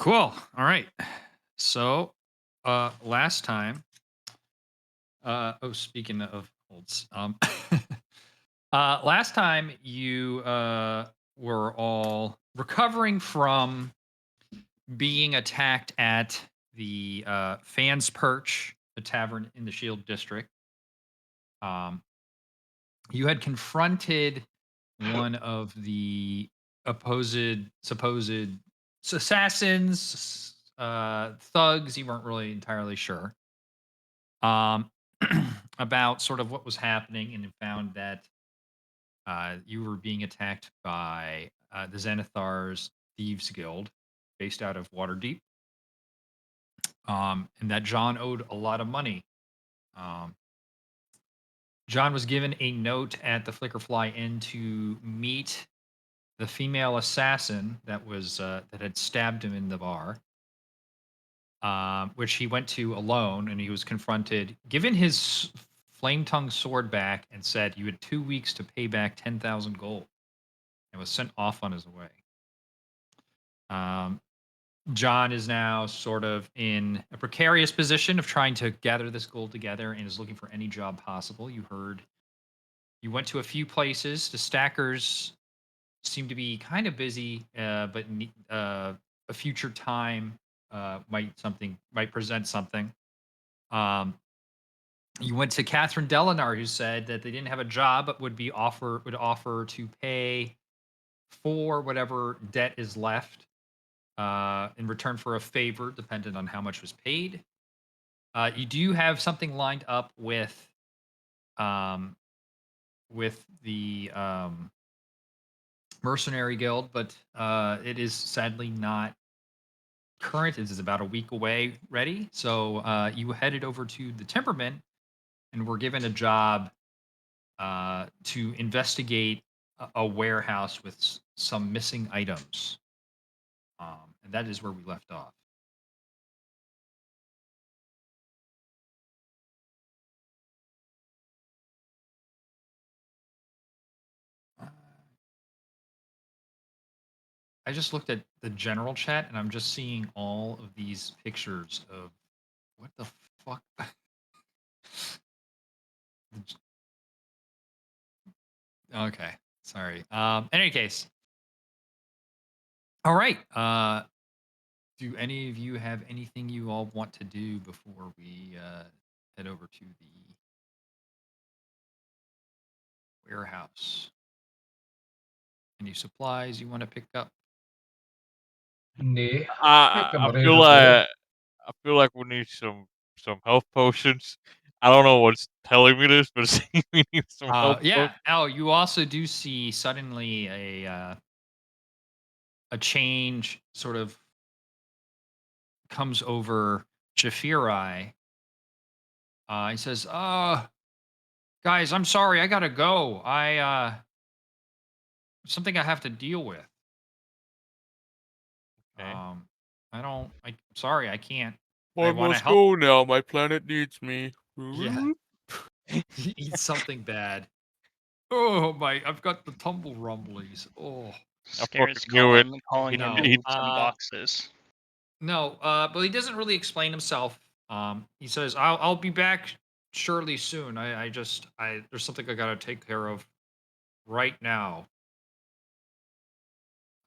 Cool. All right. So, last time, speaking of holds, last time you were all recovering from being attacked at the Fans Perch, the tavern in the Shield District. Um, you had confronted one of the supposed assassins, thugs. You weren't really entirely sure um, about sort of what was happening, and found that you were being attacked by the Xanathar's Thieves Guild, based out of Waterdeep, and that John owed a lot of money. Um, John was given a note at the Flickerfly Inn to meet the female assassin that had stabbed him in the bar, which he went to alone, and he was confronted, given his flame tongue sword back, and said you had 2 weeks to pay back 10,000 gold, and was sent off on his way. Um, John is now sort of in a precarious position of trying to gather this gold together and is looking for any job possible. You went to a few places. The stackers seem to be kind of busy, but a future time might present something. Um, you went to Catherine Delinar, who said that they didn't have a job, but would offer to pay for whatever debt is left in return for a favor, dependent on how much was paid. You do have something lined up um, with the Mercenary Guild, but it is sadly not current. It is about a week away ready. So you headed over to the Timberman and were given a job to investigate a warehouse with some missing items. And that is where we left off. Uh, I just looked at the general chat and I'm just seeing all of these pictures of what the fuck. Okay, sorry. In any case, all right. Do any of you have anything you all want to do before we head over to the warehouse? Any supplies you want to pick up? Nee, ik I ben I maar feel even like door. I feel like we need some health potions. I don't know what's telling me this, but it's saying we need some health Yeah. potions. Oh, you also do see suddenly a change sort of comes over Jafiri. He says, guys, I'm sorry, I gotta go. Something I have to deal with. Okay. I'm sorry, I can't. I I want to must help. go now. My planet needs me. Yeah, he eats something bad. Oh my! I've got the tumble rumblies. Oh I fucking Scared's knew it. calling He him to no, he move some boxes. no. But he doesn't really explain himself. He says, "I'll be back surely soon. I there's something I gotta take care of right now."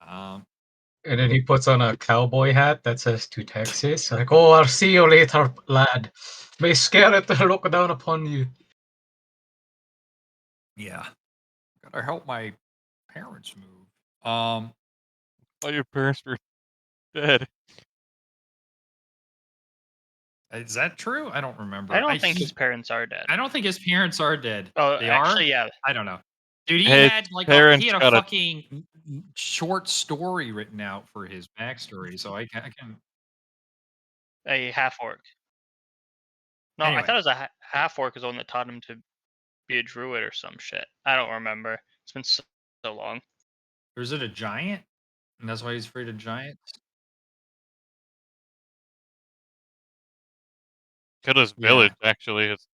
Um, And then he puts on a cowboy hat that says to Texas, like, "Oh, I'll see you later, lad. May Scarlet look down upon you." yeah, gotta help my parents move. thought your parents were dead. Is that true? I don't remember. I don't think his parents are dead. I don't think his parents are dead. Oh, They are? actually, yeah. I don't know. Dude, His he parents had a got a fucking short story written out for his backstory, so I can A half orc. No, I anyway. thought it was a half orc was the one that taught him to be a druid or some shit. I don't remember. It's been so long. Or is it a giant? And that's why he's afraid of giants? killed his Yeah. village. Actually, it's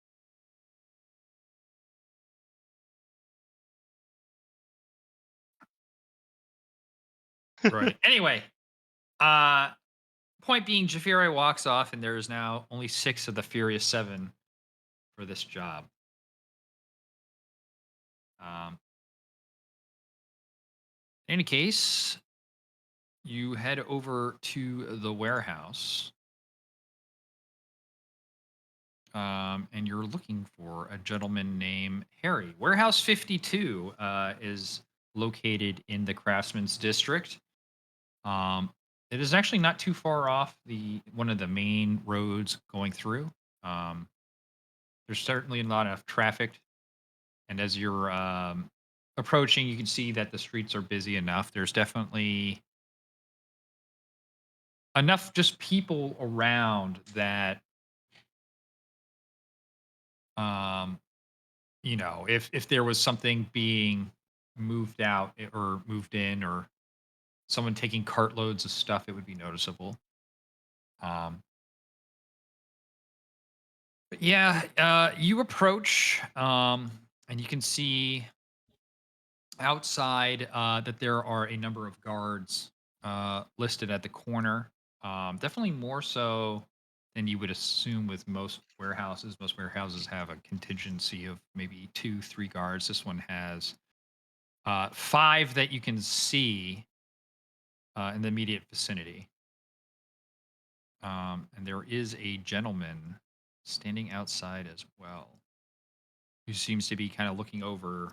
Right. Anyway, uh point being, Jafiri walks off, and there is now only 6 of the Furious 7 for this job. Um, in any case, you head over to the warehouse. And you're looking for a gentleman named Harry. Warehouse 52 is located in the Craftsman's District. It is actually not too far off one of the main roads going through. There's certainly a lot of traffic, and as you're approaching, you can see that the streets are busy enough. There's definitely enough just people around that if there was something being moved out or moved in or someone taking cartloads of stuff, it would be noticeable. But yeah, you approach, and you can see outside that there are a number of guards listed at the corner. Definitely more so than you would assume with most warehouses. Most warehouses have a contingency of maybe 2, 3 guards. This one has 5 that you can see in the immediate vicinity. And there is a gentleman standing outside as well, who seems to be kind of looking over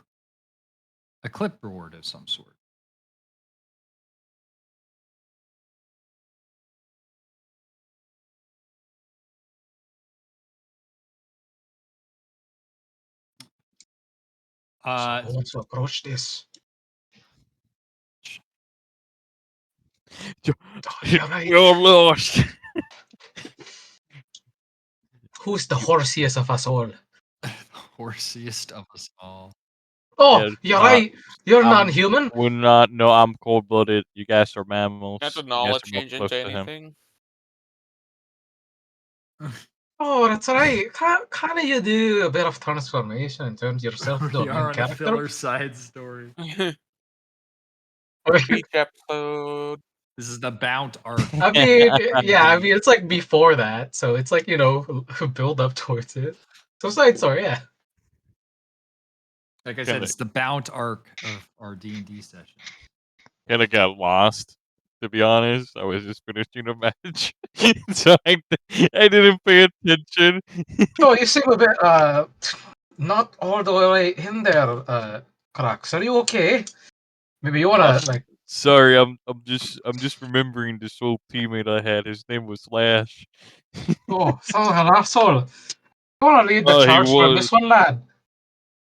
a clipboard of some sort. So I want to approach this. You're You're right. You're lost. Who's the horsiest of us all? The horsiest of us all. Oh, Yeah, you're not- right. You're I'm- non-human. We're not. No, I'm cold-blooded. You guys are mammals. Not a You guys knowledge are not change close into to him. anything. Oh, that's right. Can't you do a bit of transformation in terms of yourself to a We are main on a character? filler side story. Each episode. This is the Bount arc. I mean, yeah, I mean, it's like before that, so it's like, build up towards it. So side story, yeah. Like I said, Kinda- it's the Bount arc of our D&D session. Kind of got lost, to be honest. I was just finishing a match, so I didn't pay attention. No, you seem a bit, not all the way in there, Crux. Are you okay? Maybe you wanna, like, Sorry, I'm just remembering this old teammate I had. His name was Slash. oh, sounds like an asshole. You wanna lead the Oh, he charge for was. this one, lad?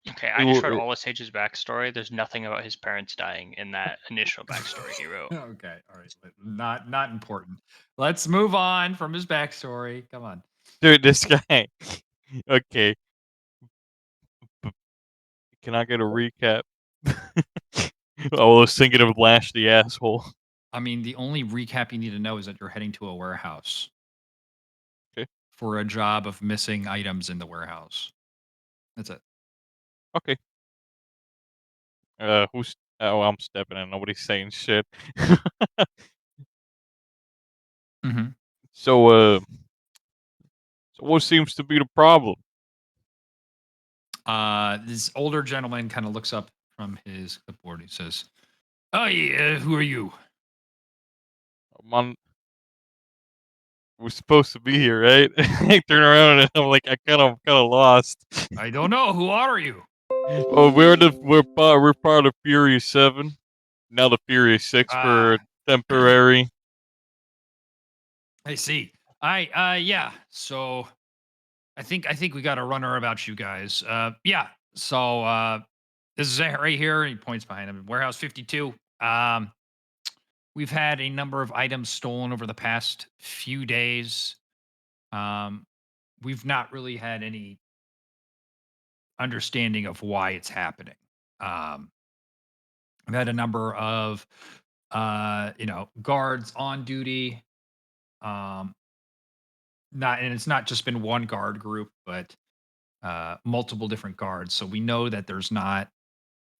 Okay, It I just wa- read it- all of Sage's backstory. There's nothing about his parents dying in that initial backstory he wrote. Okay, all right. But not important. Let's move on from his backstory. Come on. Dude, this guy. Okay. Can I get a recap? I was thinking of Lash the asshole. I mean, the only recap you need to know is that you're heading to a warehouse. Okay. For a job of missing items in the warehouse. That's it. Okay. Who's? Oh, I'm stepping in. Nobody's saying shit. Mm-hmm. So what seems to be the problem? This older gentleman kind of looks up from his clipboard. He says, "Oh yeah, who are you?" We're supposed to be here, right? I turn around and I'm like, I kind of lost. I don't know. Who are you? Oh, we're part of Furious 7. Now the Furious 6 for temporary. I see. Yeah. So, I think we got a runner about you guys. Yeah. So, this is it right here. He points behind him. Warehouse 52. We've had a number of items stolen over the past few days. We've not really had any understanding of why it's happening. I've had a number of, guards on duty. And it's not just been one guard group, but multiple different guards. So we know that there's not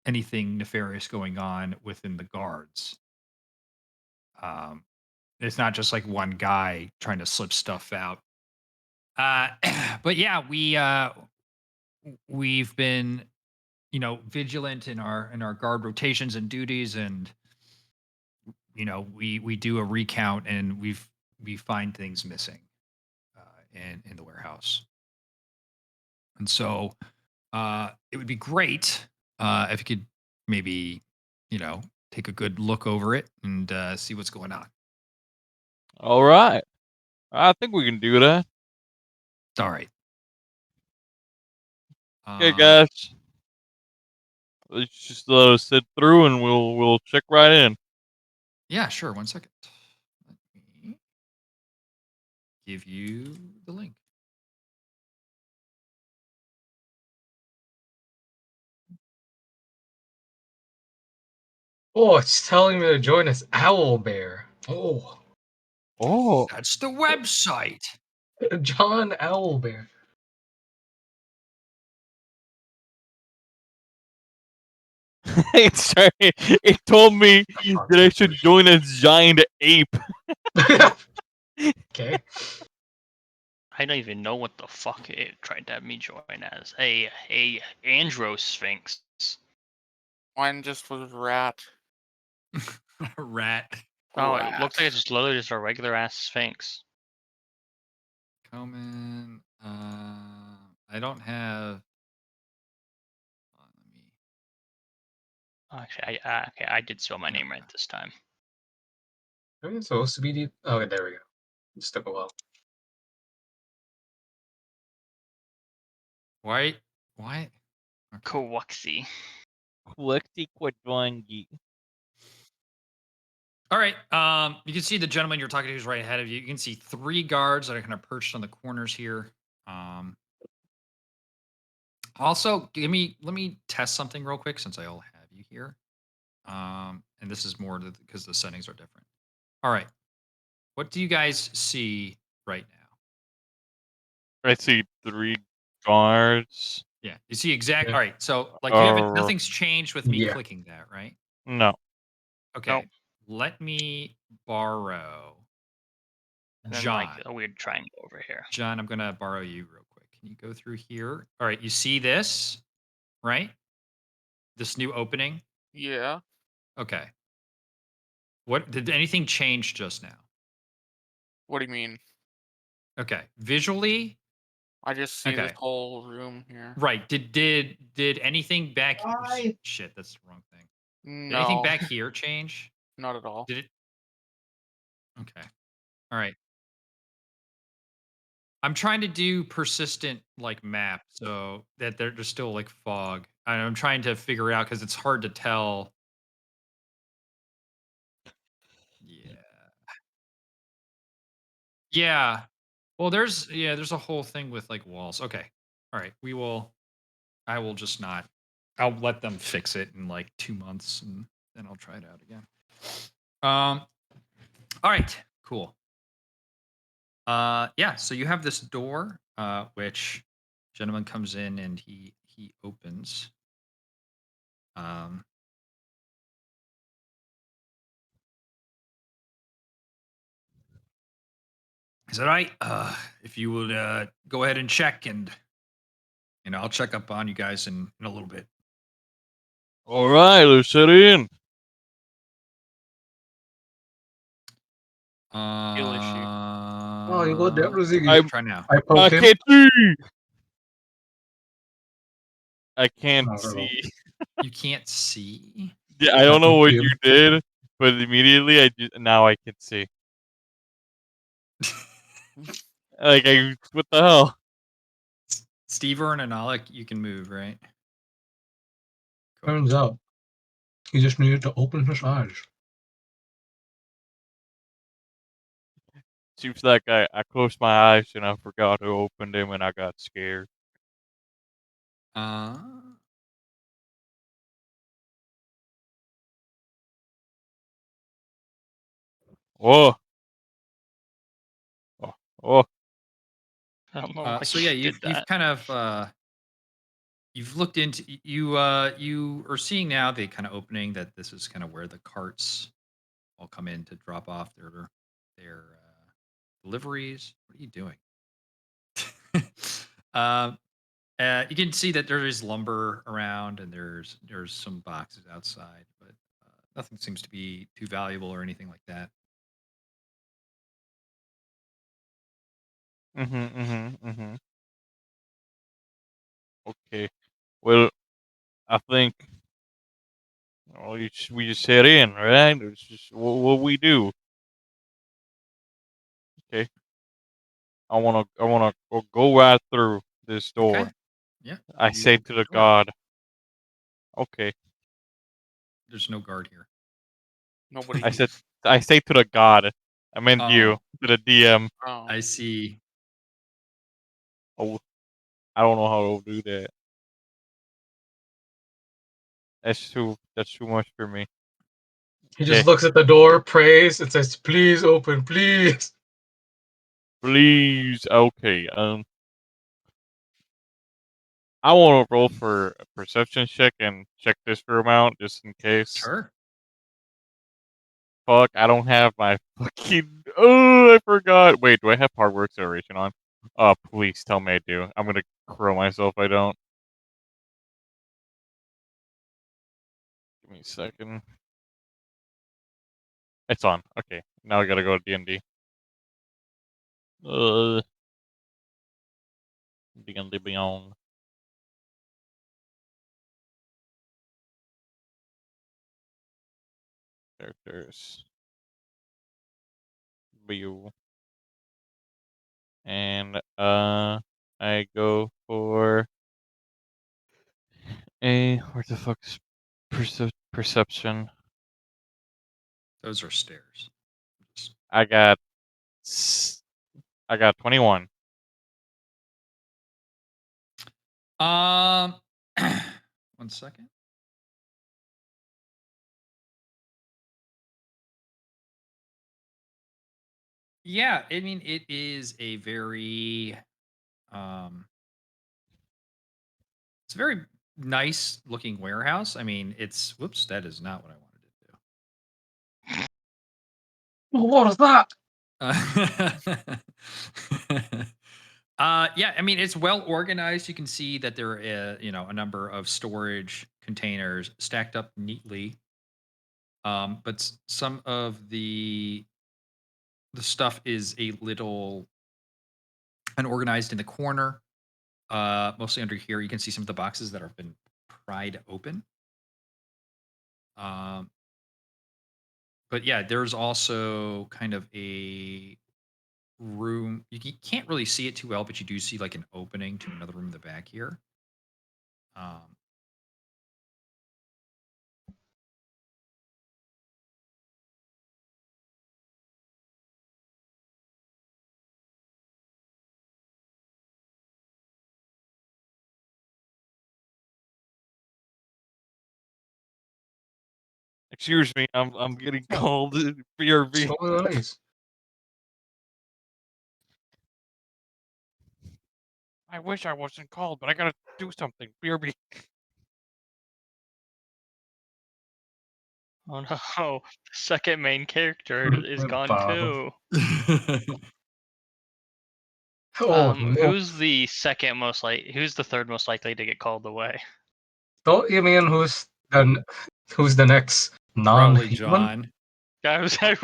anything nefarious going on within the guards. It's not just like one guy trying to slip stuff out. But yeah, we've been, vigilant in our guard rotations and duties, and we do a recount, and we find things missing in the warehouse. And so it would be great if you could maybe, take a good look over it and see what's going on. All right. I think we can do that. All right. Okay, guys. Let's just let us sit through, and we'll check right in. Yeah, sure. 1 second. Let me give you the link. Oh, it's telling me to join as Owl Bear. Oh, Oh. That's the website. John Owl Bear. It told me that I should join as giant ape. Okay. I don't even know what the fuck it tried to have me join as. A Androsphinx. Mine just was rat. Rat. Oh, Rat. it looks like it's just literally just a regular ass sphinx. Comment. I don't have. Hold on, let me. Actually, okay, I did spell my name right this time. I think it's supposed to be the. Okay, there we go. It just took a while. Why? Why? Okay. Kowuxi. Quixi Quadwangi. All right. You can see the gentleman you're talking to who's right ahead of you. You can see 3 guards that are kind of perched on the corners here. Also, let me test something real quick since I all have you here. And this is more because the settings are different. All right. What do you guys see right now? I see 3 guards. Yeah, you see exact. Yeah. All right. So like you haven't. Uh, Nothing's changed with me Yeah. clicking that, right? No. Okay. Nope. Let me borrow And then John. like a weird triangle over here. John, I'm gonna borrow you real quick. Can you go through here? All right, you see this, right? This new opening. Yeah. Okay. What did anything change just now? What do you mean? Okay. Visually, I just see this Okay. whole room here. right. Did anything back Why? shit, that's the wrong thing. Did anything No, back here change? not at all. Did it Okay. All right. I'm trying to do persistent like map so that there's still like fog. And I'm trying to figure it out because it's hard to tell. Yeah. Yeah. Well, there's a whole thing with like walls. Okay. All right. I will just not. I'll let them fix it in like 2 months and then I'll try it out again. All right. Cool. Yeah, so you have this door which gentleman comes in and he opens. Um Is that right? If you would go ahead and check, and I'll check up on you guys in a little bit. All right, let's head in. Skill issue. Oh, you got that, Rosie. I Try now. I I poked him. can't see. I can't Oh, hello. see. You can't see. Yeah, I don't know poked what him. you did, but immediately now I can see. Like what the hell? Steve or Analik, you can move, right? Cool. Turns out, he just needed to open his eyes. Seems like I closed my eyes and I forgot to open them and I got scared. Uh, Oh. Oh. Oh. I don't know why so yeah, you did you've that. kind of you've looked into you you are seeing now the kind of opening that this is kind of where the carts all come in to drop off their their deliveries. What are you doing? um, you can see that there is lumber around, and there's some boxes outside, but nothing seems to be too valuable or anything like that. Okay. Well, I think we just head in, right? It's just what we do. Okay. I wanna go right through this door. Okay. Yeah. I you say open to the the door. god. Okay. There's no guard here. Nobody. I said I say to the god. I meant Oh, you, to the DM. Oh, I see. Oh, I don't know how to do that. That's too much for me. He Okay. just looks at the door, prays, and says, "Please open, please." Please. Okay. I want to roll for a perception check and check this room out just in case. Sure. Fuck, I don't have my fucking. Oh, I forgot. Wait, do I have hardware acceleration on? Oh, please tell me I do. I'm gonna crow myself if I don't. Give me a second. It's on. Okay, now I gotta go to D&D. D&D Beyond. Characters. View. And, I go for where the fuck's perception? Those are stairs. Just- I got, s- I got 21. Um, 1 second. Yeah, I mean it is a very um it's a very nice looking warehouse. I mean, it's whoops, that is not what I wanted What was that? to do. Yeah, I mean it's well organized. You can see that there are a number of storage containers stacked up neatly. But some of the stuff is a little unorganized in the corner. Mostly under here, you can see some of the boxes that have been pried open. Um, but yeah, there's also kind of a room. You can't really see it too well, but you do see like an opening to another room in the back here. Um, Excuse me, I'm getting called. BRB. So nice. I wish I wasn't called, but I gotta do something. BRB. Oh no, the second main character is gone Bob. too. Oh no! Who's the who's the third most likely to get called away? Don't you mean who's the next Probably non-human? John. I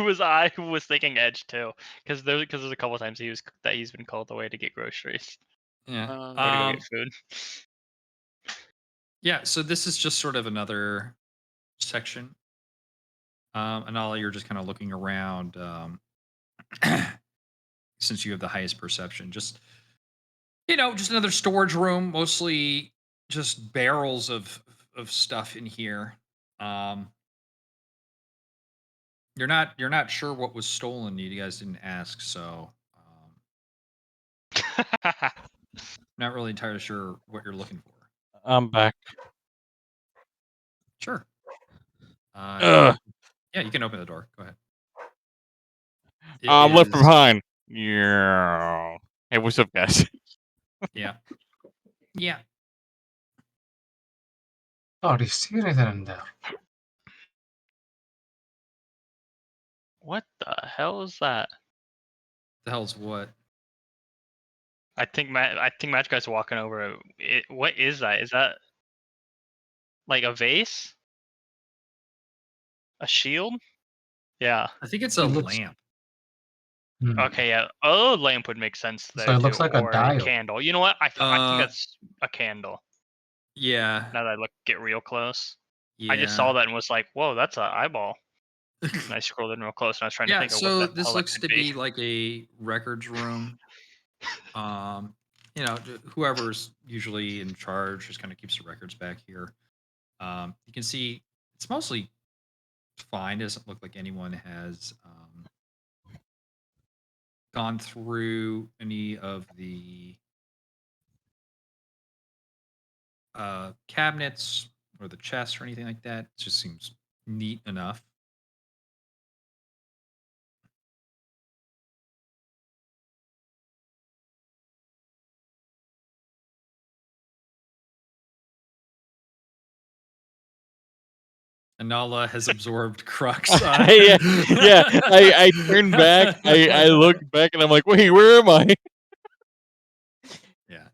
was thinking Edge too, because there's a couple times he's been called away to get groceries Yeah. or to go get food. Yeah. So this is just sort of another section. And all you're just kind of looking around. Since you have the highest perception, just another storage room, mostly just barrels of stuff in here. Um, you're not sure what was stolen. You guys didn't ask, so not really entirely sure what you're looking for. I'm back. Sure. Ugh. Yeah, you can open the door. Go ahead. It I'm left is- behind. Yeah. Hey, what's up, guys? Yeah. Yeah. Oh, do you see anything in there? What the hell is that? The hell's what? I think Magic Guy's walking over. What is that? Is that like a vase? A shield? Yeah. I think it's a It looks- lamp. Okay, yeah. Oh, lamp would make sense So there it too, looks like a or dial. candle. You know what? I think Uh, that's a candle. Yeah. Now that I get real close, Yeah. I just saw that and was like, "Whoa, that's an eyeball." And I scrolled in real close, and I was trying to Yeah, think of so what the this hell looks that to could be like a records room. Whoever's usually in charge just kind of keeps the records back here. You can see it's mostly fine. Doesn't look like anyone has gone through any of the cabinets or the chests or anything like that. It just seems neat enough. Anala has absorbed Crux. Yeah, yeah. I turned back. I looked back, and I'm like, wait, where am I? Yeah.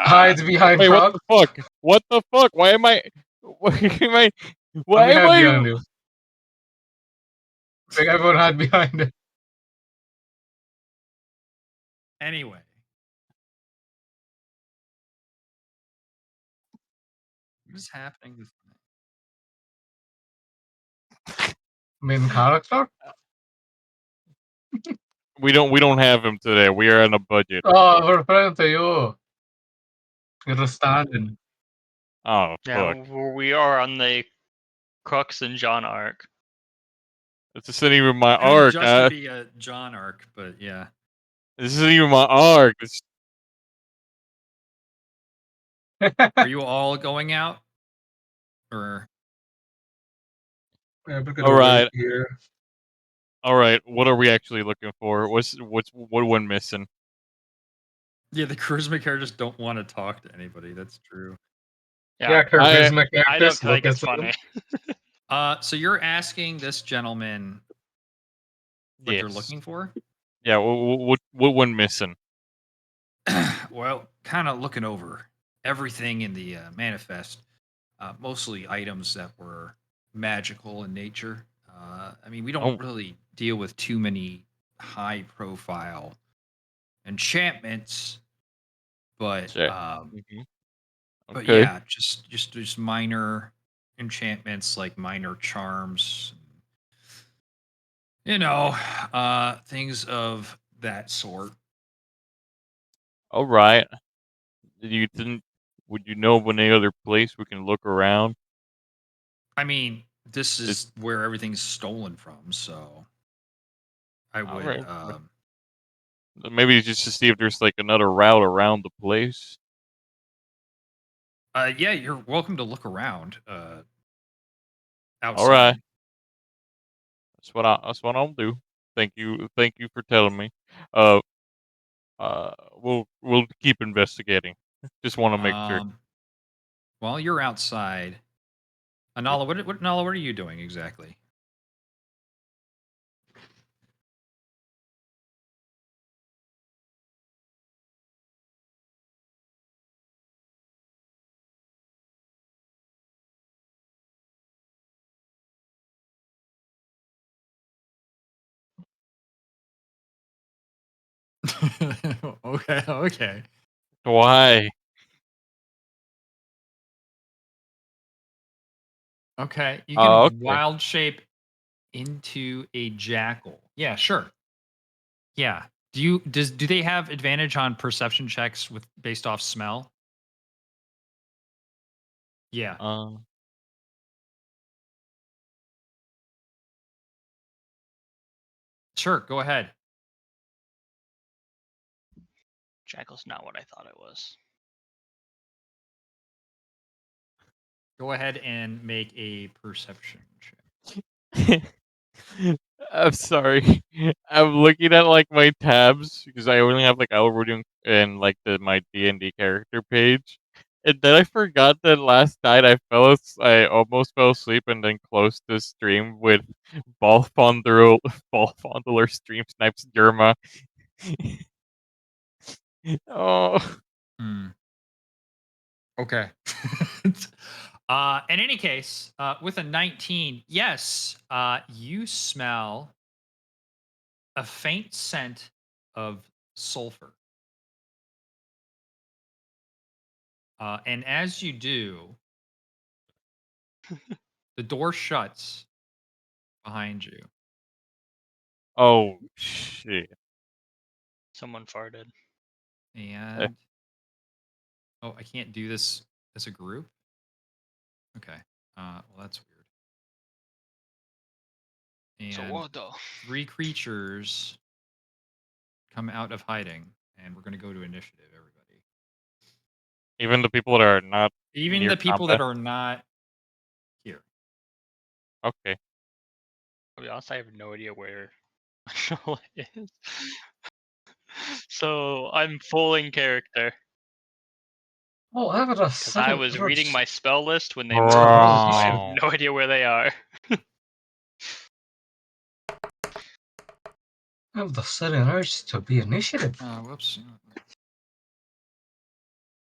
Hides behind Wait, what Croc. the fuck? What the fuck? Why am I? Why am I? Why We am hide I? behind you. Like everyone hide behind it. Anyway. What is happening with Main character? We don't have him today. We are on a budget. Oh, we're friends to you. You're standing. Oh Yeah, fuck! we are on the Crux and John arc. This isn't even my I mean, arc. just to be a John arc, but yeah. This isn't even my arc. Are you all going out? Or Yeah, we're All gonna right. wait here. All right. What are we actually looking for? What one missing? yeah, the charisma characters don't want to talk to anybody. That's true. Yeah, charisma I don't characters. think Look it's at them. funny. So you're asking this gentleman what they're Yes. looking for? Yeah. What one missing? Well, kind of looking over everything in the manifest, mostly items that were magical in nature. I mean, we don't Oh. really deal with too many high profile enchantments, but Check. but Okay. yeah, just minor enchantments like minor charms, things of that sort. All right. You didn't? Would you know of any other place we can look around? I mean, this is where everything's stolen from, so I All would right. Maybe just to see if there's like another route around the place. yeah, you're welcome to look around outside. All right. That's what I'll do. Thank you for telling me. Uh, we'll keep investigating. Just want to make sure. While you're outside, Anala, what are you doing exactly? Okay. Why? Okay, you can Oh, okay. wild shape into a jackal. Yeah, sure. Yeah. Do they have advantage on perception checks based off smell? Yeah. Sure, go ahead. Jackal's not what I thought it was. Go ahead and make a perception check. I'm sorry. I'm looking at like my tabs because I only have like Outward and like my D&D character page, And then I forgot that last night I almost fell asleep and then closed the stream with Ball Fondler stream snipes Germa. Oh, Hmm. Okay. In any case, with a 19, yes, you smell a faint scent of sulfur. And as you do, the door shuts behind you. oh shit. Someone farted. And oh, I can't do this as a group. Okay. Well, that's weird. So And what though? 3 creatures come out of hiding, and we're going to go to initiative, everybody. Even the people that are not Even near the people combat. that are not here. Okay. To be honest, I have no idea where Nola is. So I'm full in character Oh, I have a because I sudden was urge. reading my spell list when they moved. So I have Bro. no idea where they are. I have the sudden urge to be initiative. Whoops.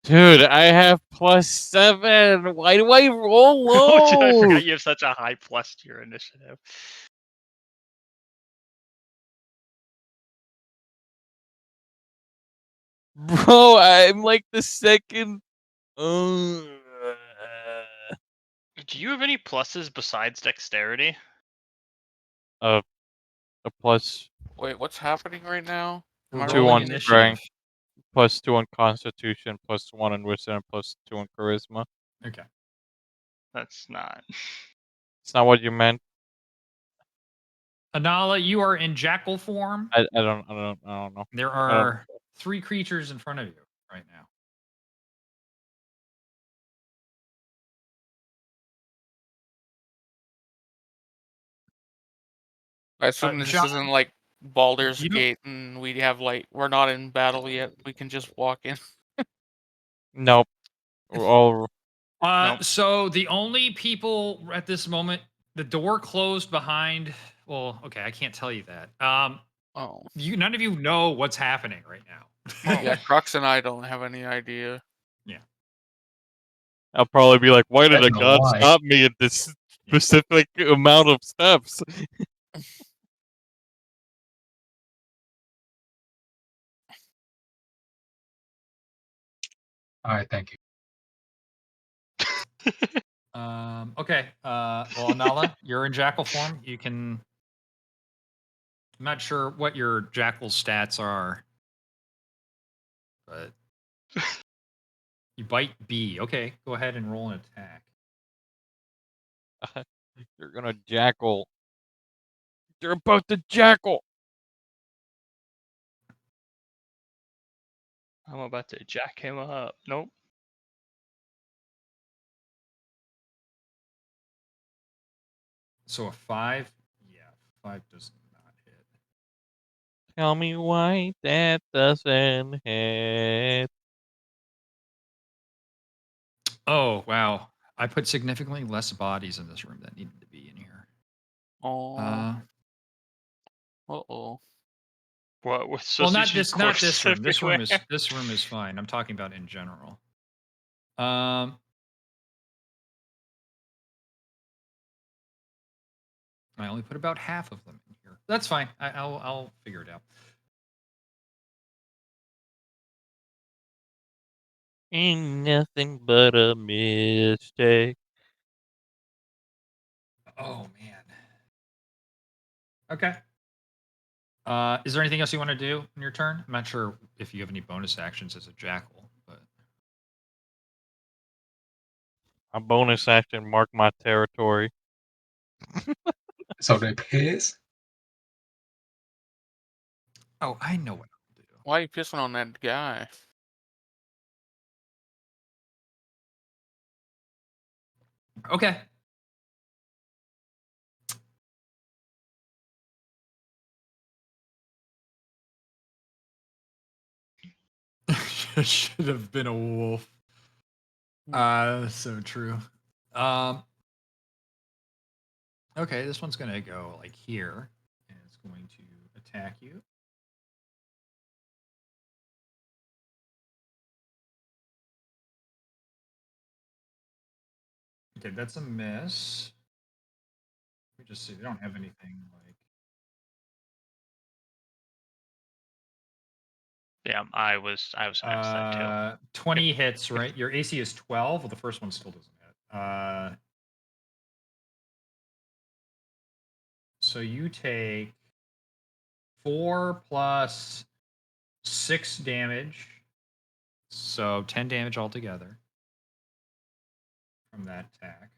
Dude, I have +7. Why do I roll Oh, dude, I low? forgot you have such a high plus to your initiative. Bro, I'm like the second. Do you have any pluses besides dexterity? A plus Wait, what's happening right now? Am We're I 2 rolling on rolling strength, initiative. +2 on constitution, +1 on wisdom, and +2 on charisma. Okay. That's not. It's not what you meant. Anala, you are in jackal form. I don't know. There I don't. are 3 creatures in front of you right now. I assume this John, isn't like Baldur's you don't. Gate and we have like we're not in battle yet. We can just walk in. Nope. We're all Nope. So the only people at this moment, the door closed behind. Well, okay, I can't tell you that. Oh. None of you know what's happening right now. Yeah, Crux and I don't have any idea. I'll probably be like, why did I a know god why. stop me at this specific amount of steps? All right, thank you. Okay. Well, Anala, you're in jackal form. You can. I'm not sure what your jackal stats are, but you bite B. Okay, go ahead and roll an attack. You're gonna jackal. You're about to jackal. I'm about to jack him up. Nope. So a 5. Yeah, 5 does not hit. Tell me why that doesn't hit. Oh wow, I put significantly less bodies in this room that needed to be in here. Oh. Uh-oh. What with Well, not not this room. everywhere? This room is fine. I'm talking about in general. I only put about half of them in here. That's fine. I'll figure it out. Ain't nothing but a mistake. Oh man. Okay. Is there anything else you want to do in your turn? I'm not sure if you have any bonus actions as a jackal, but A bonus action mark my territory. So they piss. oh, I know what I'll do. Why are you pissing on that guy? Okay. Should have been a wolf. So true. Um. Okay, this one's gonna go like here, and it's going to attack you. Okay, that's a miss. Let me just see. They don't have anything like. Yeah, I was gonna ask that too. 20 hits, right? Your AC is 12. Well, the first one still doesn't hit. So you take 4 plus 6 damage. So 10 damage altogether from that attack.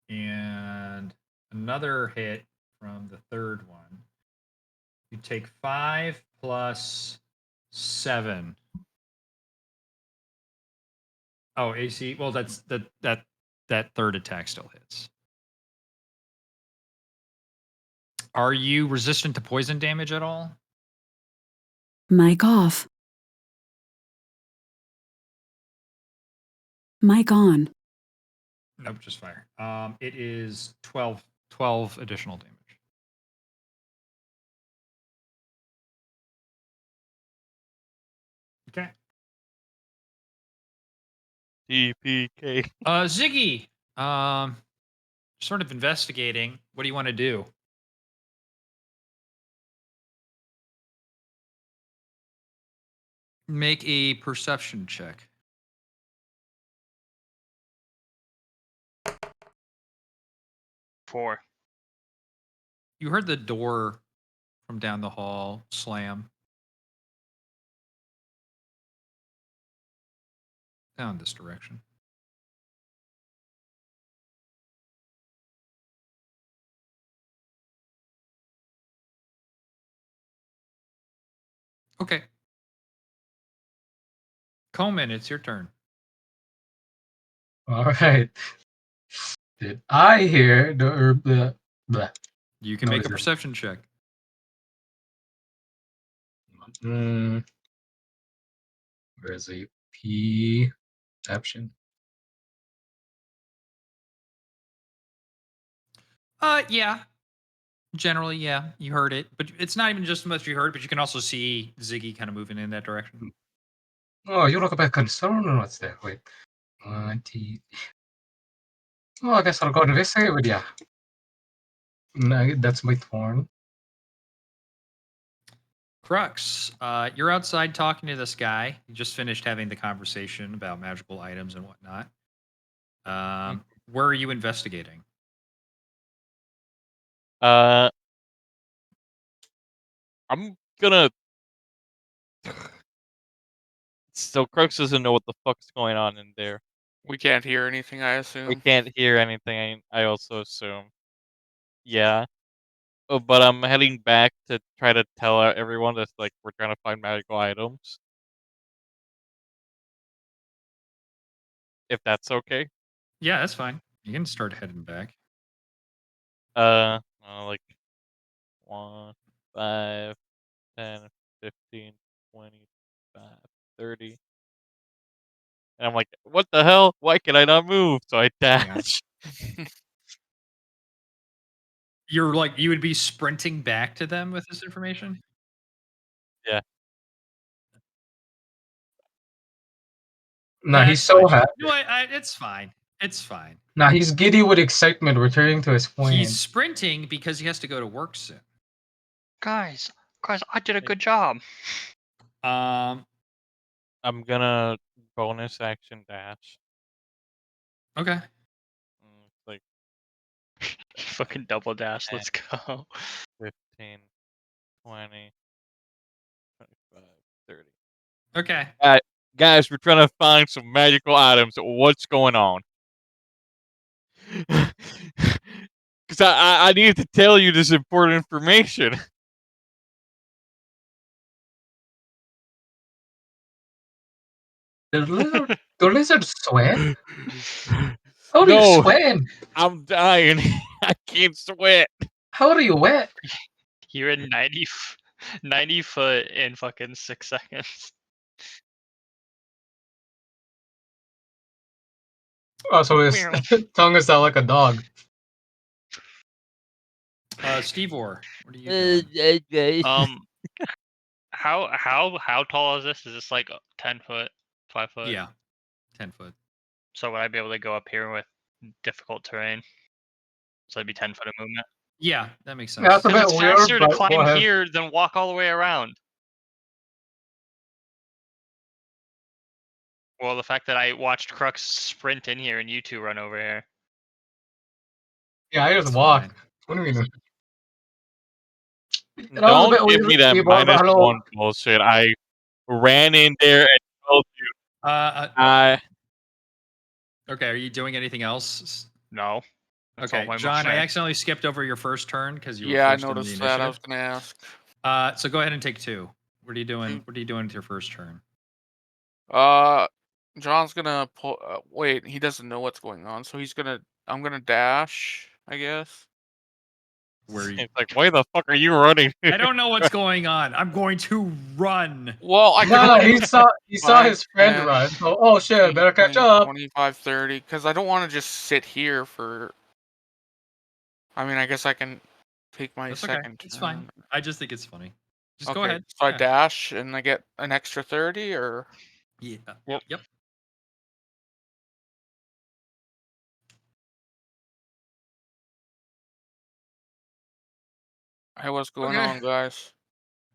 And another hit from the third one. You take 5 plus 7. Oh, AC. Well, that's that third attack still hits. Are you resistant to poison damage at all? Mic off. Mic on. Nope, just fire. It is 12 additional damage. Okay. TPK. Ziggy, sort of investigating. What do you want to do? Make a perception check. Four. You heard the door from down the hall slam. Down this direction. Okay. Coleman, it's your turn. All right. Did I hear the herb? Blah. You can No, make a it isn't. perception check. Where's a P option? Yeah. Generally, yeah. You heard it. But it's not even just so much you heard, but you can also see Ziggy kind of moving in that direction. Oh, you look a bit concerned. Or what's that? Wait. 20. Oh, I guess I'll go investigate with ya. No, that's my turn. Crux, you're outside talking to this guy. You just finished having the conversation about magical items and whatnot. Where are you investigating? I'm gonna. So Crux doesn't know what the fuck's going on in there. We can't hear anything, I We assume. can't hear anything. I also assume. Yeah. Oh, but I'm heading back to try to tell everyone that like we're trying to find magical items. If that's okay. Yeah, that's fine. You can start heading back. Like 1, 5, 10, 15, 25, 30. And I'm like, what the hell? Why can I not move? So I dash. You're like, you would be sprinting back to them with this information? Yeah. Nah, he's That's so fine. happy. No, it's fine. It's fine. Nah, he's giddy with excitement, returning to his He's plane. sprinting because he has to go to work soon. Guys, I did a good job. Um, I'm gonna bonus action dash. okay. Like Fucking double dash. Eh. Let's go. 15, 20, 25, 30. Okay. Guys, we're trying to find some magical items. What's going on? Because I need to tell you this important information. The lizard sweat? How are you No, sweating? I'm dying. I can't sweat. How are you wet? You're in 90 foot in fucking 6 seconds. Oh, so his Meow. tongue is out like a dog. Steve Orr, what are you doing? How tall is this? Is this like 10 foot, 5 foot? Yeah, 10 foot. So would I be able to go up here with difficult terrain? So it'd be 10 foot of movement. Yeah, that makes sense. Yeah, that's a Because bit it's weird, faster to but go climb ahead. here than walk all the way around. Well, the fact that I watched Crux sprint in here and you two run over here. Yeah, I just That's walk. fine. What do you mean? That was a Don't bit give weird, me that Steve-O, but hello. -1 bullshit. I ran in there and told you. Okay, are you doing anything else? No. That's all Okay, my John, I movement. accidentally skipped over your first turn because you were Yeah, I first in the noticed initiative. that. I was gonna ask. So go ahead and take 2. What are you doing? Two. What are you doing with your first turn? John's gonna pull. Wait, he doesn't know what's going on, so he's gonna. I'm gonna dash, I guess. Where you... It's like, why the fuck are you running? I don't know what's going on. I'm going to run. Well, I can No, only he saw 5, his friend 10, run. So, oh shit, 15, better catch 20, up. 25, 30. Because I don't want to just sit here for. I mean, I guess I can take my That's okay. second. It's fine. turn. I just think it's funny. Just Okay, go ahead. so I Yeah. dash and I get an extra 30, or Yeah. Yep. Yep. hey, what's going Okay. on, guys?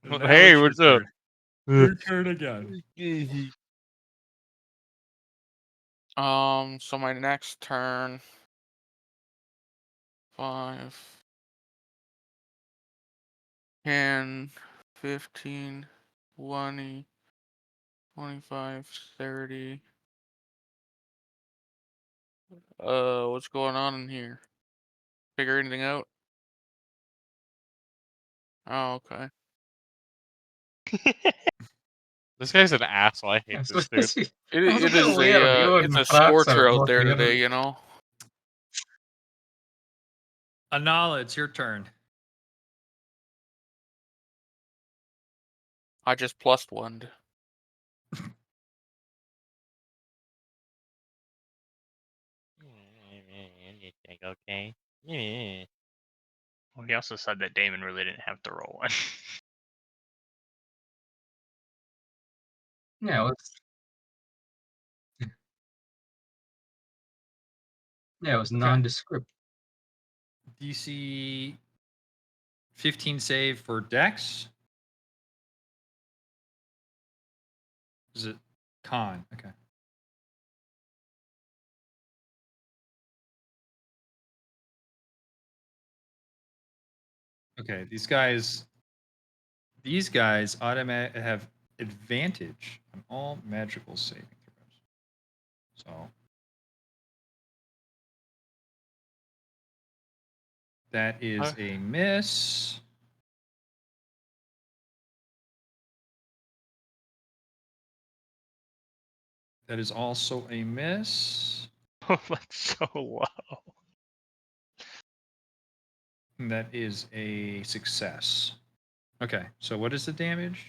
Now Hey, it's your what's up? turn. Your turn again. So my next turn. 5, 10, 15, 20, 25, 30. What's going on in here? Figure anything out? Oh, okay. This guy's an asshole. I hate Yeah, so this dude. it It was a it bit is weird. a You it's and a Prax are scorcher out both there weird. today, you know. Anala, it's your turn. I just plus 1'd. Okay. Well, he also said that Damon really didn't have to roll one. Yeah, it was nondescript. DC 15 save for Dex. Is it con? Okay. Okay, these guys automatic have advantage on all magical saving throws. So that is a miss. That is also a miss. Oh, that's so low. And that is a success. Okay, so what is the damage?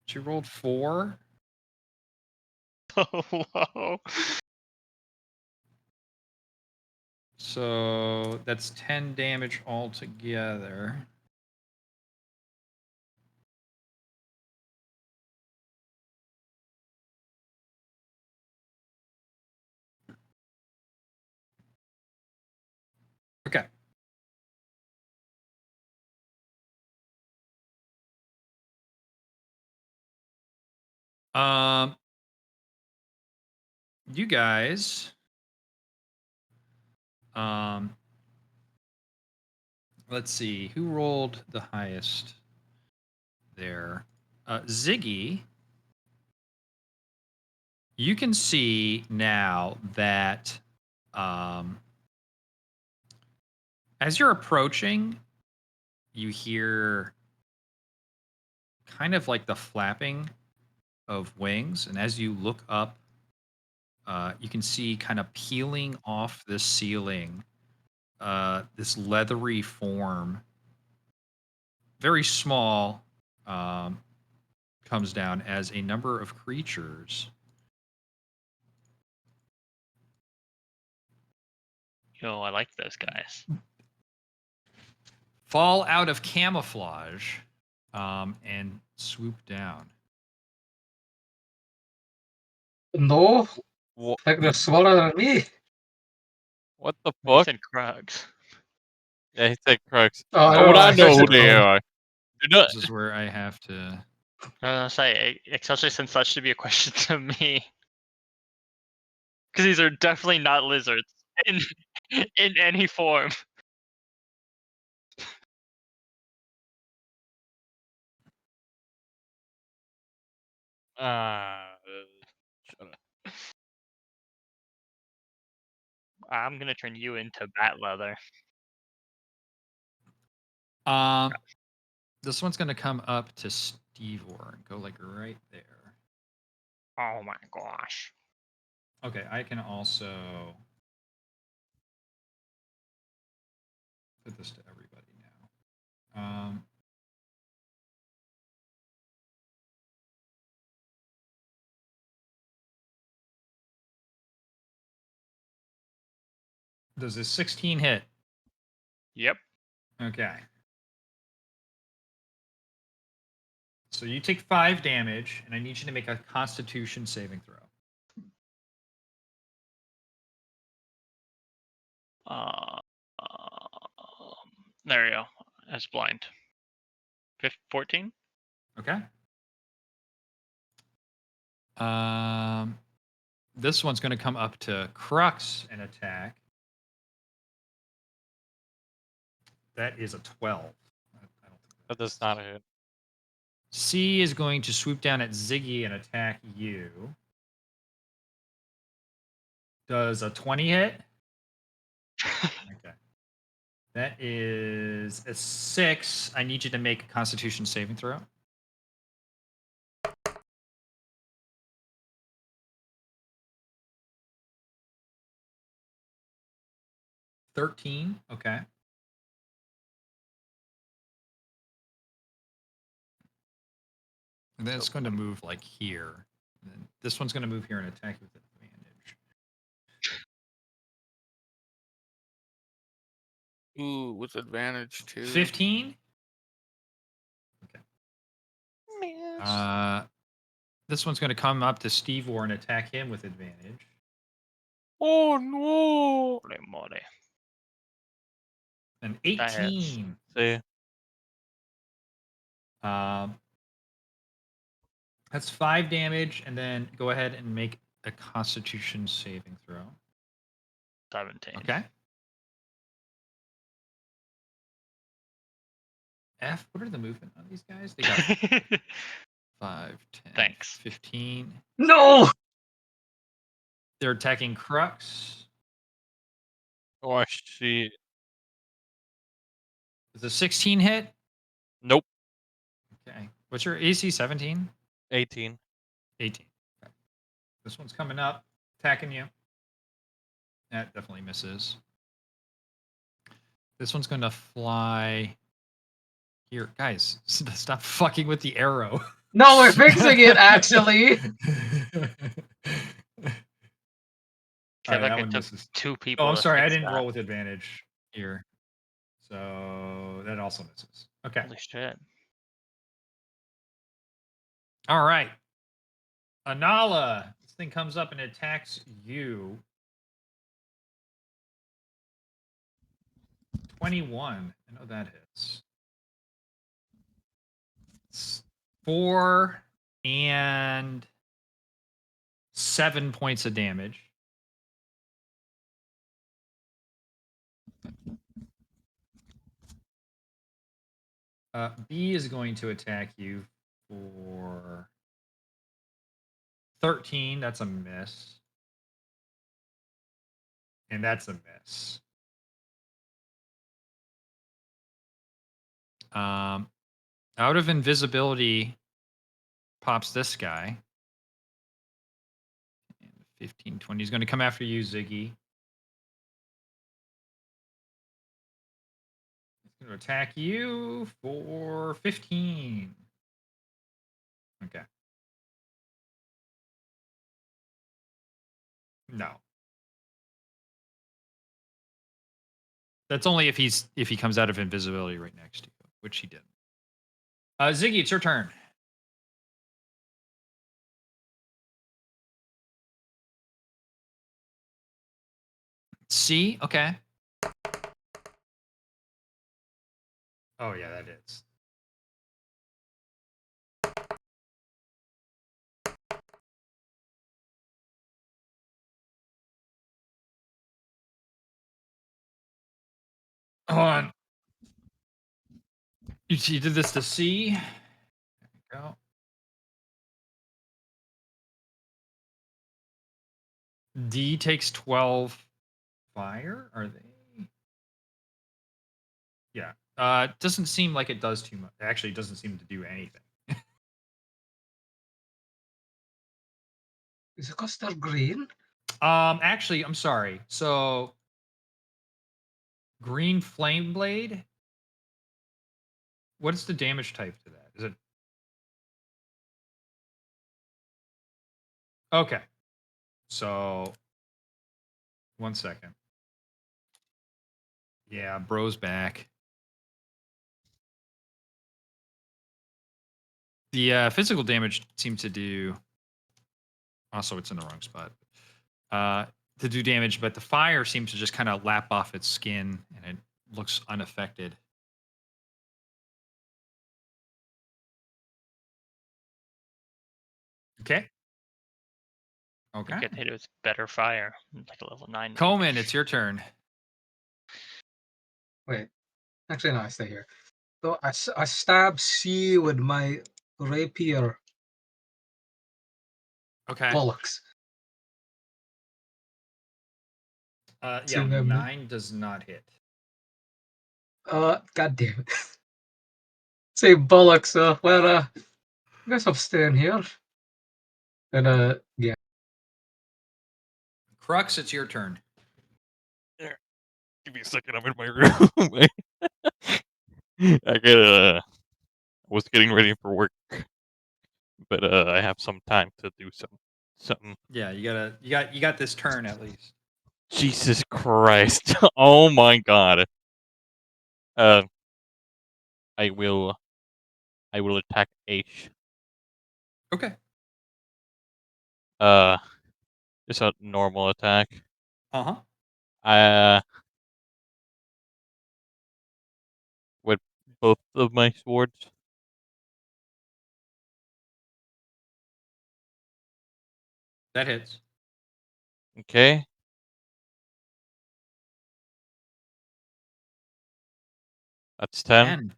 She rolled 4. So low. So that's 10 damage altogether. Okay. You guys, let's see who rolled the highest there. Ziggy, you can see now that as you're approaching, you hear kind of like the flapping of wings, and as you look up, you can see kind of peeling off the ceiling this leathery form, very small, comes down as a number of creatures Yo, I like those guys. Fall out of camouflage and swoop down. No, Wha- like they're smaller than me. What the He fuck? said Krugs. Yeah, he said Crux. Oh, I How don't would know. I I know who said they no. are? They're not- This is where I have to. I was gonna say, especially since that should be a question to me. Because these are definitely not lizards in in any form. shut up. I'm gonna turn you into bat leather. This one's gonna come up to Stevor and go like right there. Oh my gosh. Okay, I can also put this to everybody now. Does this 16 hit? Yep. Okay. So you take 5 damage, and I need you to make a Constitution saving throw. Um, there we go. That's blind. 14? Okay. This one's going to come up to Crux and attack. That is a 12. I don't think That does not hit. C is going to swoop down at Ziggy and attack you. Does a 20 hit? Okay. That is a 6. I need you to make a Constitution saving throw. $13. Okay. And then it's going to move like here. And then this one's going to move here and attack you with advantage. Ooh, with advantage too. 15. This one's going to come up to Stevor and attack him with advantage. Oh no! Holy moly. An That hits. 18. See, That's 5 damage, and then go ahead and make a Constitution saving throw. 17. Okay. F, what are the movement on these guys? They got 5, 10, Thanks. 15. No. They're attacking Crux. oh shit. Is a 16 hit? Nope. Okay. What's your AC? 17? 18. 18. Okay. This one's coming up, attacking you. That definitely misses. This one's going to fly here. Guys, stop fucking with the arrow. No, we're fixing it actually. I feel Alright, that like one it took misses. 2 people. Oh, I'm to sorry. I fix didn't that. roll with advantage here. So that also misses. Okay. Holy shit. All right. Anala. This thing comes up and attacks you. 21. I know that hits. It's 4 and 7 points of damage. B is going to attack you for 13. That's a miss. And that's a miss. Out of invisibility pops this guy. And 15, 20. He's going to come after you, Ziggy. He's going to attack you for 15. Okay. No. That's only if he comes out of invisibility right next to you, which he didn't. Ziggy, it's your turn. C, okay. Oh yeah, that is. Hold on. You did this to C. There you go. D takes 12 fire. Are they? Yeah. Doesn't seem like it does too much. Actually, it doesn't seem to do anything. Is it because they're green? Actually, I'm sorry. So, green flame blade. What is the damage type to that? Is it okay? So, 1 second. Yeah, bro's back. The physical damage seems to do. Also, it's in the wrong spot. To do damage, but the fire seems to just kind of lap off its skin, and it looks unaffected. Okay. I Okay. think I'd hit it with better fire, like a level 9. maybe. Coleman, it's your turn. Wait. Actually, no, I stay here. So I stab C with my rapier. Okay. Bollocks. Yeah, Seeing him- 9 does not hit. God damn it. Say bollocks, I guess I'm staying here. And, yeah. Crux, it's your turn. Give me a second. I'm in my room. I was getting ready for work, but I have some time to do something. Yeah, you got this turn at least. Jesus Christ! Oh my God! I will attack H. Okay. Just a normal attack. Uh-huh. With both of my swords. That hits. Okay. That's 10. 10.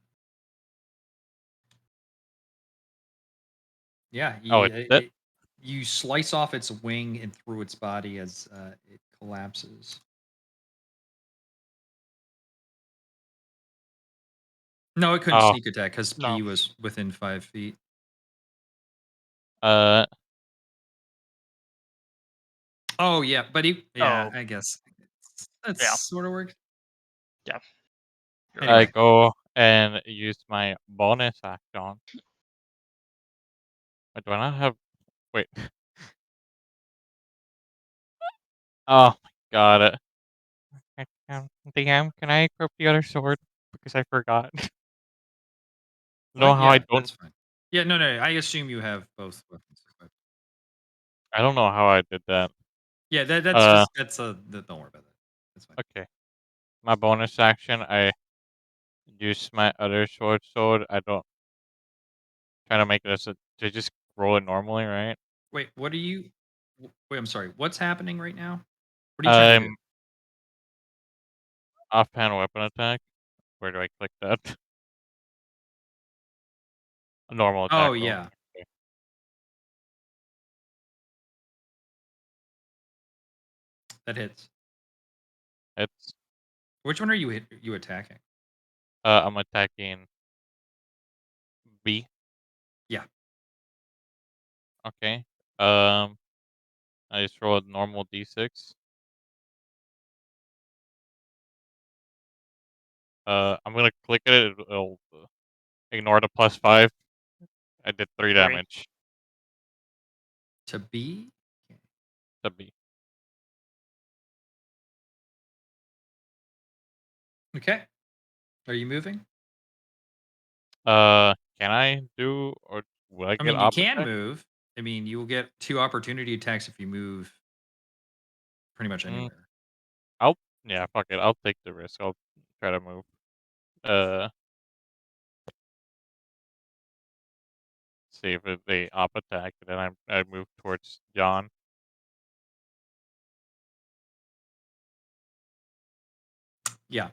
Yeah, Oh, it's dead? you slice off its wing and through its body as it collapses. No, it couldn't Oh. sneak attack because No. P was within 5 feet. Oh yeah, but Oh. I guess that Yeah. sort of works. Yeah. Anyway. I go and use my bonus action. Do I not have? Wait. Oh my God. DM, can I equip the other sword? Because I forgot. Know how yeah, I don't? That's fine. Yeah, no. I assume you have both weapons equipped. I don't know how I did that. Yeah, that's don't worry about that. That's fine. Okay. My bonus action, I use my other sword. I don't try to make this to just roll it normally, right? Wait, what are you? Wait, I'm sorry. What's happening right now? What are you trying to do? Offhand weapon attack. Where do I click that? A normal attack. Oh roll. yeah, Okay. that hits. It's Which one are you attacking? I'm attacking B. Yeah. Okay. I just roll a normal D6. I'm gonna click it. It'll ignore the +5. I did 3 damage To B? to B. Okay. Are you moving? Can I do or will I I get mean, you can attack? move. I mean, you will get 2 opportunity attacks if you move pretty much Mm, anywhere. yeah, fuck it. I'll take the risk. I'll try to move. Uh, see if they op attack, and then I move towards John. Yeah.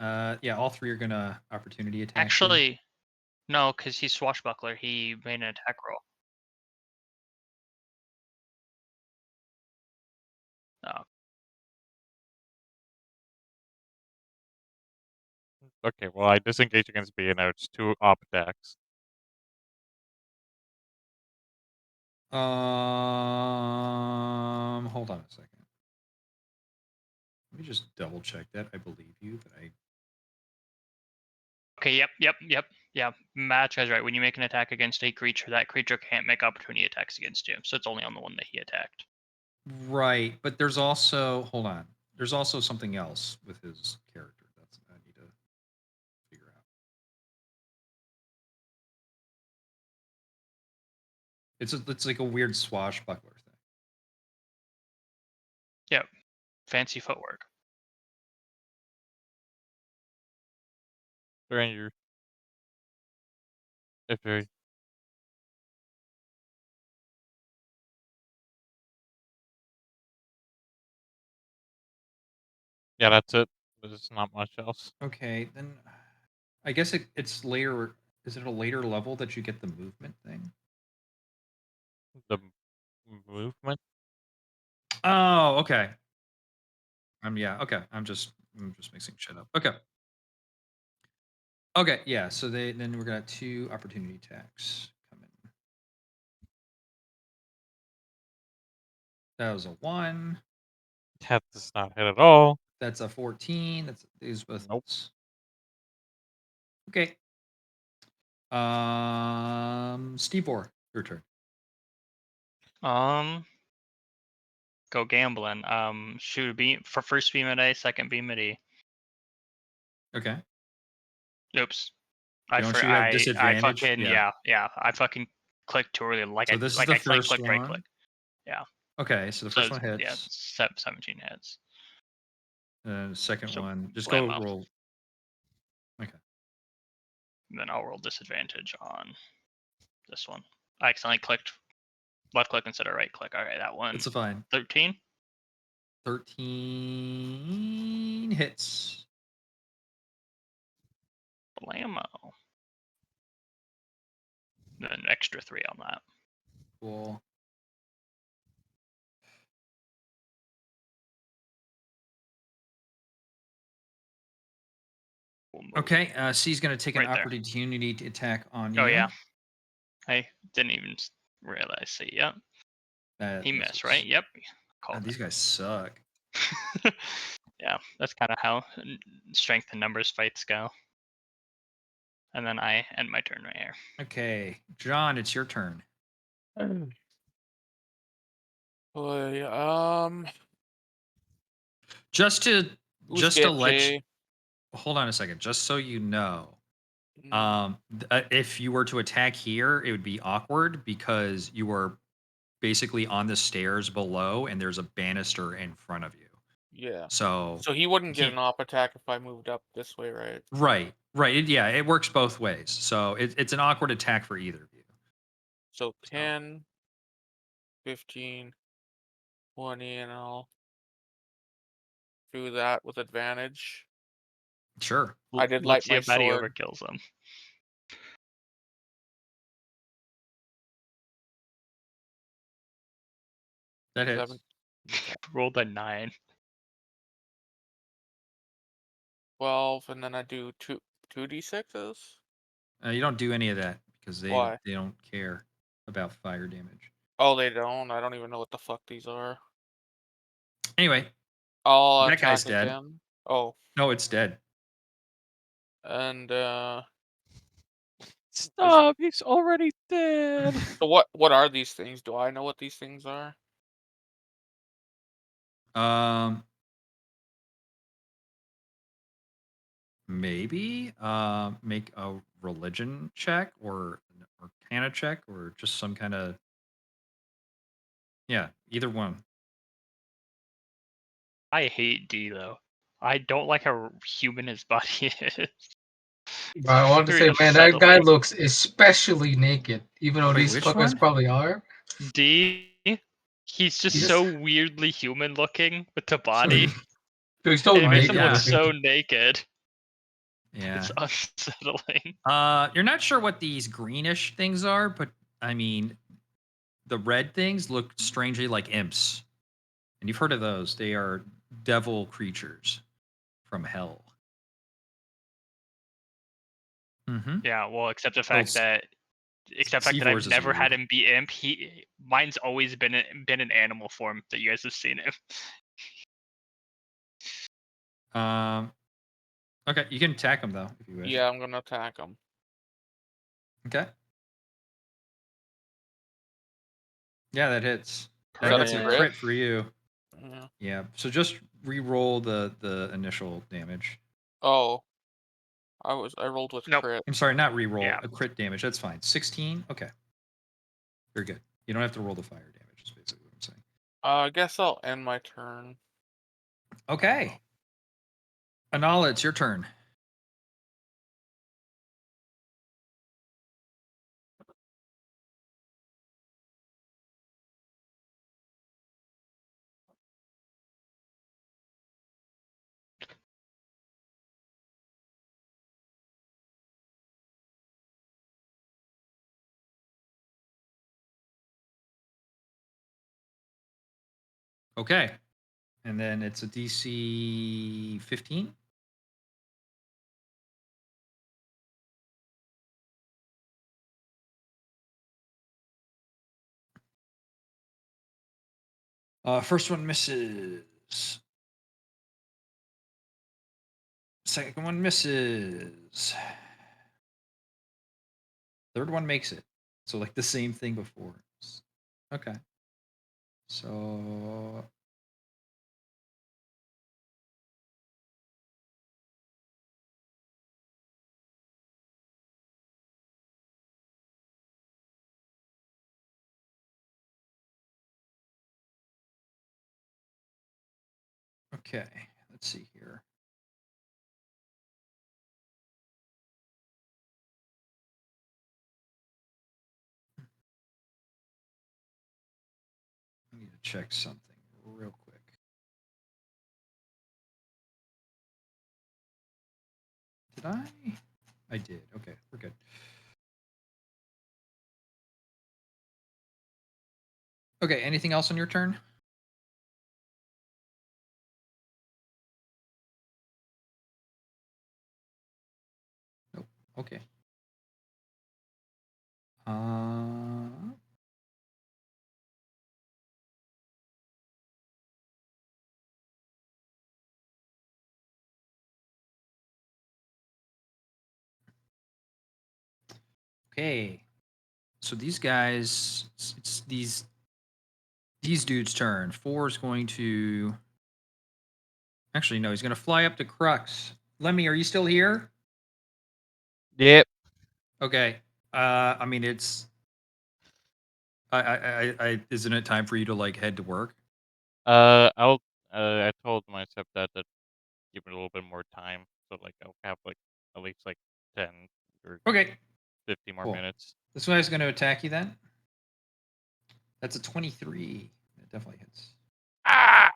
Yeah, all 3 are gonna opportunity attack you. Actually, no, because he's swashbuckler. He made an attack roll. Oh, Okay, well I disengage against B, and now it's 2 op attacks. Hold on a second. Let me just double check that. I believe you, but I okay. Yep. Yeah, Matt is right. When you make an attack against a creature, that creature can't make opportunity attacks against you. So it's only on the one that he attacked. right, but there's also hold on. There's also something else with his character that's I need to figure out. It's like a weird swashbuckler thing. Yep. Fancy footwork. Stranger. If you're yeah, that's it. There's not much else. Okay, then I guess it's later. Is it a later level that you get the movement thing? The movement. Oh, okay. Yeah, okay. I'm just mixing shit up. Okay. Okay, yeah. So then we're gonna have 2 opportunity attacks coming. That was a 1. That does not hit at all. That's a 14. That's these both. Nope. Okay. Steve Orr, your turn. Go gambling. Shoot a beam for first beam at A, second beam at E. Okay. Oops. Don't you have I disadvantage? fucking Yeah. I fucking clicked too early. Like So this is I the clicked first right one. click. Yeah. Okay, so the So first one hits. yeah, 17 hits. The second So one, just go blammo. roll. Okay. Then I'll roll disadvantage on this one. I accidentally clicked left click instead of right click. Okay, that one. It's a fine. 13. 13 hits. Blammo. Then extra 3 on that. Cool. We'll move Okay, C's going to take an right there. opportunity to attack on you. Oh yeah. I didn't even realize. See, yep. He missed, misses. right? Yep. God, Called these guys suck. it. Yeah, that's kind of how strength and numbers fights go. And then I end my turn right here. Okay, John, it's your turn. Boy, Just to who's let you, Jay? hold on a second, just so you know, Mm, if you were to attack here, it would be awkward because you are basically on the stairs below and there's a banister in front of you. yeah. So So he wouldn't get can't- an op attack if I moved up this way, right? right. Yeah, it works both ways. So it's an awkward attack for either of you. So 10, 15, 20, and I'll do that with advantage. Sure. I did Let's light see my if Betty sword. overkills them. That hits. 7, Rolled a 9. 12, and then I do 2d6s. You don't do any of that because Why? they don't care about fire damage. Oh, they don't. I don't even know what the fuck these are. Anyway, I'll that guy's attack dead. again. Oh, No, it's dead. and Stop! He's already dead. so what are these things? Do I know what these things are? Um, maybe make a religion check or an arcana check or just some kind of either one. I hate D though. I don't like how human his body is. But I want to Very say, man, that guy unsettling. looks especially naked, even though Wait, these which fuckers one? probably are. D, he's just Yes. so weirdly human looking with the body. Dude, he's so It makes naked him look looking. so naked. Yeah. It's unsettling. You're not sure what these greenish things are, but I mean, the red things look strangely like imps, and you've heard of those. They are devil creatures from hell. Mm-hmm. Yeah, well, except the Well, fact that C4s I've is never had weird. him be imp. Mine's always been an animal form that you guys have seen him. Okay, you can attack them though if you wish. Yeah, I'm gonna attack him. Okay. Yeah, that hits. Is that a That's a crit? crit for you. Yeah. Yeah. So just re-roll the initial damage. Oh, I rolled with Nope. crit. I'm sorry, not re-roll. Yeah. A crit damage. That's fine. 16. Okay. Very good. You don't have to roll the fire damage. Is basically what I'm saying. I guess I'll end my turn. Okay. Anala, it's your turn. Okay. And then it's a DC 15. First one misses. Second one misses. Third one makes it. So like the same thing before. Okay. So okay. Let's see here. I need to check something real quick. Did I? I did. Okay, we're good. Okay, anything else on your turn? Nope. Okay. Okay. So these guys, it's these dudes' turn. 4 is going to. Actually, no, he's going to fly up to Crux. Lemmy, are you still here? Yep. Okay. I mean, it's. Isn't it time for you to like head to work? I'll. I told my stepdad to give it a little bit more time, so like I'll have like at least like 10 or Okay. 50 more Cool. minutes. This guy's going to attack you then. That's a 23. It definitely hits. Ah!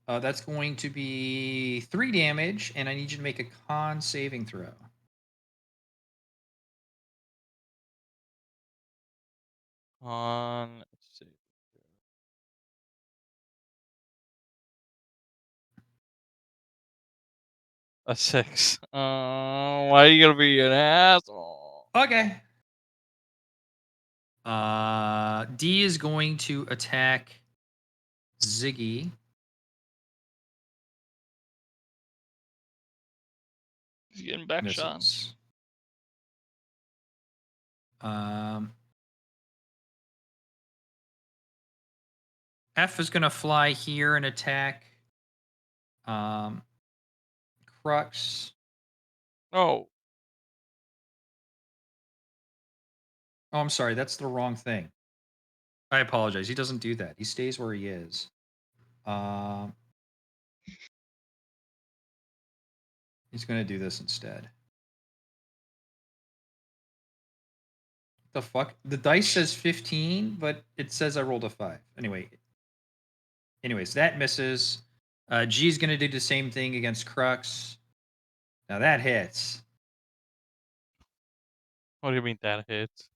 That's going to be 3 damage, and I need you to make a con saving throw. Let's see. A 6. Why are you gonna be an asshole? Okay. D is going to attack Ziggy. He's getting back shots. Misses. F is going to fly here and attack Crux. Oh, Oh, I'm sorry. That's the wrong thing. I apologize. He doesn't do that. He stays where he is. He's going to do this instead. The fuck? The dice says 15, but it says I rolled a 5. Anyways, that misses. G's going to do the same thing against Crux. Now that hits. what do you mean that hits?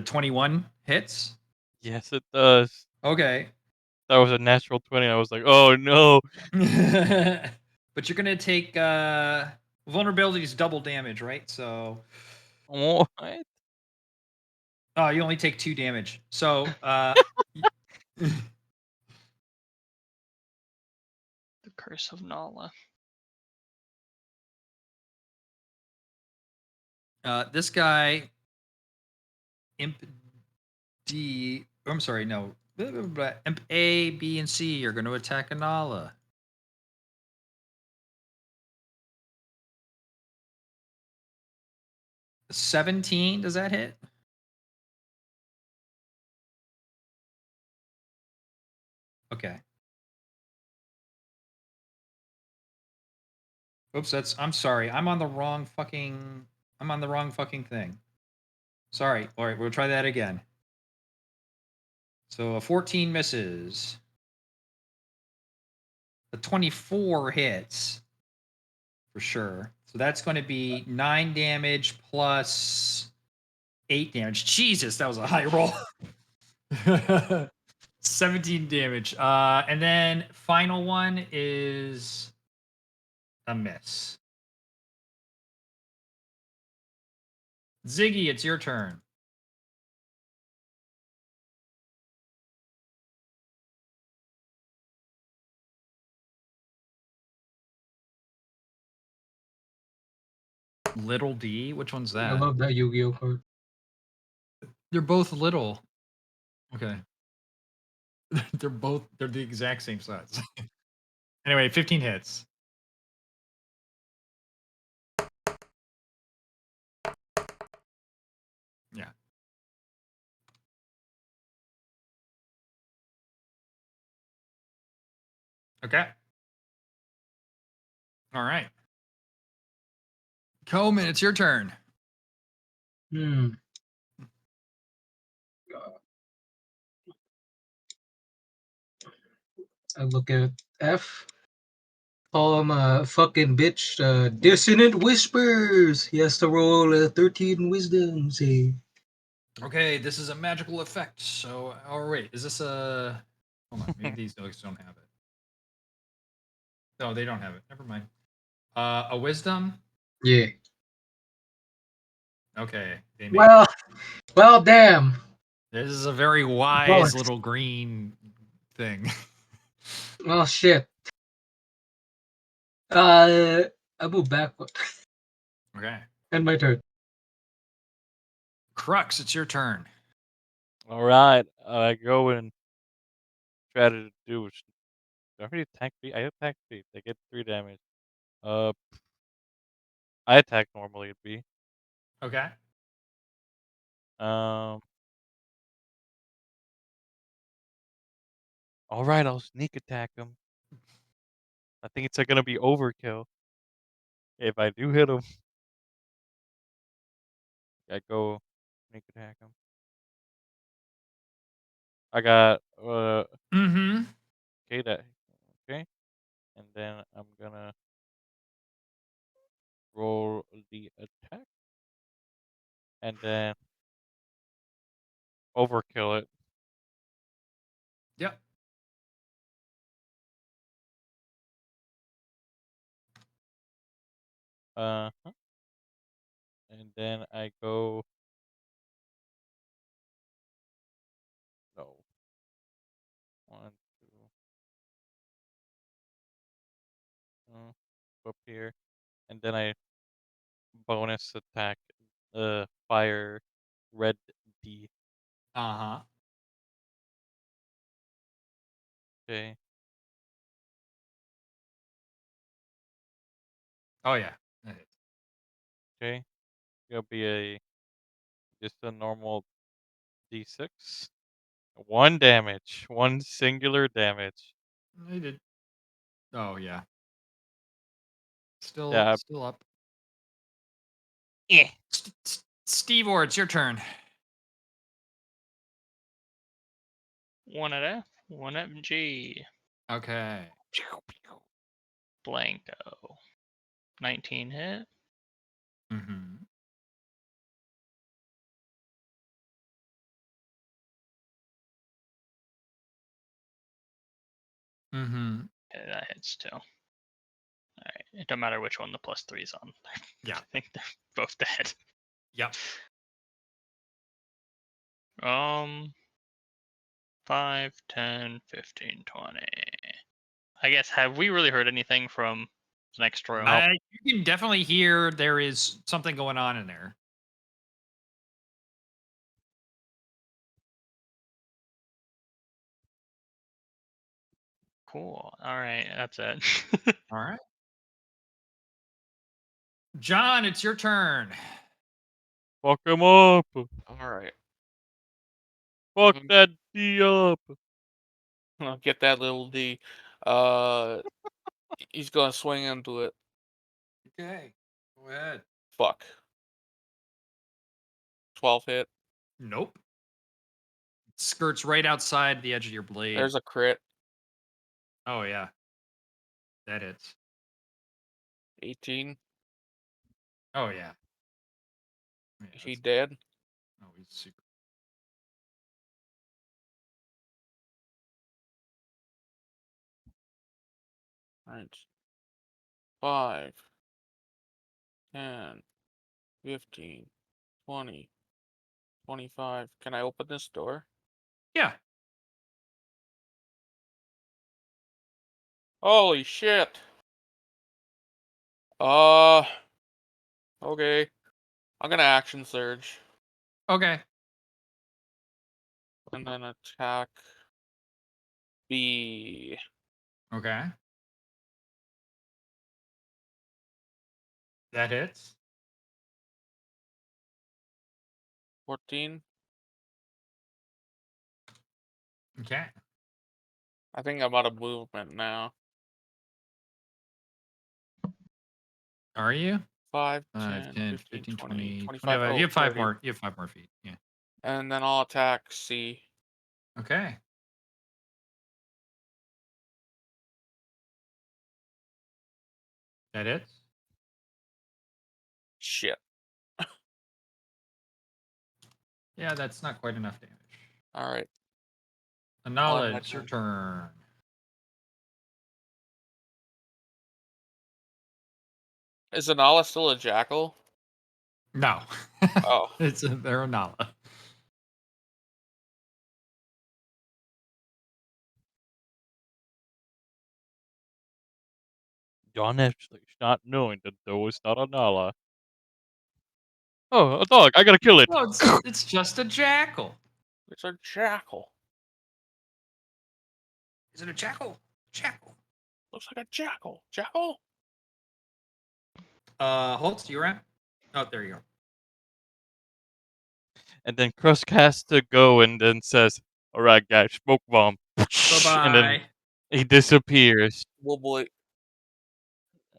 21 hits. Yes, it does. Okay. That was a natural 20. I was like, oh no. But you're going to take vulnerability is double damage, right? So What? you only take 2 damage. So The Curse of Nala. this guy, Imp D. I'm sorry, no. Imp A, B, and C are going to attack Anala. $17, does that hit? Okay. Oops, I'm sorry. I'm on the wrong fucking thing. Sorry. All right, we'll try that again. So a 14 misses. A 24 hits for sure. So that's going to be 9 damage plus 8 damage. Jesus, that was a high roll. 17 damage. And then final one is a miss. Ziggy, it's your turn. Little D? Which one's I that? love that Yu-Gi-Oh card. They're both little. Okay. They're the exact same size. Anyway, 15 hits. Yeah. Okay. All right. Coleman, it's your turn. Hmm. I look at F. Call him a fucking bitch. Dissonant Whispers. He has to roll 13 wisdom save. Okay, this is a magical effect. So, oh wait, is this a? Hold on, maybe these notes don't have it. No, they don't have it. Never mind. A wisdom. Yeah. Okay, they make. Well, damn. This is a very wise Bollocks. little green thing. Well, shit. I move backward. Okay, End my turn. Crux, it's your turn. All right. I go and try to do. Do I already attack 3? I attack 3. They get 3 damage. I attack normally. It'd be. Okay. Um. All right. I'll sneak attack him. I think it's gonna be overkill. If I do hit him, I go sneak attack him. I got Mm-hmm. okay that okay, and then I'm gonna roll the attack, and then overkill it. Yep. And then I go no 1, 2, up here, and then I bonus attack fire red D. Uh-huh. Okay. Oh yeah. That hits. Okay. It'll be just a normal D6. 1 damage. 1 singular damage. They did. Oh yeah. Still Yeah. still up. Eh. Steve Orr, it's your turn. One at F, one at G. Okay. Blanco. 19 hit. Mm-hmm. Mm-hmm. Yeah, that hits too. Alright. It don't matter which one the +3 is on. Yeah. I think they're both dead. Yep. 5, 10, 15, 20. I guess, have we really heard anything from the next room? You can definitely hear there is something going on in there. Cool. Alright, that's it. All right. John, it's your turn. Fuck him up. All right. Fuck Mm. that D up. I'll get that little D. Uh, he's gonna swing into it. Okay. Go ahead. Fuck. 12 hit. Nope. Skirts right outside the edge of your blade. There's a crit. Oh yeah. That hits. 18. Oh yeah. Yeah, Is he that's- dead? oh, he's super. Right. 5, 10, 15, 20, 25. Can I open this door? Yeah. Holy shit. Okay. I'm gonna action surge Okay. and then attack B. Okay. That hits. 14. Okay. I think I'm out of movement now. Are you? 5, 5, 10, 10, 15, 15, 20, 20, 25. 25. Oh, You have 5 30. more. You have 5 more feet. Yeah. And then I'll attack C. Okay. That hits. Shit. Yeah, that's not quite enough damage. All right. Anala, my it's your turn. turn. Is Anala still a jackal? No. Oh. They're Anala. John Ashley, not knowing that there was not a Nala. Oh, a dog. I gotta kill it. No, it's just a jackal. It's a jackal. Is it a jackal? Jackal. Looks like a jackal. Jackal? Holtz, you're at? Oh, there you go. And then Krusk has to go and then says, alright, guys, smoke bomb. Bye-bye. And then he disappears. Well, boy.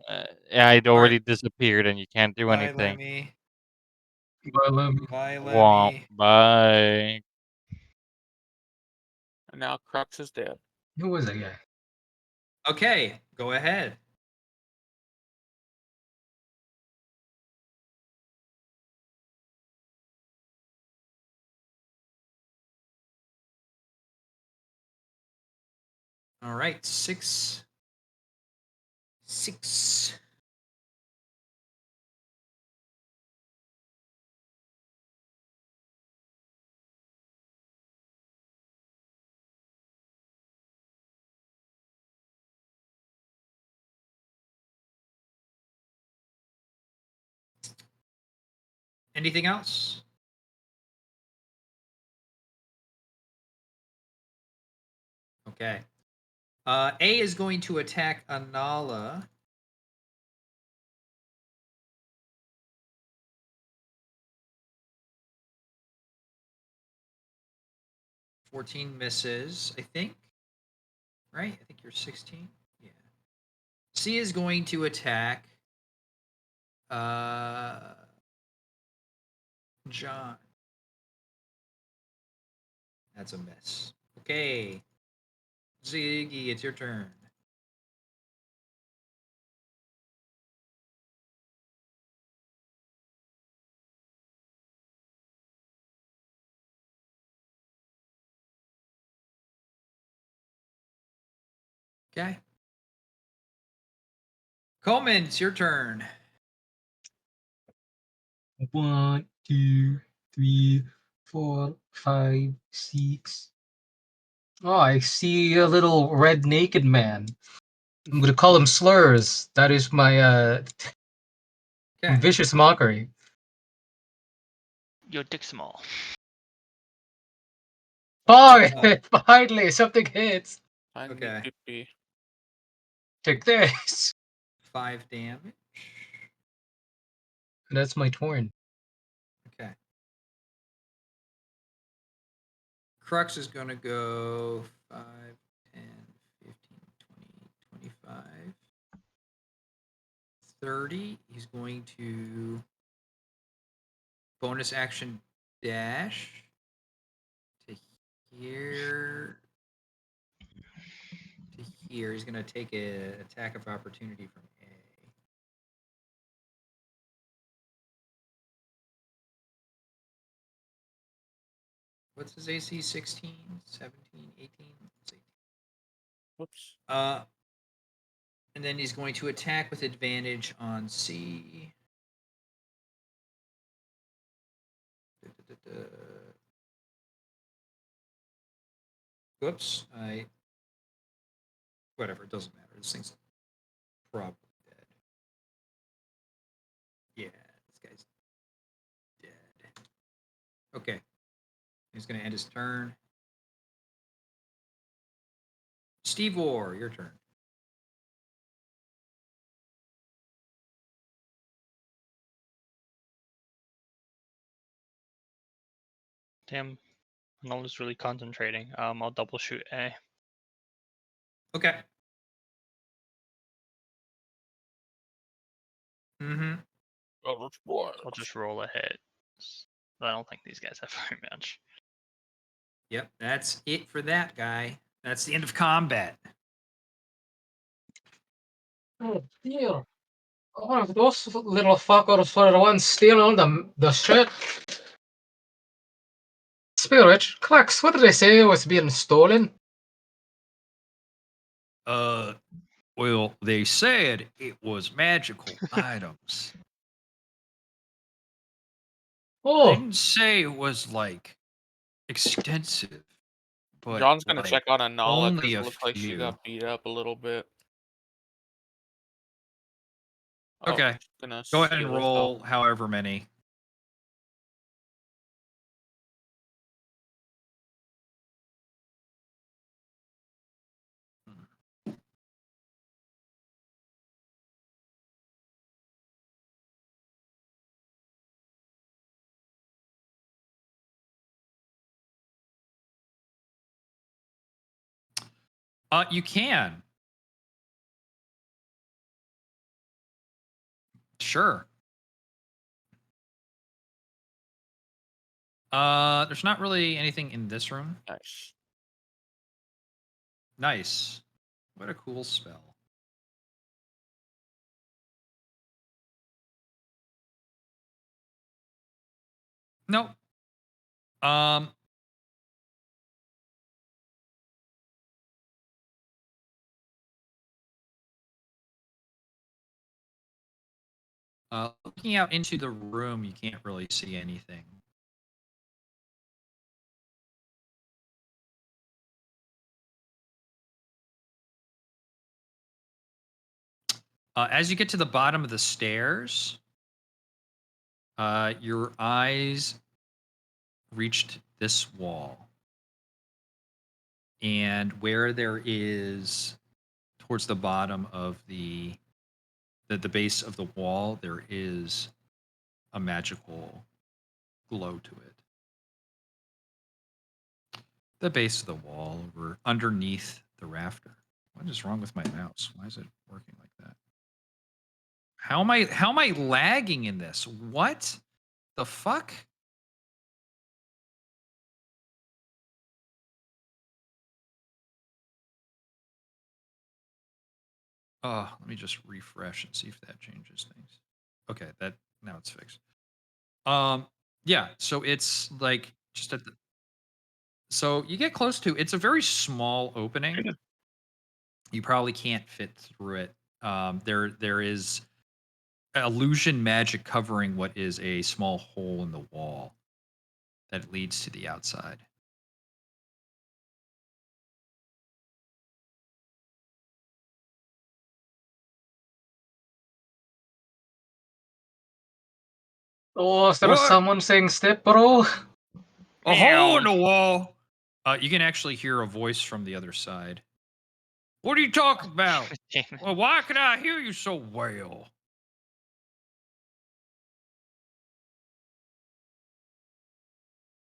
I'd All right. already disappeared and you can't do Bye, anything. Lemmy. Well, Bye, Womp. Lemmy. Bye. And now Crux is dead. who was that guy? Okay, go ahead. All right, 6. 6. Anything else? Okay. A is going to attack Anala 14 misses, I think. Right? I think you're 16. Yeah. C is going to attack John. That's a miss. Okay. Ziggy, it's your turn. Okay. Coleman, it's your turn. 1, 2, 3, 4, 5, 6. Oh, I see a little red naked man. I'm gonna call him slurs. That is my Okay. vicious mockery. Your dick small. Oh, finally something hits. Tiny Okay. pippy. Take this. 5 damage. That's my turn. Okay. Crux is going to go 5, 10, 15, 20, 25, 30. He's going to bonus action dash to here. To here. He's going to take an attack of opportunity from A. What's his AC? 16, 17, 18? It's 18. Whoops. And then he's going to attack with advantage on C. Whoops. Whatever, it doesn't matter. This thing's probably dead. Yeah, this guy's dead. Okay. He's going to end his turn. Steve Orr, your turn. Damn. Nola's really concentrating. I'll double shoot A. Okay. Mm-hmm. I'll just roll a hit. I don't think these guys have very much. Yep, that's it for that guy. That's the end of combat. Oh dear. Oh, those little fuckers were the ones stealing the shit. Spirit, Clax, what did they say was being stolen? Well, they said it was magical items. They Oh, didn't say it was like extensive, but John's gonna like, check on a Nala only because a it looks like she few. got beat up a little bit. Okay. She's gonna Go ahead and steal herself. roll however many. You can. Sure. There's not really anything in this room. Nice. Nice. What a cool spell. Nope. Looking out into the room, you can't really see anything. As you get to the bottom of the stairs, your eyes reached this wall. And where there is, towards the bottom of the base of the wall, there is a magical glow to it. the base of the wall or underneath the rafter. What is wrong with my mouse? Why is it working like that? How am I lagging in this? What the fuck? Oh, let me just refresh and see if that changes things. Okay, that now it's fixed. Yeah, so it's like just at the so you get close to it's a very small opening. You probably can't fit through it. There is illusion magic covering what is a small hole in the wall that leads to the outside. Oh, is there What? someone saying step, bro? A hole in the wall. You can actually hear a voice from the other side. What are you talking about? Damn it. Well, why can I hear you so well?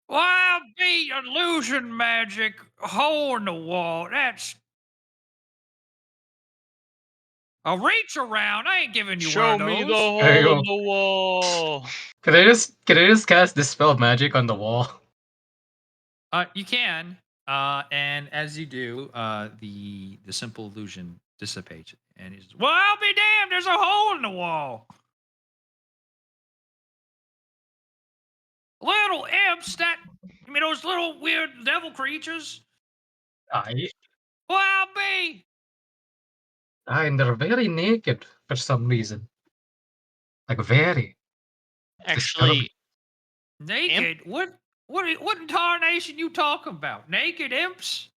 Well, be illusion magic, hole in the wall. That's. I'll reach around. I ain't giving you Show one of me the those. hole There you in go. the wall. Can I just cast dispel magic on the wall? You can. And as you do, the simple illusion dissipates, and he's well, I'll be damned. There's a hole in the wall. Little imps that you mean those little weird devil creatures? Aye. Well, I'll be Aye, and they're very naked for some reason. Like very. Actually, naked. What in tarnation you talking about? Naked imps?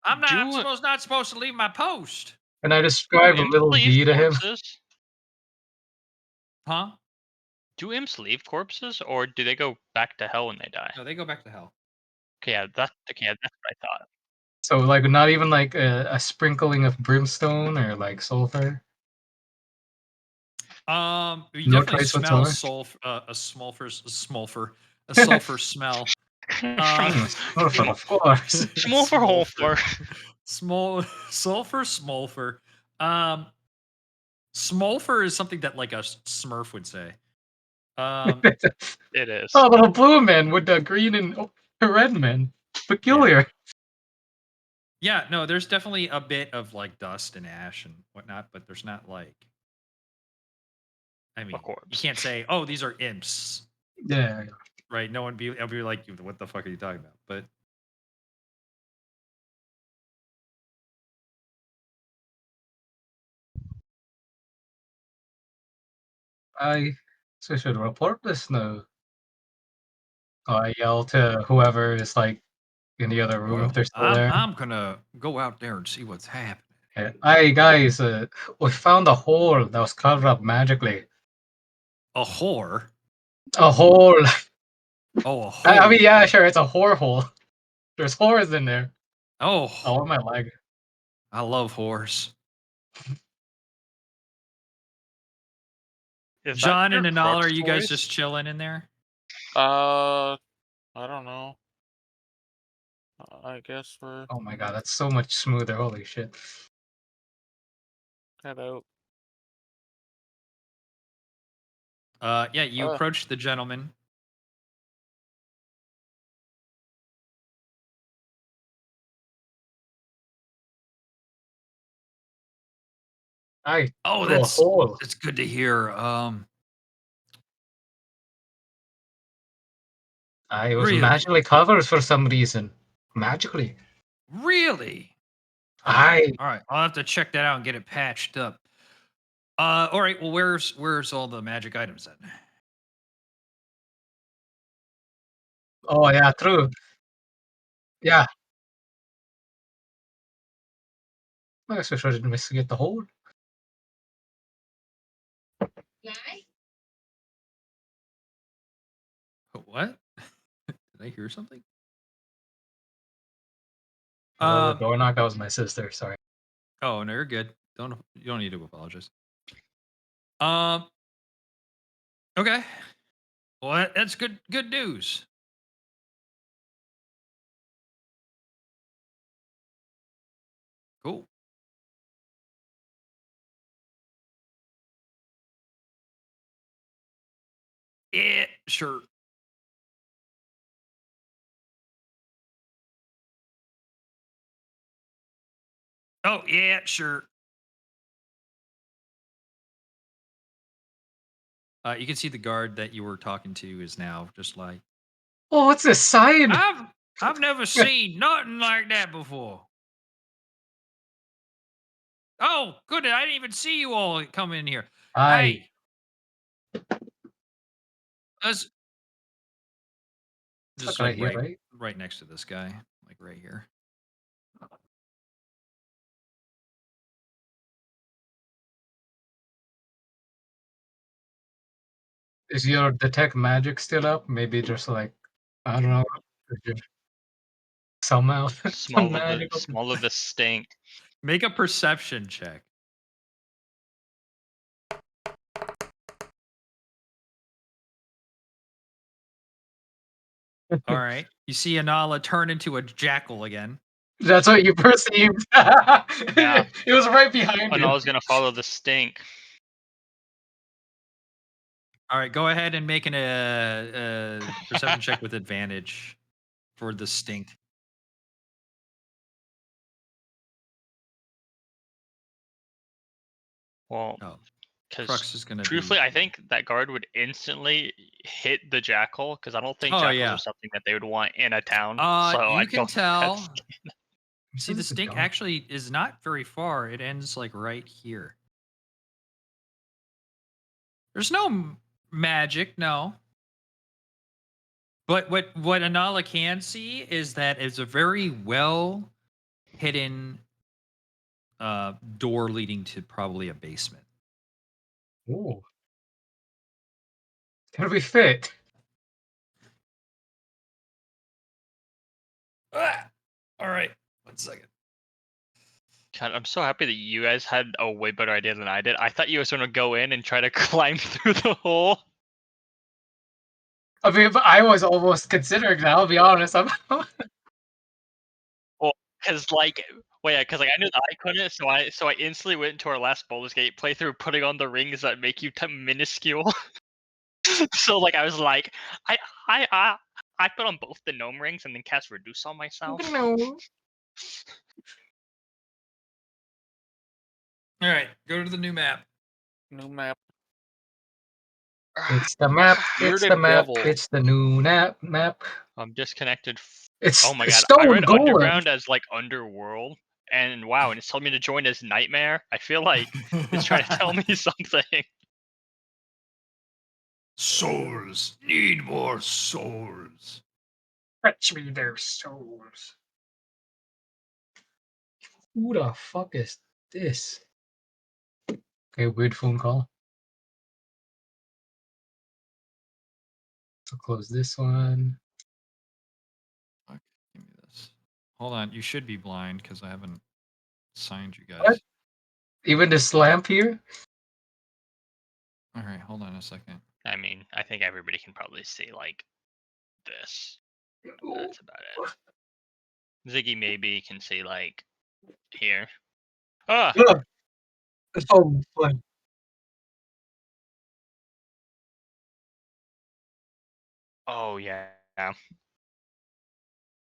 I'm do not supposed to leave my post. Can I describe a imps little leave V to him? corpses? Huh? Do imps leave corpses, or do they go back to hell when they die? No, they go back to hell. Okay, yeah, that's what I thought. So like not even like a sprinkling of brimstone or like sulfur? You No definitely trace smell whatsoever? sulfur, a sulfur smell. Sulfur, of course. Smolfer. Small sulfur, smolfer. Um, smolfer is something that like a Smurf would say. It is. Oh, the blue man with the green and red man. Peculiar. Yeah, no, there's definitely a bit of like dust and ash and whatnot, but there's not like. I mean, you corpse. can't say, "Oh, these are imps," Yeah. right? No one I'll be like, "What the fuck are you talking about?" But So I should report this now. I yell to whoever is like in the other room if they're still there. I'm gonna go out there and see what's happening. Yeah. Hey guys, we found a hole that was covered up magically. A whore? A hole. Oh, a I hole. mean, yeah, sure, it's a whore hole. There's whores in there. Oh, Oh, my leg. I love whores. Is that John your and Anal, crux are you guys voice? just chilling in there? I don't know. I guess we're Oh my god, that's so much smoother. Holy shit. head out. Yeah, you Uh. approach the gentleman. I Oh, through a hole. that's good to hear. I was Really? magically covered for some reason. Magically. Really? I All right, I'll have to check that out and get it patched up. All right. Well, where's all the magic items then? Oh yeah, true. Yeah. I guess we should investigate the hole. What? Did I hear something? The door knock, that was my sister, sorry. Oh no, you're good. You don't need to apologize. Um. Okay. Well, that's good news. Cool. Yeah, sure. Oh, yeah, sure. You can see the guard that you were talking to is now just like, Oh, what's this sign? I've never seen nothing like that before. Oh, goodness, I didn't even see you all come in here. Hi. Hey, let's It's just like like right here, right? right next to this guy, like right here. Is your detect magic still up? Maybe just like I don't know. Somehow some magic. Smell of the stink. Make a perception check. All right. You see Anala turn into a jackal again. That's what you perceived. Yeah. It was right behind And you. I was gonna follow the stink. All right, go ahead and make a perception check with advantage for the stink. Well, Oh, because Crux is gonna truthfully, be. I think that guard would instantly hit the jackal because I don't think Oh, jackals yeah. are something that they would want in a town. So I You can don't think tell. that's- See, the This is stink dark. actually is not very far. It ends like right here. There's no magic, no. But what Anala can see is that it's a very well hidden door leading to probably a basement. Ooh. Can we fit? Ah! All right, 1 second. God, I'm so happy that you guys had a way better idea than I did. I thought you was gonna go in and try to climb through the hole. I mean, but I was almost considering that. I'll be honest. Well, because like, because like I knew that I couldn't, so I instantly went into our last Baldur's Gate playthrough, putting on the rings that make you minuscule. So like I was like, I I I I put on both the gnome rings and then cast reduce on myself. No. All right, go to the new map. New map. It's the map. It's the Bearded map. devil. It's the new map. I'm disconnected. It's Oh my the god, I stone read golem. underground as like underworld, and wow, and it's telling me to join as nightmare. I feel like it's trying to tell me something. Souls need more souls. Fetch me their souls. Who the fuck is this? Okay, weird phone call. So close this one. Fuck, give me this. Hold on, you should be blind because I haven't signed you guys. What? Even this lamp here? All right, hold on a second. I mean, I think everybody can probably see like this. That's about it. Ziggy maybe can see like here. Ah, Ugh. It's so fun. oh yeah.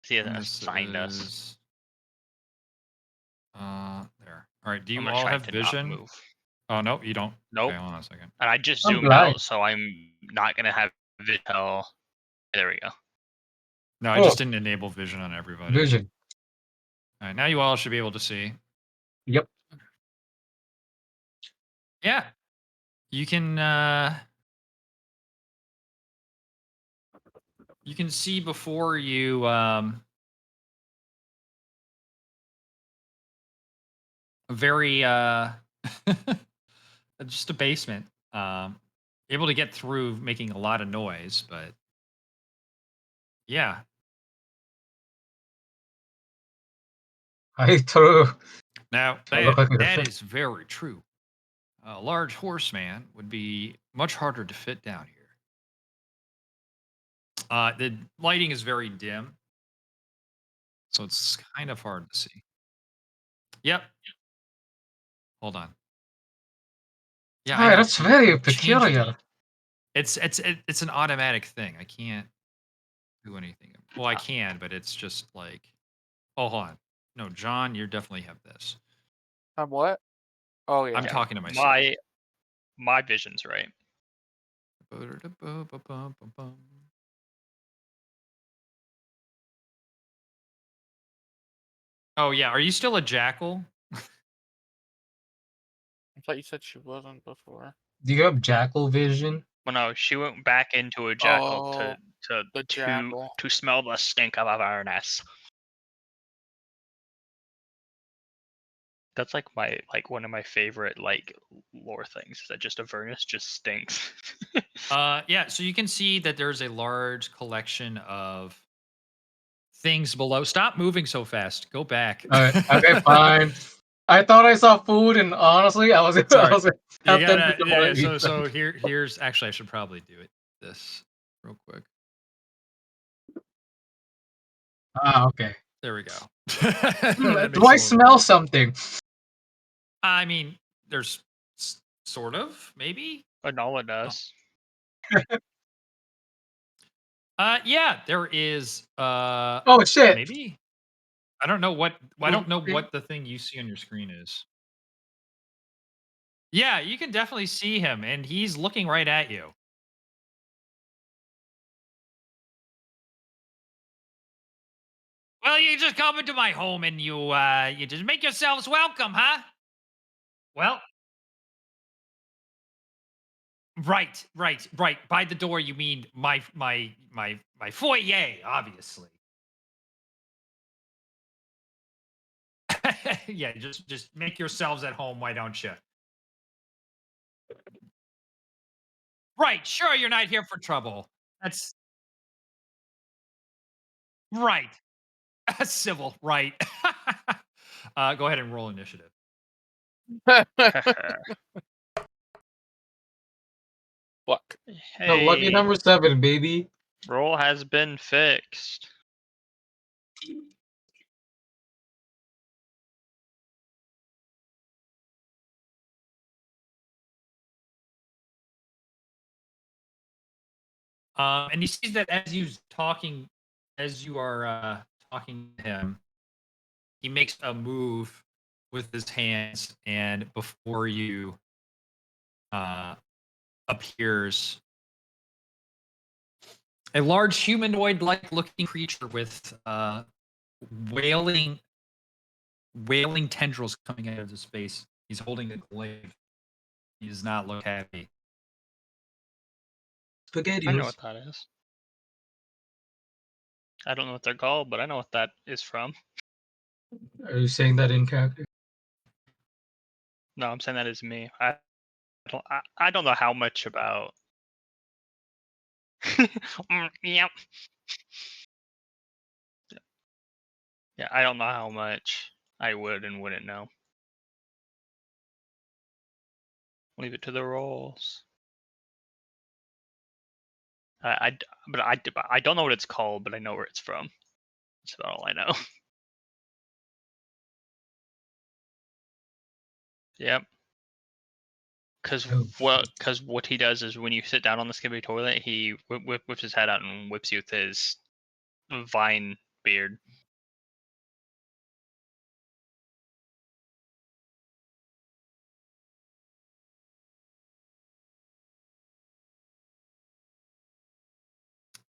See, And that's this signed us. is there. All right, do I'm you gonna all try have to vision? not move. Oh no, you don't. Nope. Okay, hold on a second. And I just I'm zoomed blind. out, so I'm not gonna have vision. There we go. No, I Oh. just didn't enable vision on everybody. Vision. All right, now you all should be able to see. Yep. Yeah, you can see before you a very just a basement. Able to get through, making a lot of noise, but yeah. I threw. Now I look like we could that fit. is very true. A large horseman would be much harder to fit down here. The lighting is very dim, so it's kind of hard to see. Yep. Hold on. Yeah, I Alright, know. that's very You changed it. peculiar. It's an automatic thing. I can't do anything. Well, I can, but it's just like, oh, hold on. No, John, you definitely have this. I'm what? Oh yeah. I'm Yeah, talking to myself. My vision's right. Oh yeah, are you still a jackal? I thought you said she wasn't before. Do you have jackal vision? Well, no, she went back into a jackal Oh, to the jackal. to smell the stink of Avernus. That's like one of my favorite lore things is that just Avernus just stinks. Yeah, so you can see that there's a large collection of things below. Stop moving so fast. Go back. Alright, okay, fine. I thought I saw food, and honestly, I was Sorry. You tempted gotta, to yeah, eat so them. here's actually I should probably do it this real quick. Ah, okay. There we go. Do That makes I a little smell more- something? I mean, there's sort of, maybe. Anola does. Yeah, there is. Oh shit! Maybe. I don't know what the thing you see on your screen is. Yeah, you can definitely see him, and he's looking right at you. Well, you just come into my home and you just make yourselves welcome, huh? Well, right. By the door, you mean my foyer, obviously. Yeah, just make yourselves at home, why don't you? Right, sure, you're not here for trouble. That's right. Civil, right. Go ahead and roll initiative. Fuck. The lucky Hey, number 7, baby. roll has been fixed. And he sees that as you are talking to him, he makes a move with his hands, and before you appears a large humanoid-like looking creature with wailing tendrils coming out of his face. He's holding a glaive. He does not look happy. Spaghetti. I know what that is. I don't know what they're called, but I know what that is from. Are you saying that in character? No, I'm saying that is me. I don't know how much about. Yep. Yeah, I don't know how much I would and wouldn't know. Leave it to the rolls. But I don't know what it's called, but I know where it's from. That's about all I know. Yep. Because Oh, what he does is when you sit down on the skibbity toilet, he whips his head out and whips you with his vine beard.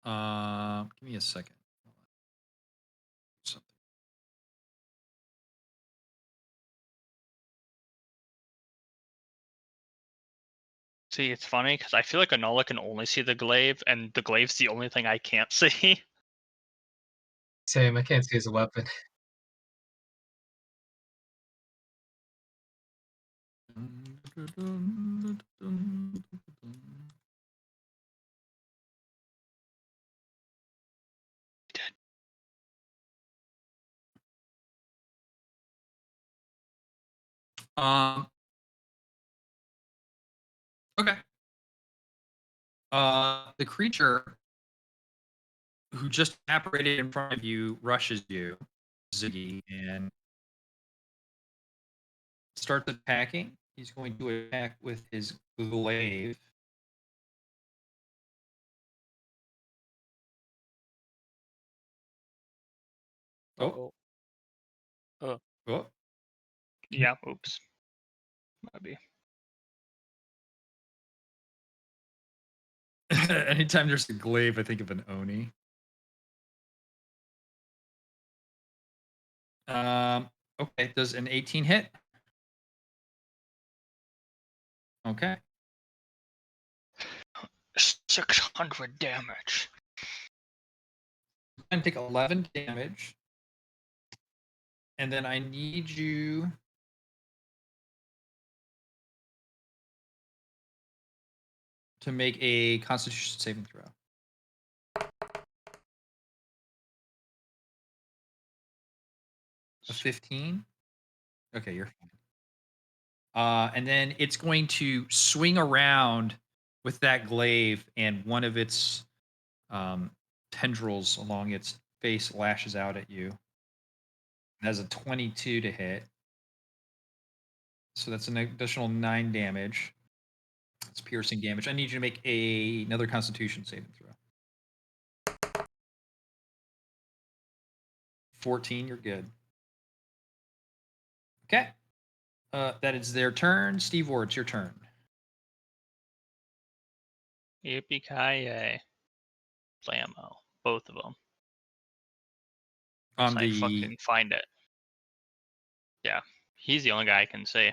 Give me a second. Something. See, it's funny because I feel like Anola can only see the glaive, and the glaive's the only thing I can't see. same. I can't see his weapon. Um. Okay. The creature who just apparated in front of you rushes you, Ziggy, and starts attacking. He's going to attack with his glaive. Oh, Uh-oh. oh. Yeah. Oops. Maybe. Anytime there's a glaive, I think of an Oni. Okay, does an 18 hit? Okay. 600 damage. I'm going to take 11 damage. And then I need you to make a Constitution saving throw. A 15? Okay, you're fine. And then it's going to swing around with that glaive, and one of its tendrils along its face lashes out at you. It has a 22 to hit. So that's an additional 9 damage. It's piercing damage. I need you to make another Constitution saving throw. 14, you're good. Okay. That is their turn. Steve Ward, it's your turn. Yippee-ki-yay. Blammo. Both of them. On I the fucking find it. Yeah. He's the only guy I can see.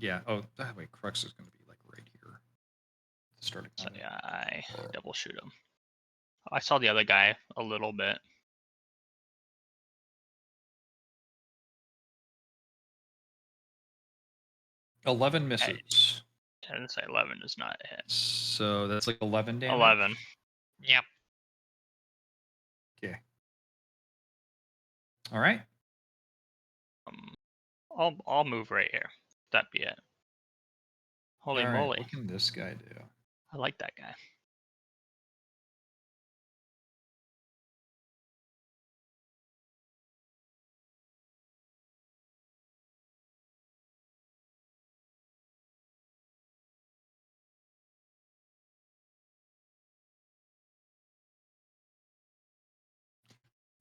yeah. Oh, wait. Crux is going to be like right here. Starting. So yeah, I double shoot him. I saw the other guy a little bit. 11 misses. 10 say 11 does not hit. So that's like 11 damage. 11. Yep. Okay. All right. I'll move right here. That be it. Holy All right, moly! what can this guy do? I like that guy.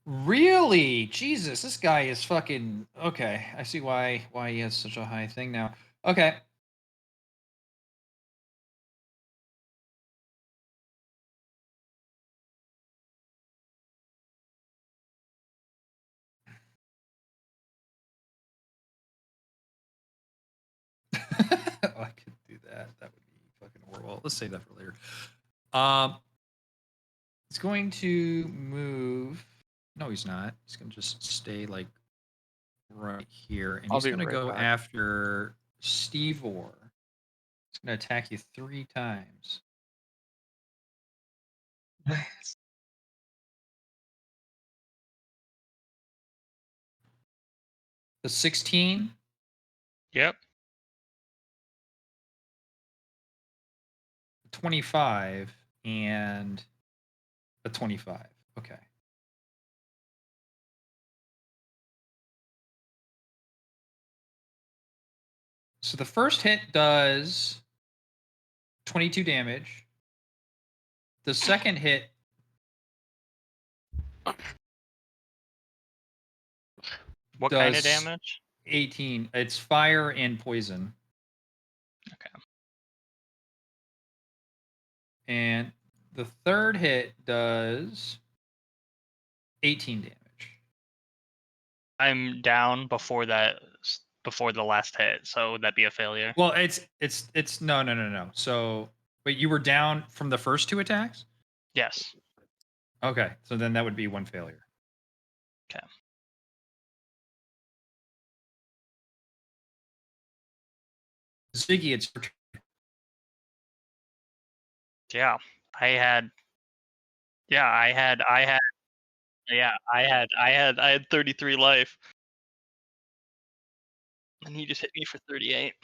Really? Jesus, this guy is fucking okay. I see why he has such a high thing now. Okay. Oh, I could do that. That would be fucking horrible. Let's save that for later. He's going to move. No, he's not. He's gonna just stay like right here, and I'll he's be gonna right go back. after Stevor. He's gonna attack you 3 times. The 16, Yep. 25, and a 25. Okay. So the first hit does 22 damage. The second hit What kind of does damage? 18. It's fire and poison. Okay. And the third hit does 18 damage. I'm down before the last hit, so would that be a failure? Well, it's no. So wait, you were down from the first 2 attacks? Yes. Okay, so then that would be 1 failure. Okay. Ziggy, it's your turn. Yeah. I had 33 life. And he just hit me for 38.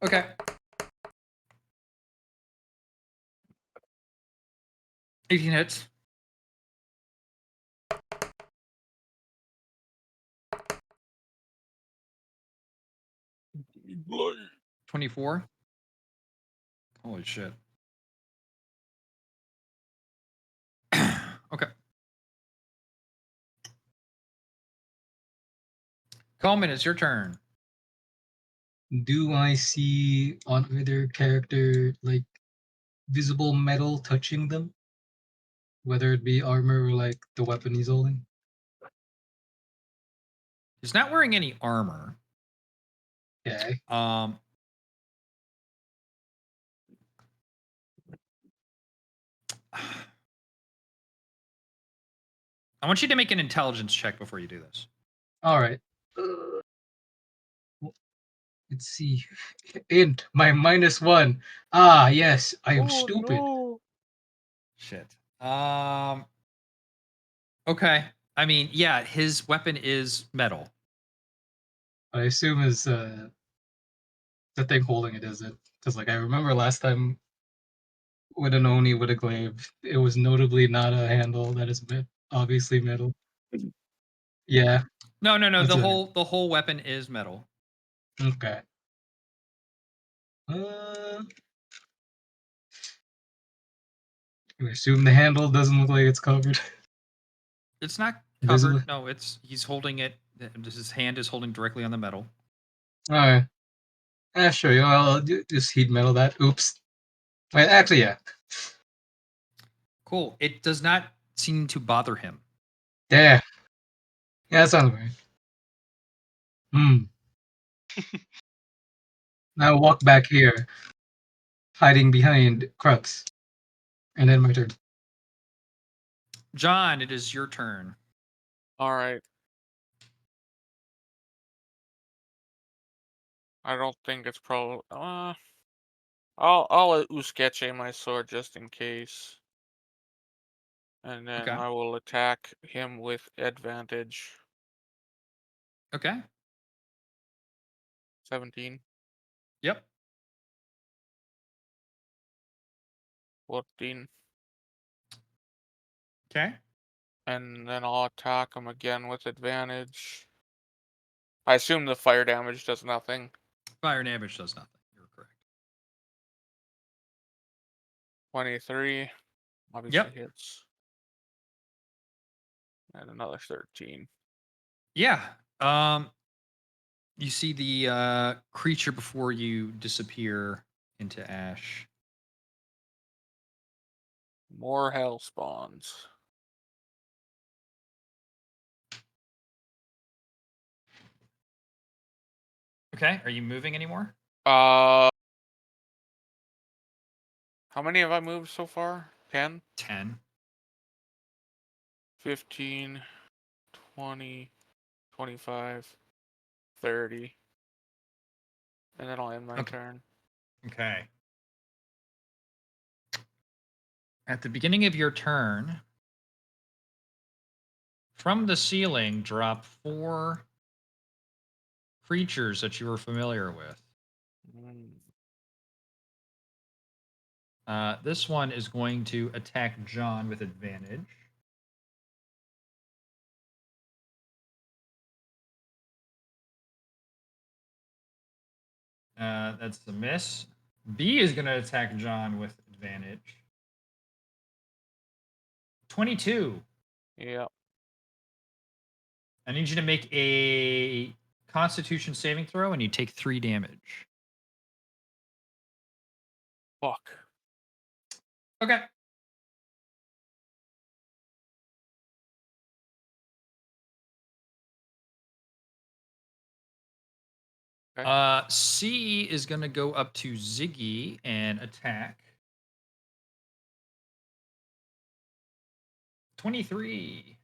Okay. 18 hits. Blood. 24. Holy shit. Okay. Coleman, it's your turn. Do I see on either character like visible metal touching them? Whether it be armor or like the weapon he's holding? He's not wearing any armor. Okay. I want you to make an intelligence check before you do this. All right. Let's see. Int my -1. Ah, yes, I am Oh, stupid. no. Shit. Okay. I mean, yeah, his weapon is metal. I assume is the thing holding it isn't, because like I remember last time with an Oni with a glaive, it was notably not a handle that is obviously metal. Yeah. No. That's The right. whole weapon is metal. Okay. I assume the handle doesn't look like it's covered. It's not Visibly. covered. No, he's holding it. His hand is holding directly on the metal. All right. Sure. You know, I'll just heat metal that. Oops. Wait, actually, yeah. Cool. It does not seem to bother him. Yeah. Yeah, that sounds right. Hmm. Now walk back here, hiding behind Crux, and then my turn. John, it is your turn. All right. I don't think it's probably. I'll Usketche my sword just in case, and then Okay. I will attack him with advantage. Okay. 17, Yep. 14, Okay. and then I'll attack him again with advantage. I assume the fire damage does nothing. Fire damage does nothing. You're correct. 23, obviously Yep. hits, and another 13. Yeah. You see the creature before you disappear into ash. More hell spawns. Okay. Are you moving anymore? How many have I moved so far? 10, 10. 15, 20, 25, 30. And then I'll end my Okay. turn. Okay. At the beginning of your turn, from the ceiling drop 4 creatures that you were familiar with. This one is going to attack John with advantage. That's the miss. B is going to attack John with advantage. 22. Yeah. I need you to make a Constitution saving throw, and you take 3 damage. Fuck. Okay. Okay. C is going to go up to Ziggy and attack. 23.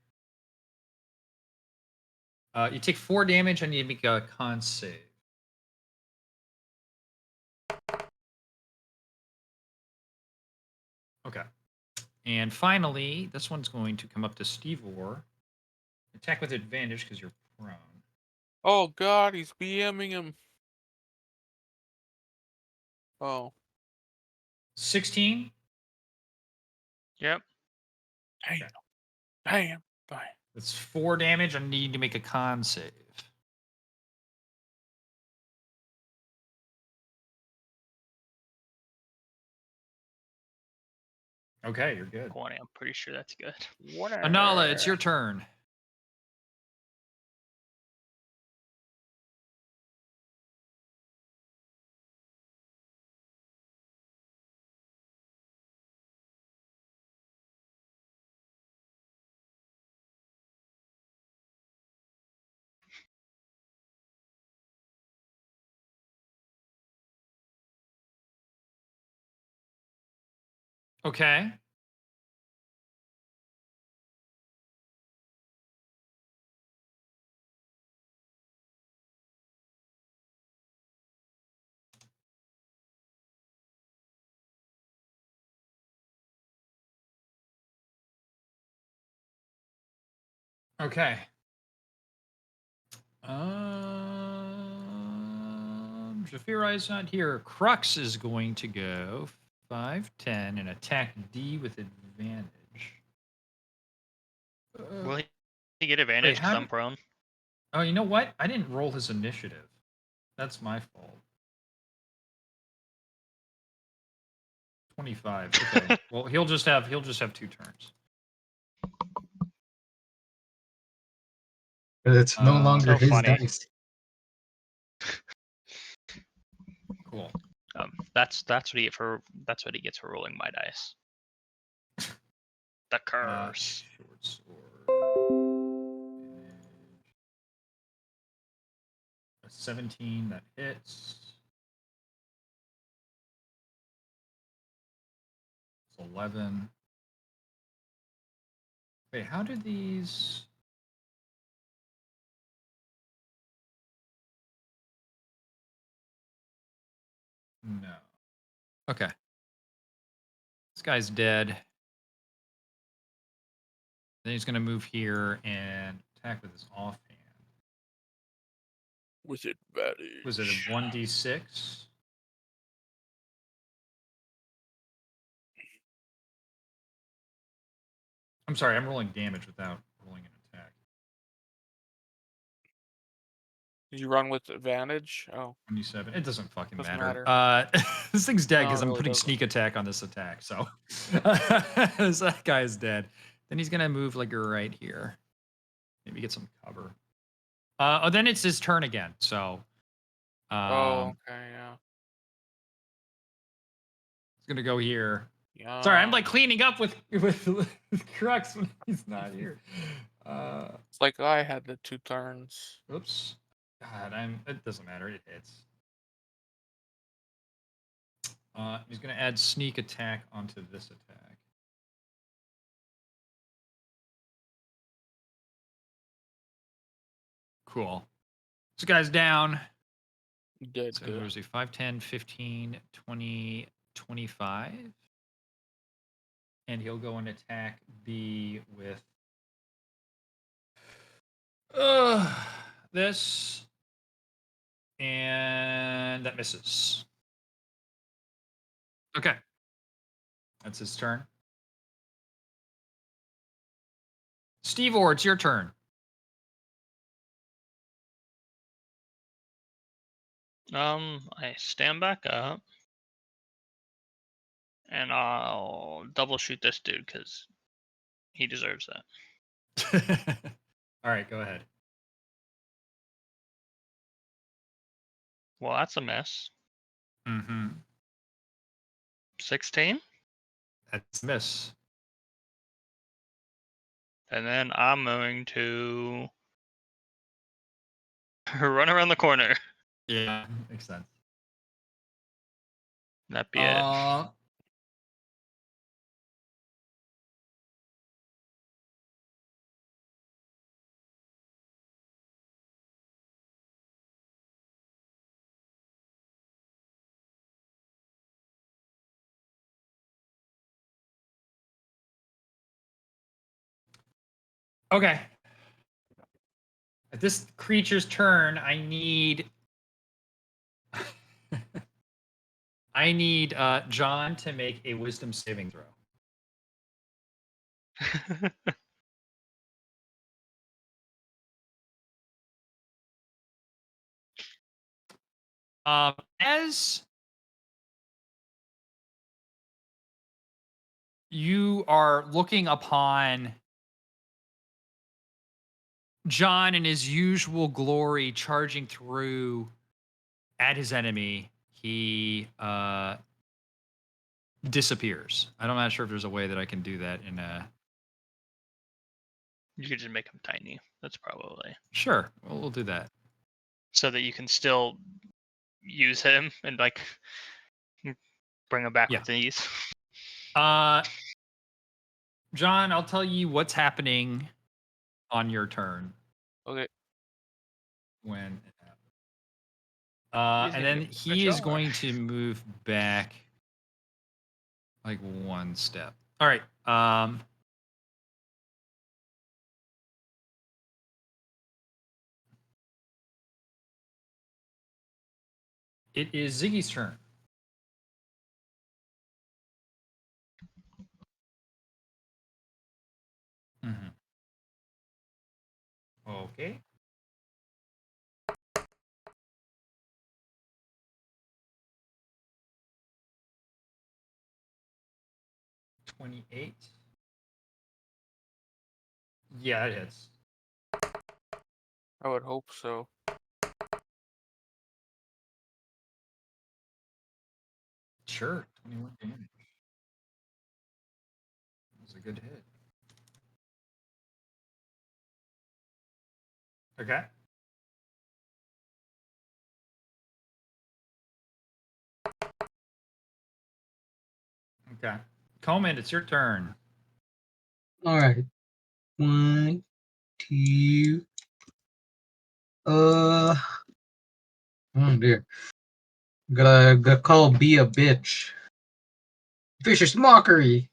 You take 4 damage and you make a con save. Okay. And finally, this one's going to come up to Stevor. Attack with advantage because you're prone. Oh god, he's BMing him. Oh, 16. Yep. damn. Damn. Damn. That's 4 damage. I need to make a con save. Okay, you're good. 20. I'm pretty sure that's good. Anala, it's your turn. Okay. Okay. Jafirai not here. Crux is going to go 5, 10, and attack D with advantage. Will he get advantage how because I'm did- prone? Oh, you know what? I didn't roll his initiative. That's my fault. 25. Okay. Well, he'll just have 2 turns. But it's no longer So his funny. dice. Cool. That's what he gets for rolling my dice. The curse. Short sword. A 17 that hits. It's 11. Wait, how did these? No. Okay. This guy's dead. Then he's going to move here and attack with his offhand. With advantage. Was it a 1d6? I'm sorry, I'm rolling damage without rolling an attack. Did you run with advantage? Oh, 27. It doesn't fucking Doesn't matter. matter. This thing's dead No, because it I'm really putting doesn't. sneak attack on this attack. So that guy is dead. Then he's gonna move like right here. Maybe get some cover. Then it's his turn again. So okay, yeah. he's gonna go here. Yeah. Sorry, I'm like cleaning up with Crux when he's not here. It's like I had the 2 turns. Oops. God, it doesn't matter. It hits. He's going to add sneak attack onto this attack. Cool. This guy's down. Good, So good. where's he? 5, 10, 15, 20, 25. And he'll go and attack B with this. And that misses. Okay. That's his turn. Steve Orr, it's your turn. I stand back up, and I'll double shoot this dude because he deserves that. All right, go ahead. Well, that's a miss. Mm-hmm. 16, That's a miss. and then I'm going to run around the corner. Yeah, makes sense. That'd be it. Okay. At this creature's turn, I need I need John to make a wisdom saving throw. As you are looking upon John in his usual glory charging through at his enemy, he disappears. I'm not sure if there's a way that I can do that in a. You could just make him tiny. That's probably Sure, we'll do that. so that you can still use him and like bring him back Yeah. with ease. John, I'll tell you what's happening on your turn Okay. when. He's And gonna then get he is Pachar. going to move back like one step. All right. It is Ziggy's turn. Mhm. Okay. $28. Yeah, it hits. I would hope so. Sure. 21 damage. That was a good hit. Okay. Okay. Coleman, it's your turn. All right. 1, 2. Oh dear. Gotta call B a bitch. Vicious mockery.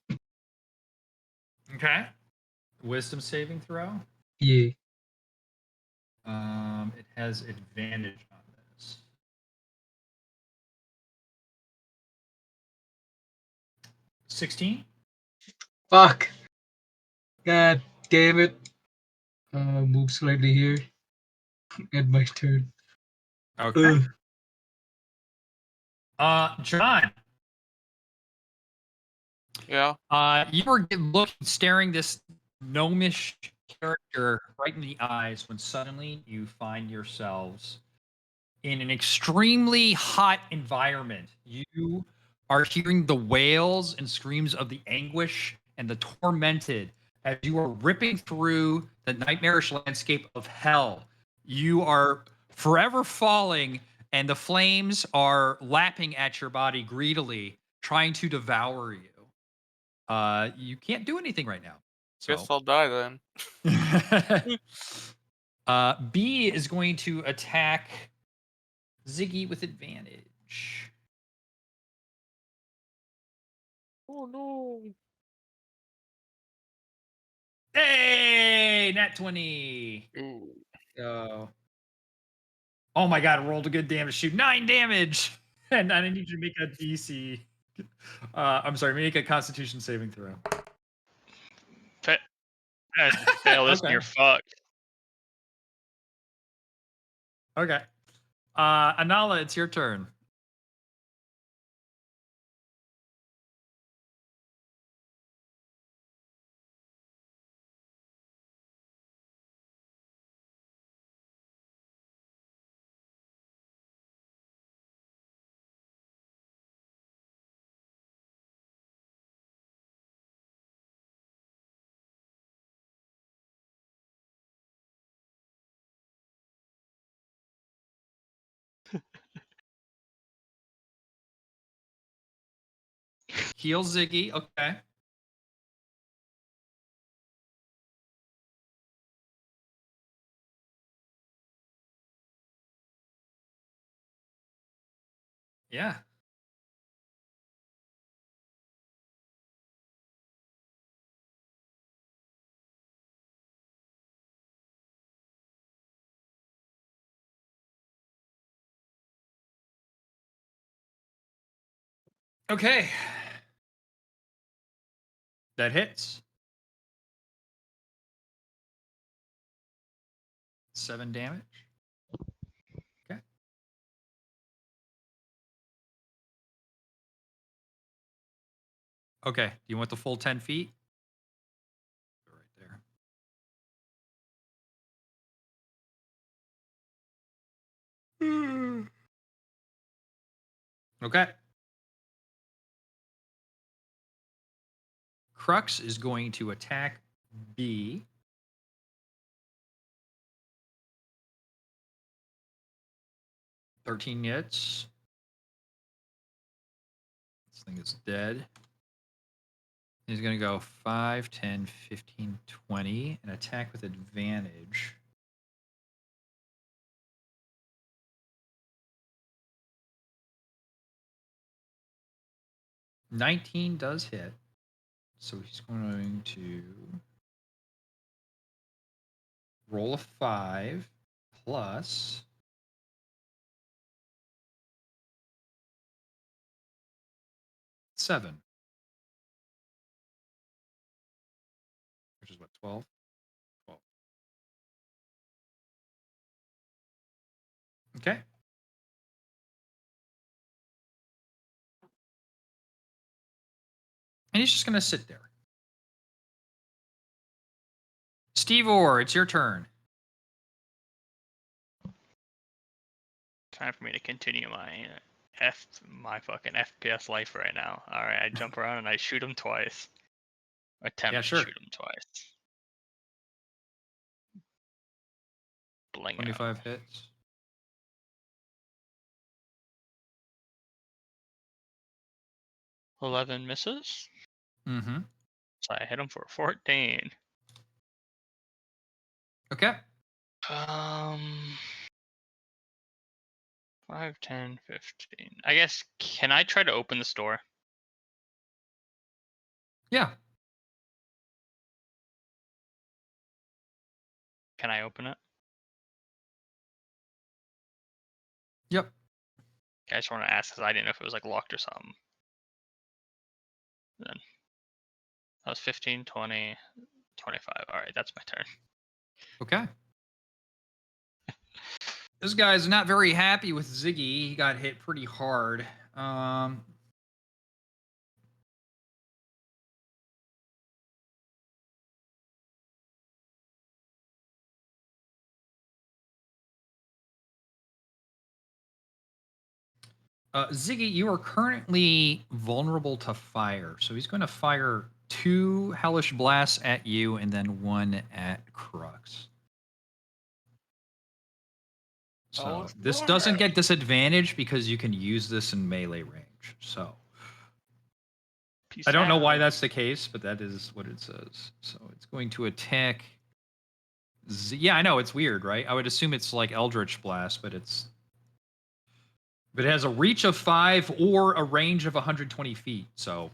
Okay. Wisdom saving throw. Yeah. It has advantage on this. 16. Fuck. God damn it. Move slightly here. End my turn. Okay. John. Yeah. You were staring this gnomish character right in the eyes when suddenly you find yourselves in an extremely hot environment. You are hearing the wails and screams of the anguish and the tormented as you are ripping through the nightmarish landscape of hell. You are forever falling, and the flames are lapping at your body greedily, trying to devour you. You can't do anything right now. Guess So I'll die then. B is going to attack Ziggy with advantage. Oh no. Hey, nat 20. Ooh. Oh my god, rolled a good damage shoot. 9 damage. And I need you to make a DC. I'm sorry, make a constitution saving throw. Fail this and you're Okay. fucked. Okay. Anala, it's your turn. Heal Ziggy. Okay. Yeah. Okay. That hits. 7 damage. Okay. Okay. Do you want the full 10 feet? Right there. Okay. Crux is going to attack B. $13 hits. This thing is dead. He's going to go 5, 10, 15, 20, and attack with advantage. $19 does hit. So he's going to roll a 5 plus 7, which is what, 12? 12. Okay. And he's just going to sit there. Steve Orr, it's your turn. Time for me to continue my fucking FPS life right now. All right, I jump around and I shoot him twice. Attempt Yeah, to sure. shoot him twice. Bling 25 hits. 11 misses. Mm-hmm. So I hit him for 14. Okay. 5, 10, 15. I guess, can I try to open this door? Yeah. Can I open it? Yep. Okay, I just want to ask because I didn't know if it was like locked or something. Then that was 15, 20, 25. All right, that's my turn. Okay. This guy's not very happy with Ziggy. He got hit pretty hard. Ziggy, you are currently vulnerable to fire. So he's going to fire 2 hellish blasts at you and then 1 at Crux. So this doesn't get disadvantage because you can use this in melee range. So Peace I don't know why out. that's the case, but that is what it says. So it's going to attack. Yeah, I know it's weird, right? I would assume it's like Eldritch Blast, but it has a reach of 5 or a range of 120 feet. So,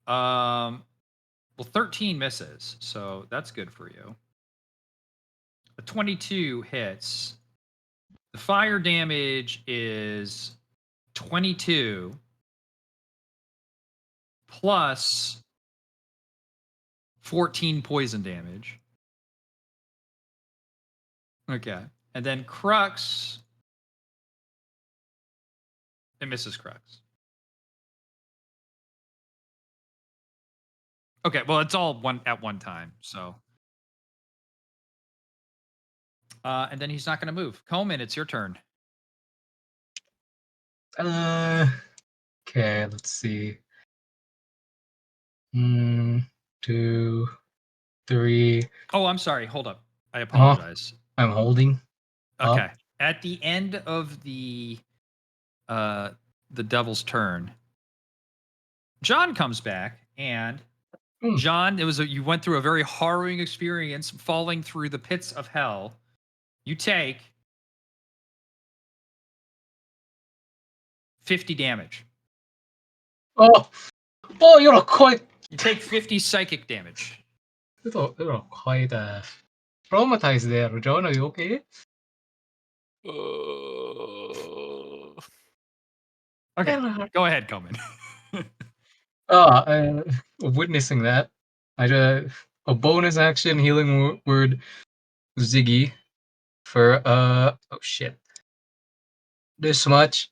well, 13 misses, so that's good for you. A 22 hits. The fire damage is 22 plus 14 poison damage. Okay. And then Crux. It misses Crux. Okay, well, it's all at one time, so. And then he's not going to move. Coleman, it's your turn. Okay, let's see. 2, 3. Oh, I'm sorry. Hold up. I apologize. I'm holding. Okay. At the end of the devil's turn, John comes back, and John, you went through a very harrowing experience falling through the pits of hell. You take 50 damage. Oh, you're quite. You take 50 psychic damage. You're quite traumatized there, John. Are you okay? Okay, go ahead, Coleman. Witnessing that, a bonus action healing word Ziggy for oh shit, this much.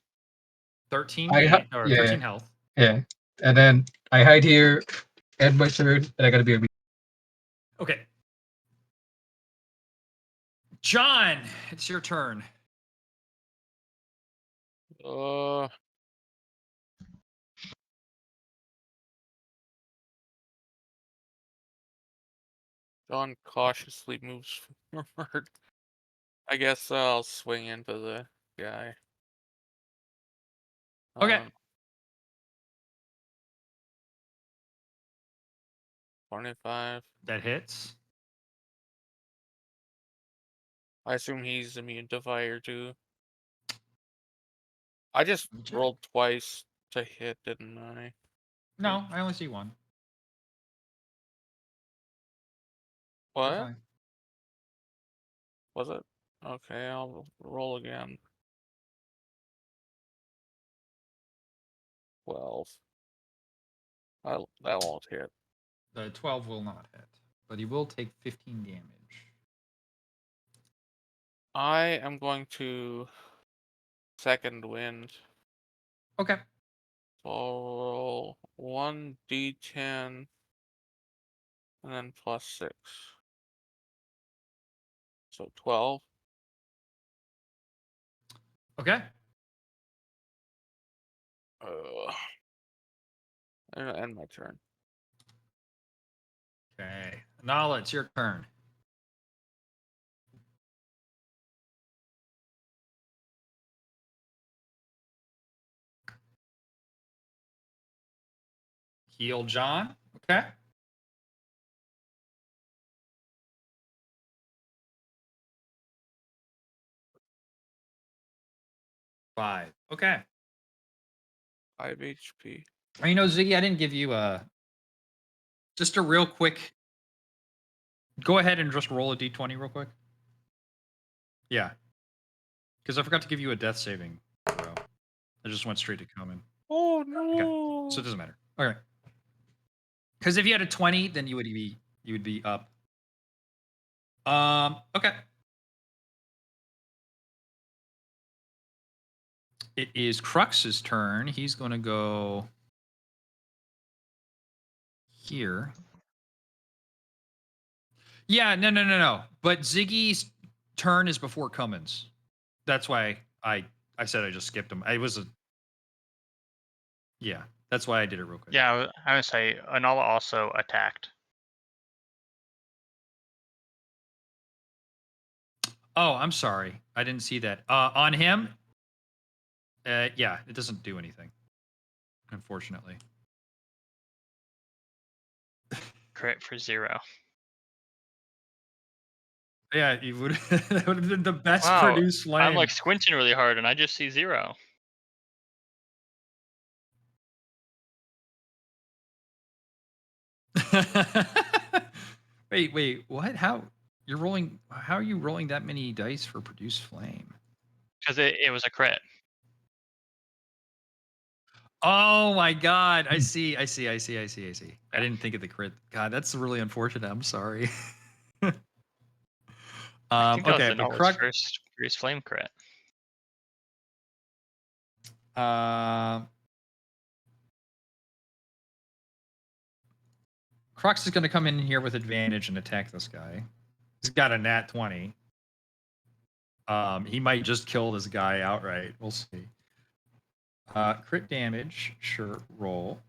13 yeah, 13 health. yeah, and then I hide here, end my turn, and I gotta be. Okay. John, it's your turn. Uh, John cautiously moves forward. I guess I'll swing into the guy. Okay. 25. That hits. I assume he's immune to fire too. I just Let me check. rolled twice to hit, didn't I? No, I only see one. You're What? fine. Was it? Okay, I'll roll again. 12. That won't hit. The 12 will not hit, but he will take 15 damage. I am going to second wind. Okay. So I'll roll 1d10 and then plus 6. So 12. Okay. And end my turn. Okay. Nala, it's your turn. Heal John. Okay. Five. Okay. 5 HP. Oh, you know, Ziggy, I didn't give you just a real quick. Go ahead and just roll a d20 real quick. Yeah. Because I forgot to give you a death saving throw. I just went straight to common. Oh no! So it doesn't matter. Okay. Because if you had a 20, then you would be up. Okay. It is Crux's turn. He's gonna go here. Yeah, no. But Ziggy's turn is before Cummins. That's why I said I just skipped him. Yeah, that's why I did it real quick. Yeah, I would say Anala also attacked. Oh, I'm sorry. I didn't see that. On him, yeah, it doesn't do anything, unfortunately. Crit for 0. Yeah, you would that would have been the best Wow, produced flame. I'm like squinting really hard and I just see 0. Wait, what? How you're rolling? How are you rolling that many dice for produce flame? Because it was a crit. Oh my god! I Hmm. see. I didn't think of the crit. God, that's really unfortunate. I'm sorry. I think that Okay, was but Anala's first produce flame crit. Crux is going to come in here with advantage and attack this guy. He's got a nat 20. He might just kill this guy outright. We'll see. Crit damage, sure. Roll.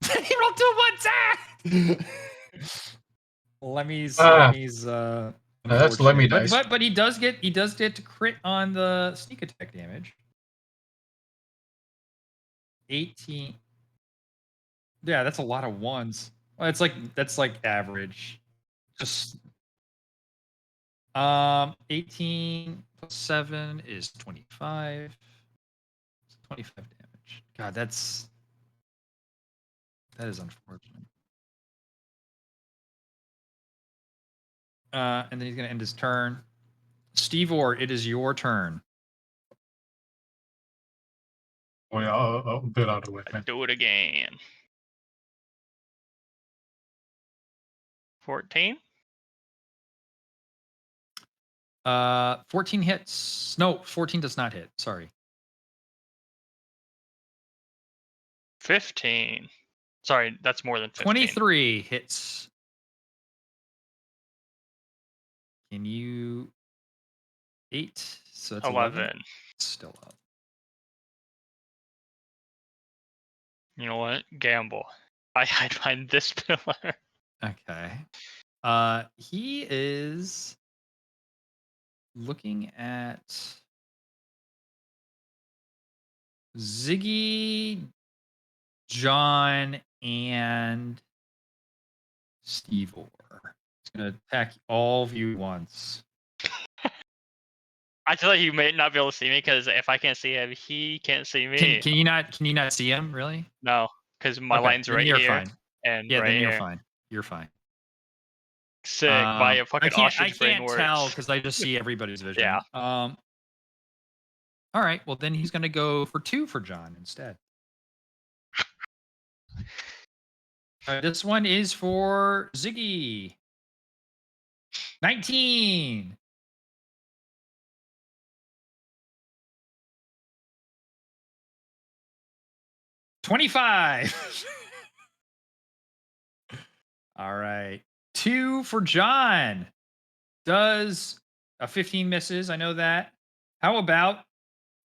He rolled 2 1 let me. That's let me unfortunate. dice. But he does get to crit on the sneak attack damage. 18. Yeah, that's a lot of ones. Well, that's like average. Just 18 plus 7 is 25. 25 damage. God, that is unfortunate. And then he's gonna end his turn. Steve Orr, it is your turn. Oh yeah, I'll get out of the way, man. Do it again. 14. 14 hits. No, 14 does not hit. Sorry. 15. Sorry, that's more than 15. 23 hits. Can you 8? So that's 11. Still up. You know what? Gamble. I hide behind this pillar. Okay. He is looking at Ziggy, John, and Steve Orr. He's gonna attack all of you once. I feel like you may not be able to see me because if I can't see him, he can't see me. Can you not see him really? No, because my Okay, line's then right you're here fine. and Yeah, right then you're here. fine. You're fine. Sick. My fucking I ostrich brain can't works. tell because I just see everybody's vision. Yeah. All right. Well, then he's gonna go for 2 for John instead. This one is for Ziggy. 19. $25. All right. 2 for John. Does a 15 misses? I know that. How about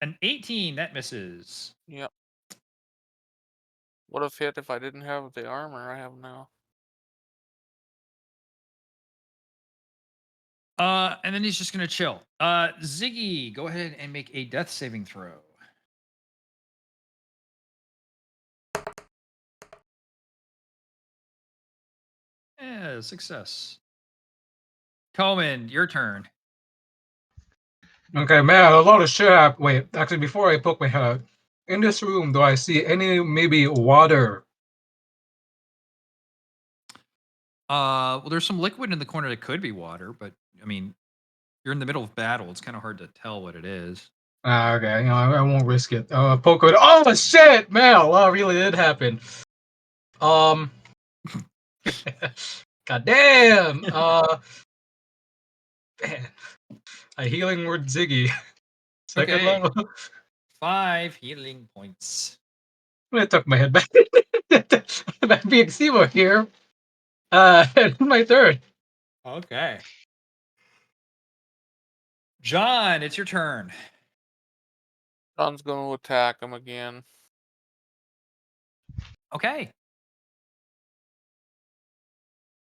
an 18? That misses. Yep. Would have hit if I didn't have the armor I have now. And then he's just gonna chill. Ziggy, go ahead and make a death saving throw. Yeah, success. Coleman, your turn. Okay, man, a lot of shit happened. Wait, actually, before I poke my head out, in this room, do I see any maybe water? Well, there's some liquid in the corner that could be water, but I mean, you're in the middle of battle. It's kind of hard to tell what it is. Okay, I won't risk it. Poke it. Oh shit, man! Wow, really did happen. God damn. Man. A healing word Ziggy. Second Okay. level. 5 healing points. I'm gonna tuck my head back. I'm being Simo here. My turn. Okay. John, it's your turn. John's gonna attack him again. Okay.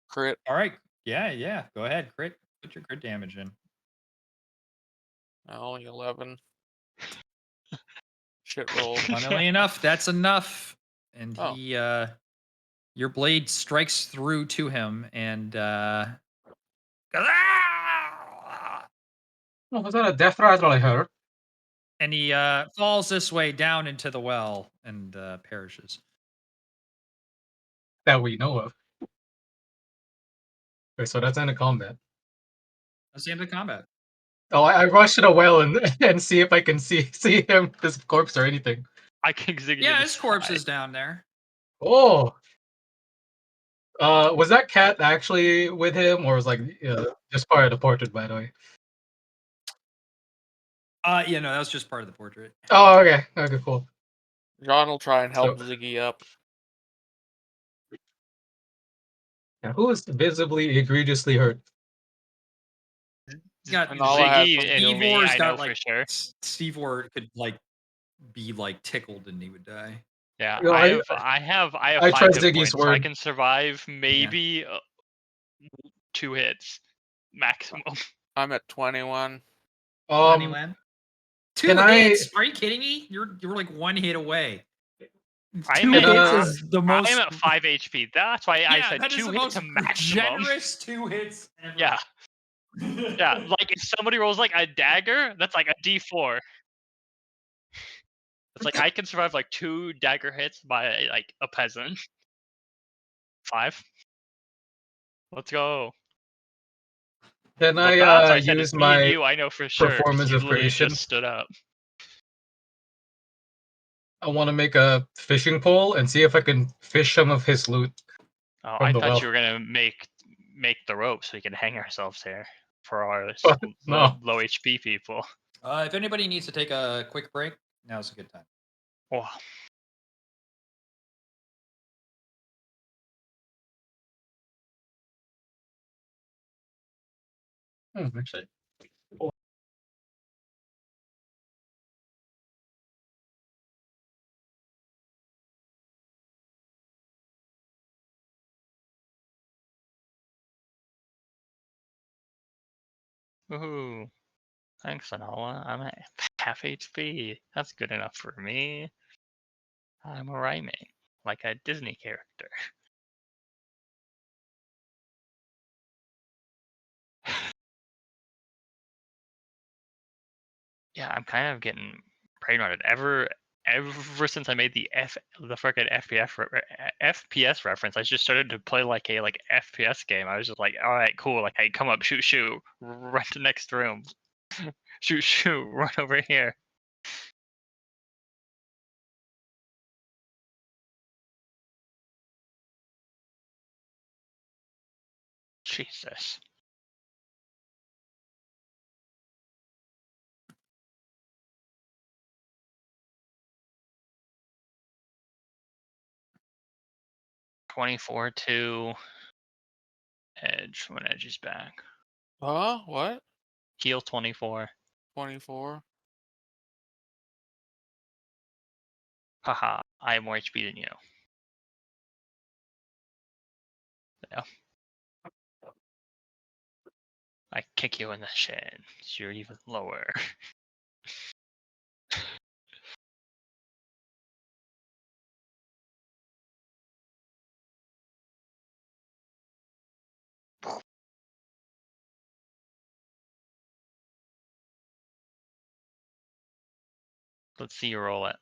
Crit. All right. Yeah. Go ahead. Crit. Put your crit damage in. Only 11. Shit roll. Funnily enough, that's enough. And Oh. he your blade strikes through to him and Oh, was that a death rattle I heard? and he falls this way down into the well and perishes. That we know of. Okay, so that's end of combat. That's the end of combat. Oh, I rush to the well and see if I can see him, his corpse or anything. I kick Ziggy. Yeah, to the his corpse side. is down there. Oh. Was that cat actually with him, or was like just part of the portrait? By the way. Yeah, no, that was just part of the portrait. Oh, okay. Okay, cool. John will try and help So- Ziggy up. Yeah, who is visibly egregiously hurt? He's got And all I have Ziggy from and Steve me, Orr's I got know like for sure. Steve Orr could like be like tickled and he would die. Yeah, You know, I have I 5 trust hit Ziggy's points, so I word. can survive maybe 2 hits maximum. I'm at 21. Anyone? 2 can I- hits? Are you kidding me? You're like 1 hit away. I 2 am hits at- is the most. I am at 5 HP. That's why I Yeah, said that is 2 the hits most to maximum. generous 2 hits ever. Yeah, yeah. Like if somebody rolls like a dagger, that's like a D4. It's like I can survive like 2 dagger hits by like a peasant. 5. Let's go. Can Well, I that's why I said use it's me and my you. I know for sure. 'cause performance you of literally creation? just stood up. I want to make a fishing pole and see if I can fish some of his loot. Oh, From I the thought well. you were gonna make the rope so we can hang ourselves here for our What? No. low HP people. If anybody needs to take a quick break, now's a good time. Oh, Actually. woohoo! Thanks, Anola. I'm at half HP. That's good enough for me. I'm rhyming like a Disney character. Yeah, I'm kind of getting brainrotted. Ever since I made the frickin' FPS reference, I just started to play like a FPS game. I was just like, all right, cool. Like, hey, come up, shoot, run to the next room, shoot, run over here. Jesus. (24-2) Edge when Edge is back. Huh? What? Heal 24. 24. Haha, I have more HP than you. Yeah. I kick you in the shin, so you're even lower. Let's see you roll it.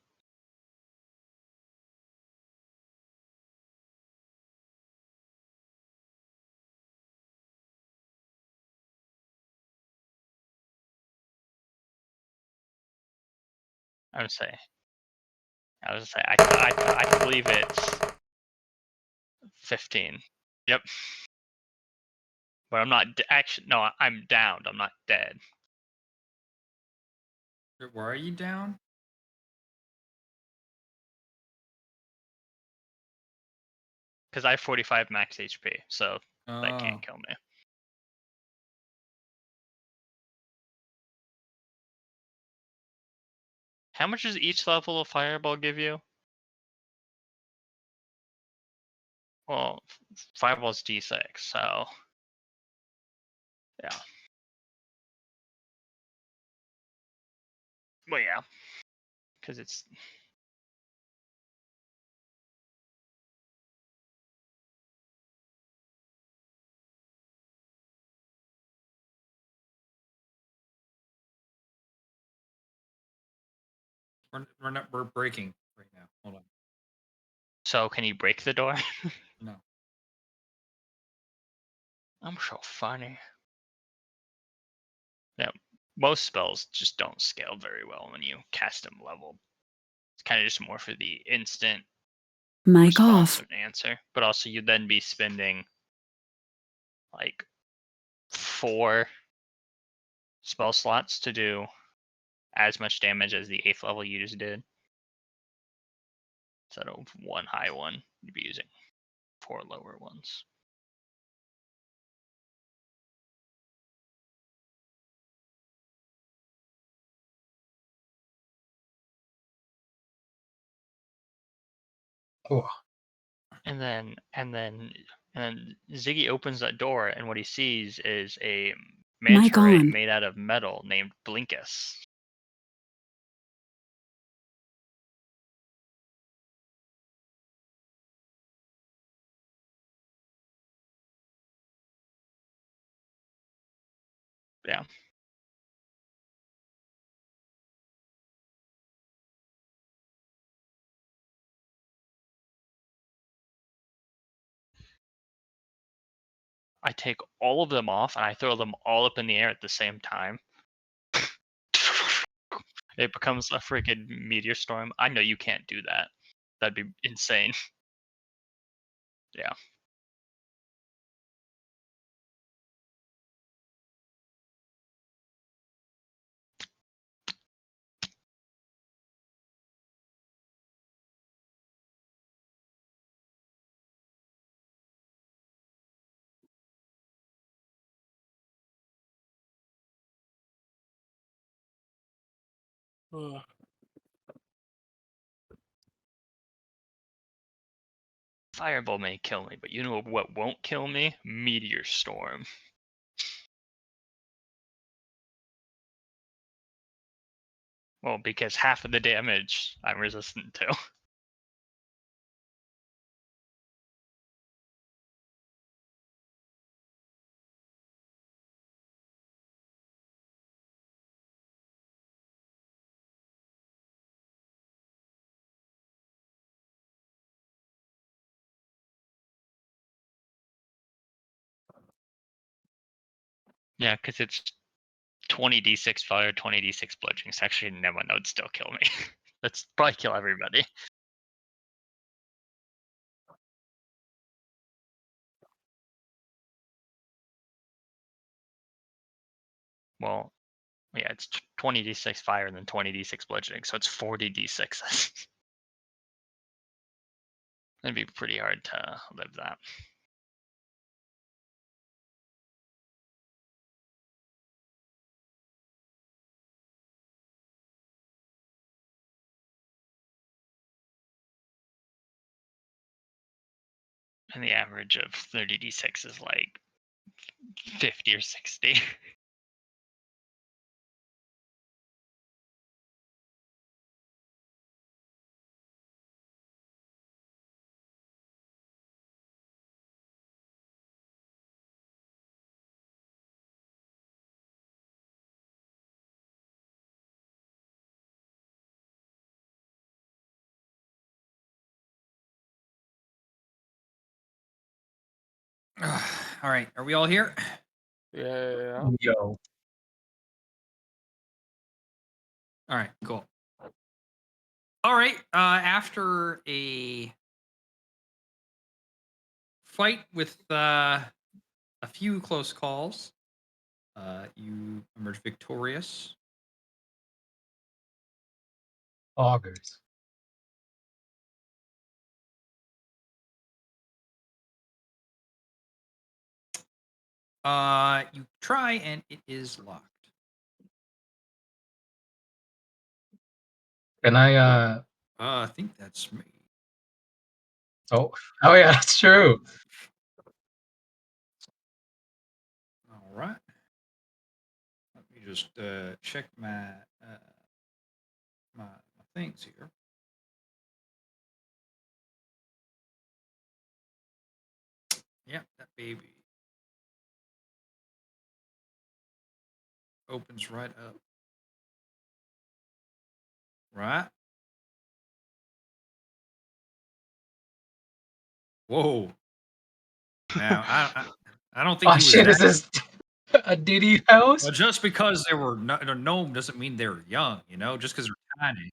I would say. I believe it's 15. Yep. But I'm not actually. No, I'm downed. I'm not dead. Why are you down? Because I have 45 max HP, so that Oh. can't kill me. How much does each level of Fireball give you? Well, Fireball's D6, so yeah. Well, yeah, because it's. We're breaking right now. Hold on. So can you break the door? No. I'm so funny. Yeah, most spells just don't scale very well when you cast them level. It's kind of just more for the instant Mic off. responsive answer, but also you'd then be spending like 4 spell slots to do as much damage as the 8th level you just did. Instead of 1 high one, you'd be using 4 lower ones. Oh. And then Ziggy opens that door, and what he sees is a manta ray on. made out of metal named Blinkus. Yeah. I take all of them off and I throw them all up in the air at the same time. It becomes a freaking meteor storm. I know you can't do that. That'd be insane. Yeah. Ugh. Fireball may kill me, but you know what won't kill me? Meteor storm. Well, because half of the damage I'm resistant to. Yeah, because it's 20d6 fire, 20d6 bludgeoning. So actually, never mind, that would still kill me. That's probably kill everybody. Well, yeah, it's 20d6 fire and then 20d6 bludgeoning, so it's 40d6. It'd be pretty hard to live that. And the average of 30d6 is like 50 or 60. All right, are we all here? Yeah. Yo. All right, cool. All right, after a fight with a few close calls, you emerge victorious. Augers. You try and it is locked. Can I I think that's me. oh yeah, that's true. All right. Let me just check my my things here. Yeah, that baby opens right up. Right. Whoa. Now I don't think Oh he was shit, that. is this a Diddy house? Well, just because they were no gnome doesn't mean they're young, you know. Just because they're tiny.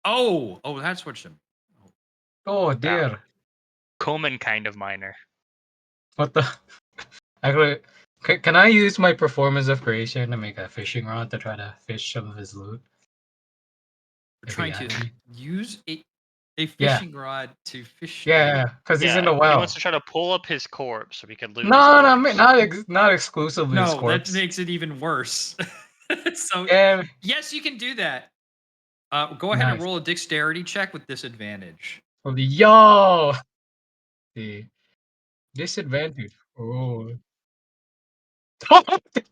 Oh, that's what you. Oh dear. Coleman kind of minor. What the actually can I use my performance of creation to make a fishing rod to try to fish some of his loot? We're If he trying has to any? use a Yeah. fishing rod to fish. Yeah, because he's in the He well. wants to try to pull up his corpse so we can loot his No, corpse. not exclusively his No, that corpse. makes it even worse. So Yeah, yes, you can do that. Go ahead and nice. roll a dexterity check with disadvantage. Yo, the disadvantage. Oh,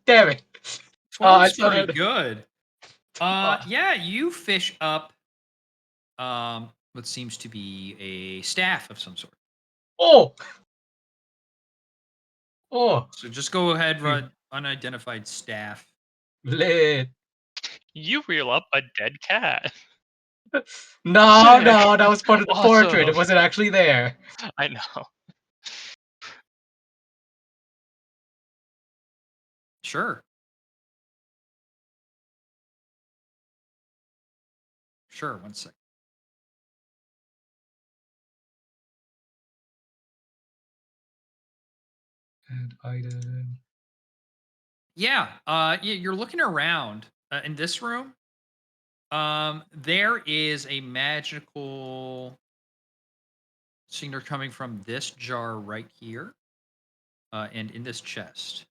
damn it! I 12's still pretty had. good. Oh. Yeah, you fish up what seems to be a staff of some sort. Oh, oh, So just go ahead, Hmm. run unidentified staff. lit. You reel up a dead cat. No, Sick. that was part of the portrait. It Awesome. wasn't actually there. I know. Sure. Sure, 1 second. And item. Yeah, you're looking around in this room. There is a magical signal coming from this jar right here, and in this chest.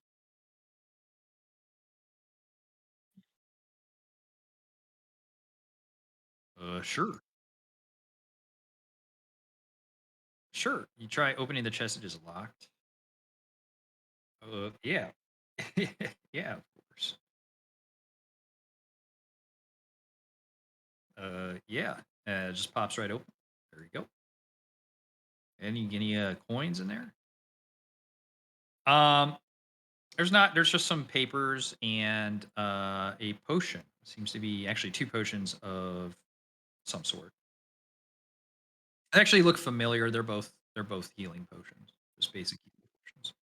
Sure, sure. You try opening the chest; it is locked. Yeah, yeah, of course. Yeah, it just pops right open. There you go. Any coins in there? Um, there's not. There's just some papers and a potion. Seems to be actually two potions of some sort. They actually look familiar. They're both healing potions. Just basic healing potions.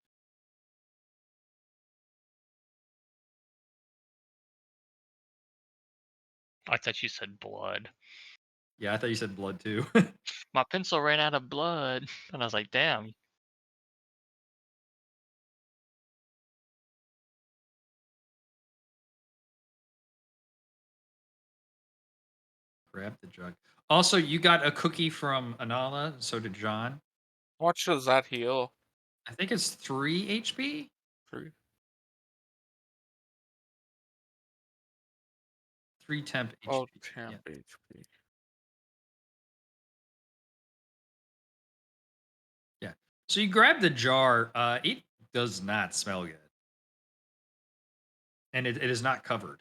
I thought you said blood. Yeah, I thought you said blood too. My pencil ran out of blood, and I was like, damn. Grab the jug. Also, you got a cookie from Anala. So did John. How much does that heal? I think it's 3 HP. 3. 3 temp Oh, HP. temp Yeah. HP. Yeah. So you grab the jar. It does not smell good, and it is not covered.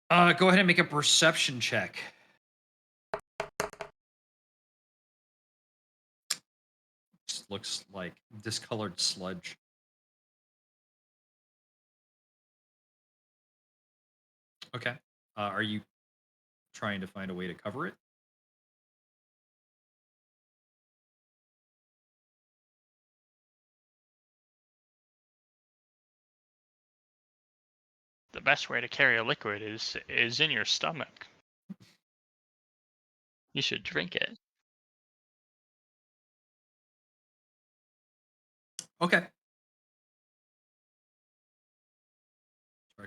Go ahead and make a perception check. Just looks like discolored sludge. Okay. Are you trying to find a way to cover it? The best way to carry a liquid is in your stomach. You should drink it. Okay.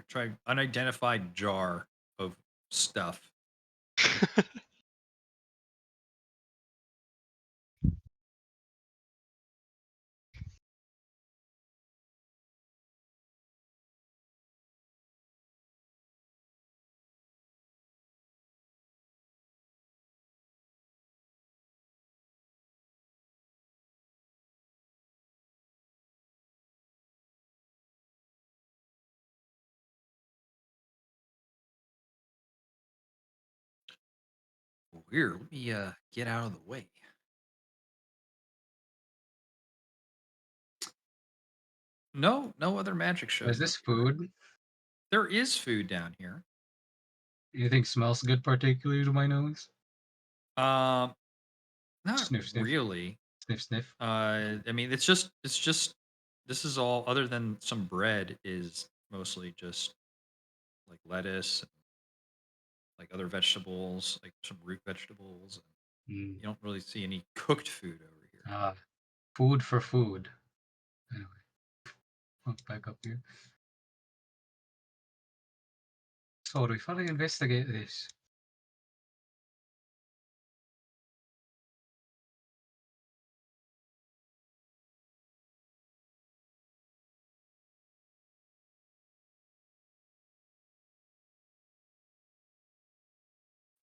Try unidentified jar of stuff. Weird. Let me get out of the way. No, no other magic shows. Is this food? There is food down here. You think smells good, particularly to my nose? Not Sniff, sniff. really. Sniff, sniff. I mean, it's just this is all other than some bread is mostly just like lettuce, like other vegetables, like some root vegetables. Mm. You don't really see any cooked food over here. Ah, food for food. Anyway, I'll back up here. So, do we finally investigate this?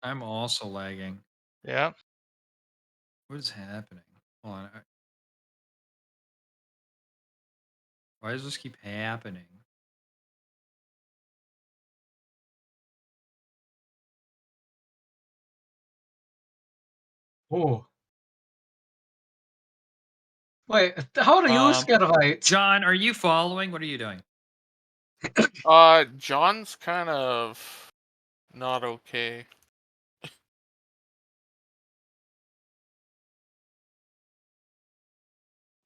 I'm also lagging. Yeah. What is happening? Hold on. Why does this keep happening? Oh. Wait, how do you Um, Scaravite? John, are you following? What are you doing? John's kind of not okay.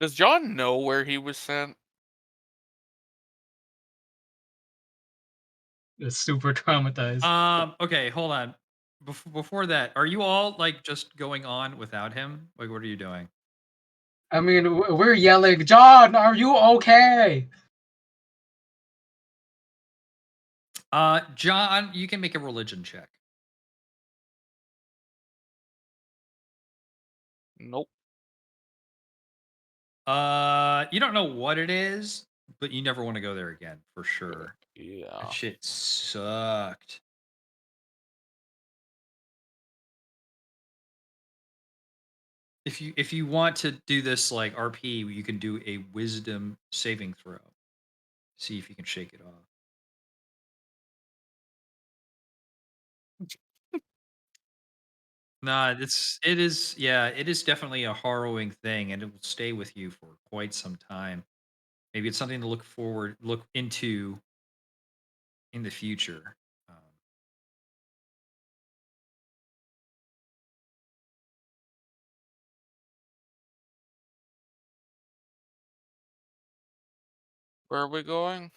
Does John know where he was sent? It's super traumatized. Okay, hold on. Before that, are you all like just going on without him? Like, what are you doing? I mean, we're yelling, John, are you okay? John, you can make a religion check. Nope. You don't know what it is, but you never want to go there again for sure. Yeah. That shit sucked. If you want to do this like RP, you can do a wisdom saving throw. See if you can shake it off. Nah, it is definitely a harrowing thing, and it will stay with you for quite some time. Maybe it's something to look into in the future. Where are we going?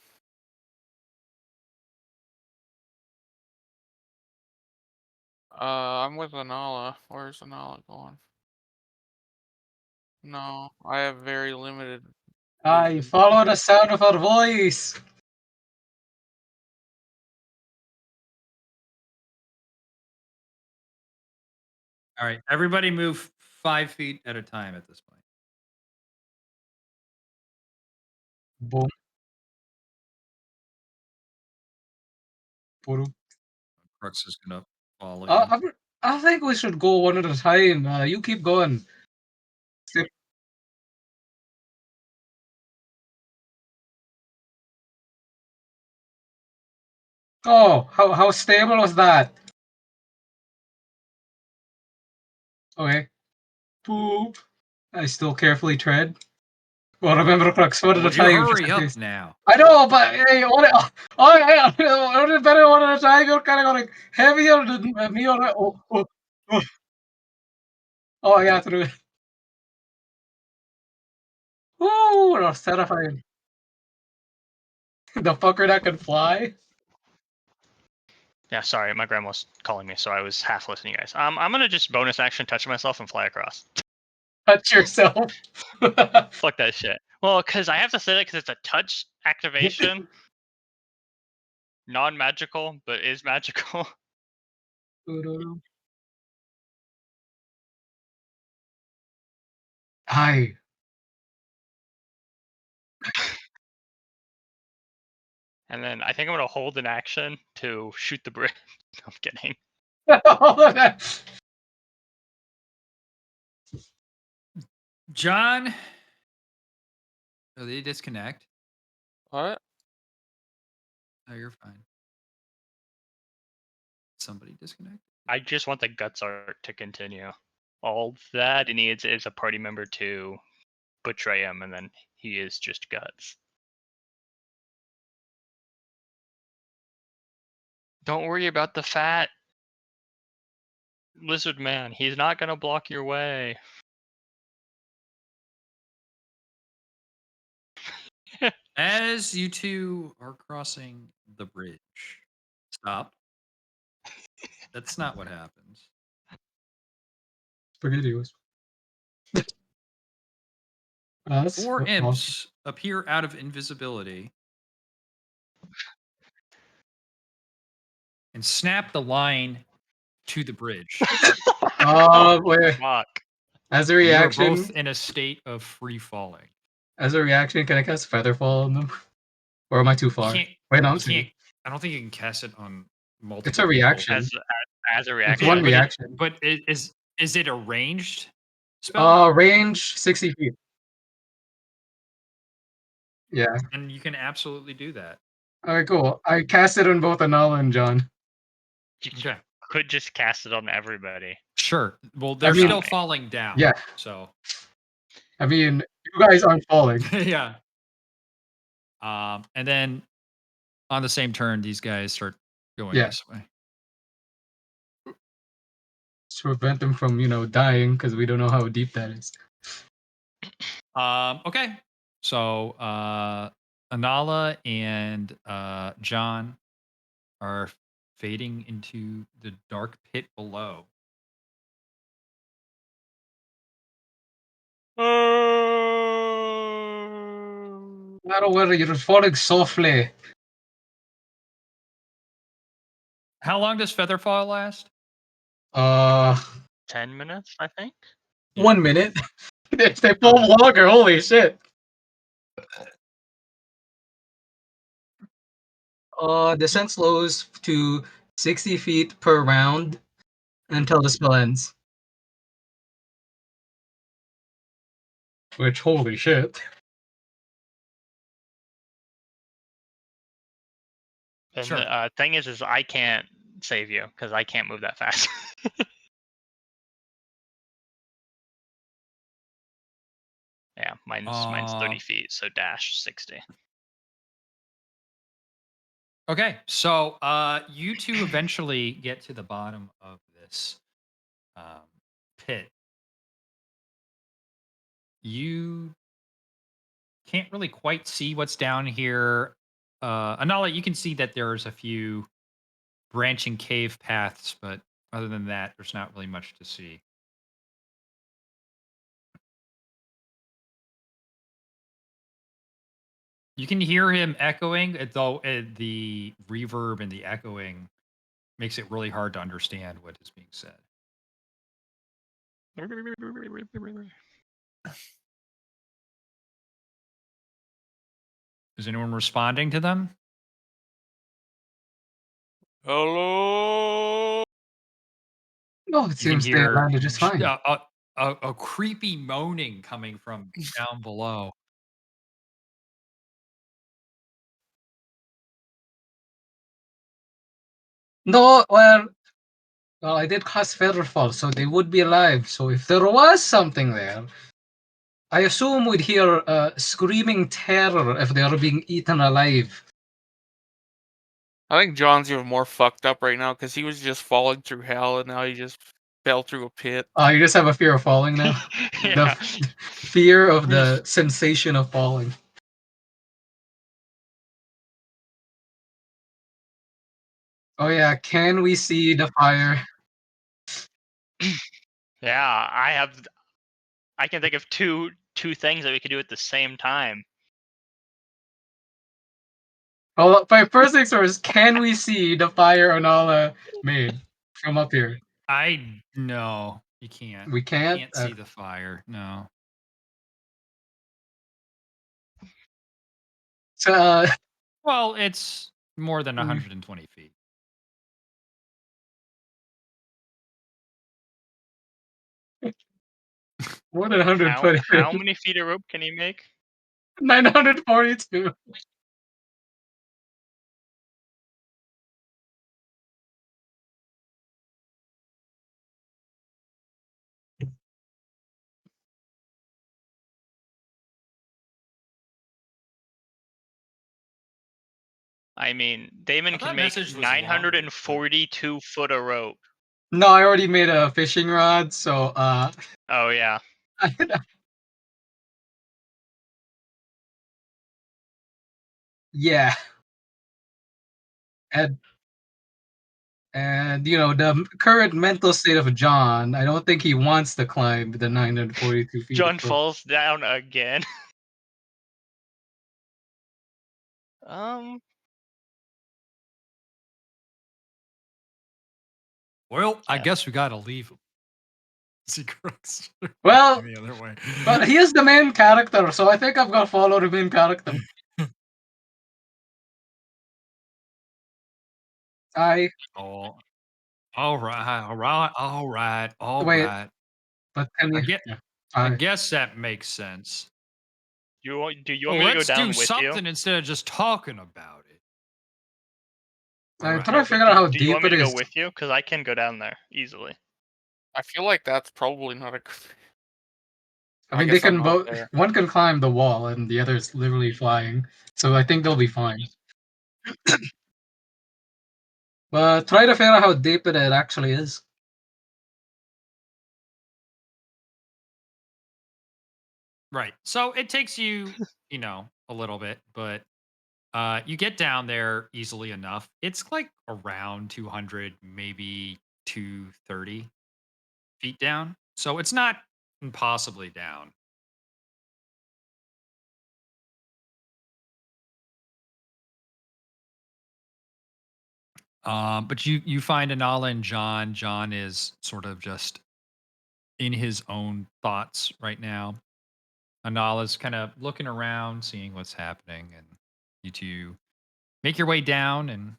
I'm with Anala. Where's Anala going? No, I have very limited I vision. follow the sound of her voice. All right, everybody move 5 feet at a time at this point. Boom. Boom. Crux is gonna follow you. I think we should go one at a time. You keep going. Skip. Oh, how stable was that? Okay. Poop. I still carefully tread. Well, remember, Crux, one at a Would you time. Just hurry in up case. now? I know, but hey, only better one at a time. You're kind of going heavier than me. Oh, yeah, true. Ooh, that's terrifying. The fucker that can fly. Yeah, sorry, my grandma's calling me, so I was half listening, guys. I'm gonna just bonus action touch myself and fly across. Touch yourself. Fuck that shit. Well, because I have to say that because it's a touch activation, non-magical, but is magical. Hi. And then I think I'm gonna hold an action to shoot the bridge. I'm kidding. John, oh, they disconnect. What? Oh, you're fine. Somebody disconnect. I just want the guts art to continue. All that he needs is a party member to betray him, and then he is just guts. Don't worry about the fat lizard man. He's not gonna block your way. As you two are crossing the bridge, stop. That's not what happens. Spaghettios. That's Four awesome. imps appear out of invisibility and snap the line to the bridge. Wait. Fuck. As a You are reaction, both in a state of free falling. can I cast Featherfall on them? Or am I too You far? can't. Wait, no, You I'm can't. safe. I don't think you can cast it on multiple. It's a people. reaction. As a It's reaction. one but reaction. But is it a ranged spell? Range 60 feet. Yeah. And you can absolutely do that. Alright, cool. I cast it on both Anala and John. You Okay. could just cast it on everybody. Sure. Well, they're mean- still falling down. Yeah. So I mean, you guys aren't falling. yeah. And then on the same turn, these guys start going Yeah. this way. To prevent them from, dying, because we don't know how deep that is. Okay. So Anala and John are fading into the dark pit below. I don't worry, you're falling softly. How long does Featherfall last? Uh, 10 minutes, I think. 1 minute. If they fall longer, holy shit. Descent slows to 60 feet per round until the spell ends. Which, holy shit. And Sure. the thing is I can't save you because I can't move that fast. Yeah, mine's 30 feet, so dash 60. Okay, so you two eventually get to the bottom of this pit. You can't really quite see what's down here. Anala, you can see that there's a few branching cave paths, but other than that, there's not really much to see. You can hear him echoing, though the reverb and the echoing makes it really hard to understand what is being said. Is anyone responding to them? Hello. No, it You can seems they hear landed just fine. a creepy moaning coming from down below. No, well, I did cast Featherfall, so they would be alive. So if there was something there, I assume we'd hear screaming terror if they are being eaten alive. I think John's even more fucked up right now because he was just falling through hell and now he just fell through a pit. You just have a fear of falling now? Yeah. Fear of the sensation of falling. Oh yeah, can we see the fire? Yeah, I can think of two things that we could do at the same time. Well, my first things first, can we see the fire Anala made from up here? No, you can't. We can't? You can't see the fire. No. So, Well, it's more than Mm. 120 feet. more than 120. How many feet of rope can you make? 942. I mean, Damon I can thought make message was longer, but- 942 foot of rope. No, I already made a fishing rod, so Oh yeah. yeah. And you know, the current mental state of John, I don't think he wants to climb the 942 feet. John of rope. falls down again. Well, I Yeah. guess we gotta leave him. Secrets. Well, the other way. but he is the main character, so I think I'm gonna follow the main character. I Oh, all right, all right, all right, all wait, right. but can I you? get. Yeah. I I- guess that makes sense. Do you want me to go Let's down do with something you? instead of just talking about it. I'm Alright. trying to But figure out how do you deep want me it to go is. with you? Because I can go down there easily. I feel like that's probably not a good. I I mean, they guess I'm can not both. there. One can climb the wall, and the other is literally flying. So I think they'll be fine. But try to figure out how deep it actually is. Right. So it takes you, a little bit, but You get down there easily enough. It's like around 200, maybe 230 feet down. So it's not impossibly down. But you find Anala and John. John is sort of just in his own thoughts right now. Anala's kind of looking around, seeing what's happening, and you two make your way down and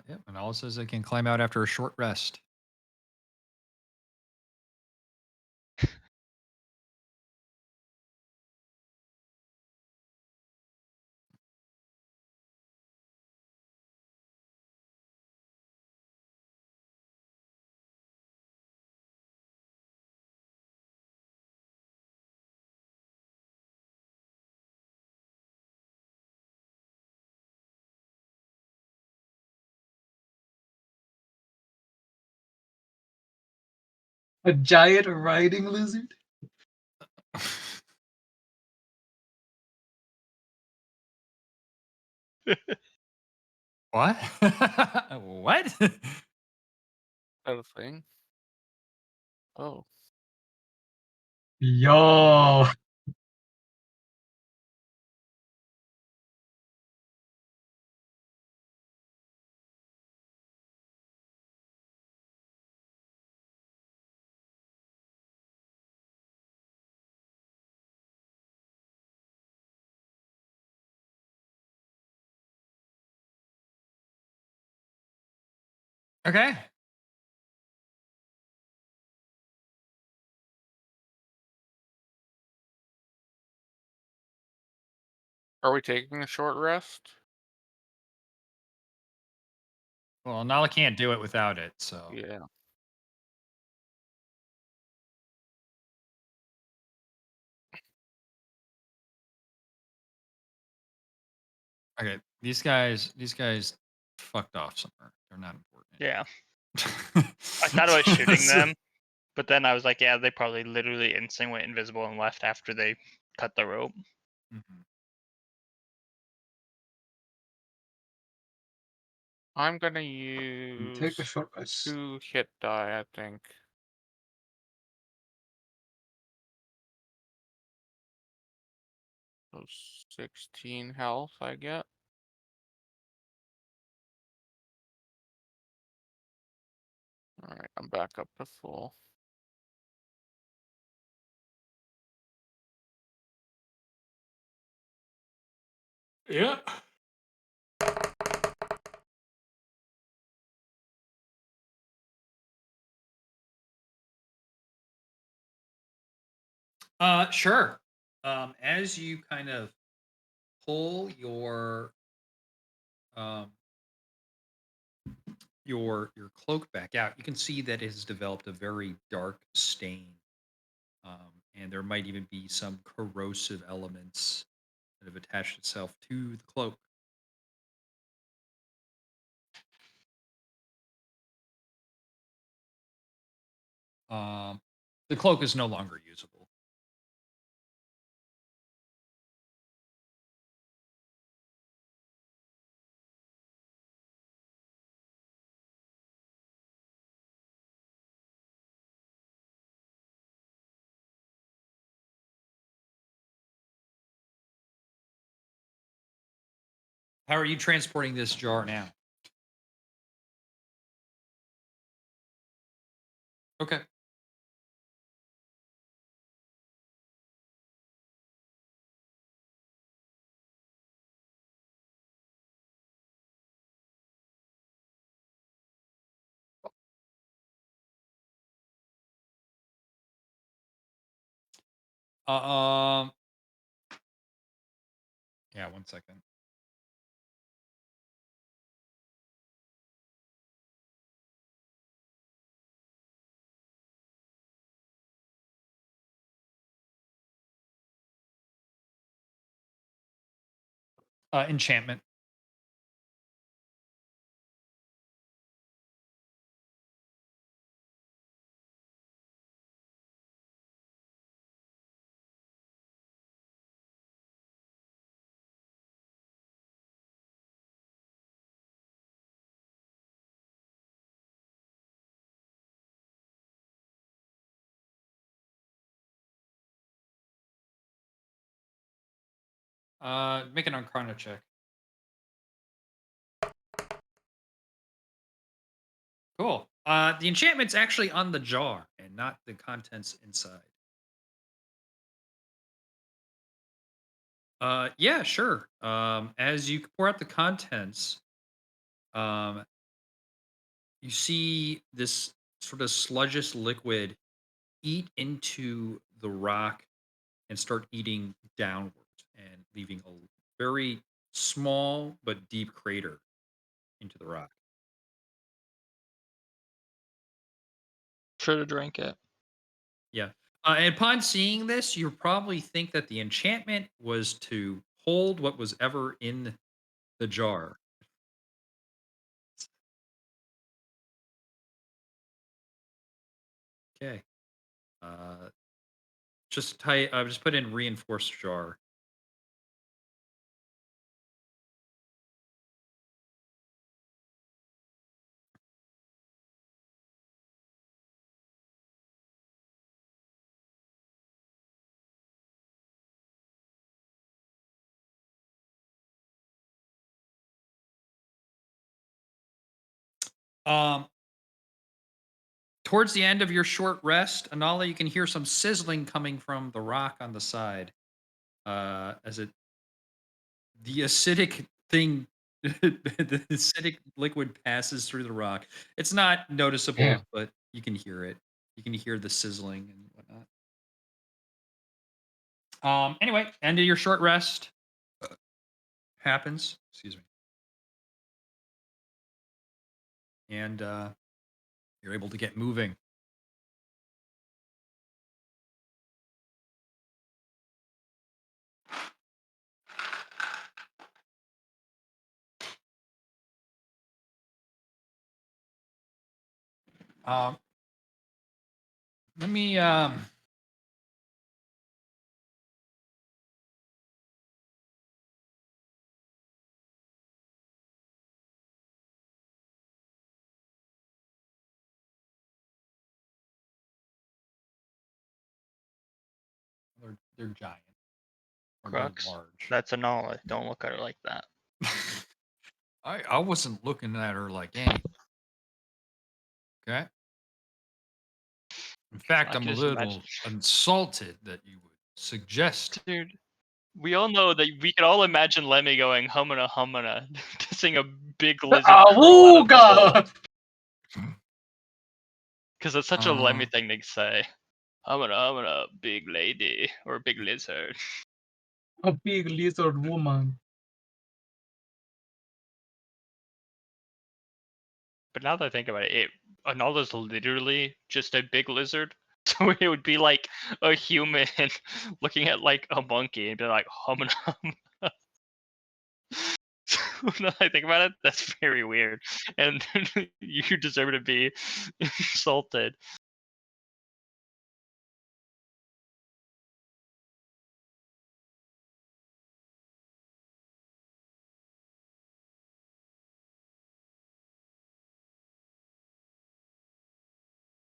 yep, Anala says they can climb out after a short rest. A giant riding lizard? What? What? That a thing? Oh. Yo. Okay. Are we taking a short rest? Well, Nala can't do it without it, so. Yeah. Okay, these guys fucked off somewhere. They're not important. Yeah. I thought about shooting them, but then I was like, yeah, they probably literally instantly went invisible and left after they cut the rope. Mhm. I'm gonna Take a use short rest. 2 hit die, I think. So 16 health I get. Alright, I'm back up to full. Yeah. Sure. As you kind of pull um your cloak back out, you can see that it has developed a very dark stain, and there might even be some corrosive elements that have attached itself to the cloak. Um, the cloak is no longer usable. How are you transporting this jar now? Okay. Um. Yeah. 1 second. Enchantment. Make an Arcana check. Cool. The enchantment's actually on the jar and not the contents inside. Yeah, sure. As you pour out the contents, um, you see this sort of sludgeous liquid eat into the rock and start eating downwards and leaving a very small but deep crater into the rock. Should have drank it. Yeah. And upon seeing this, you probably think that the enchantment was to hold what was ever in the jar. Okay. Uh, just put in reinforced jar. Um, Towards the end of your short rest, Anala, you can hear some sizzling coming from the rock on the side. As it the acidic thing the acidic liquid passes through the rock. It's not noticeable, Damn. but you can hear it. You can hear the sizzling and whatnot. Anyway, end of your short rest happens. Excuse me. And you're able to get moving. Um, let me they're giant. Or they're Crux. large. That's a knowledge. Don't look at her like that. I wasn't looking at her like anything. Okay. In fact, I I'm can a just imagine. little insulted that you would suggest. Dude, we all know that we can all imagine Lemmy going humana humana, kissing a big lizard crawl out of the hole. Awooga! Because it's such a Lemmy Uh, thing to say. Humana humana, big lady or big lizard. A big lizard woman. But now that I think about it, Anala's literally just a big lizard. So it would be like a human looking at like a monkey and be like humana humana. So now that I think about it, that's very weird. And you deserve to be insulted.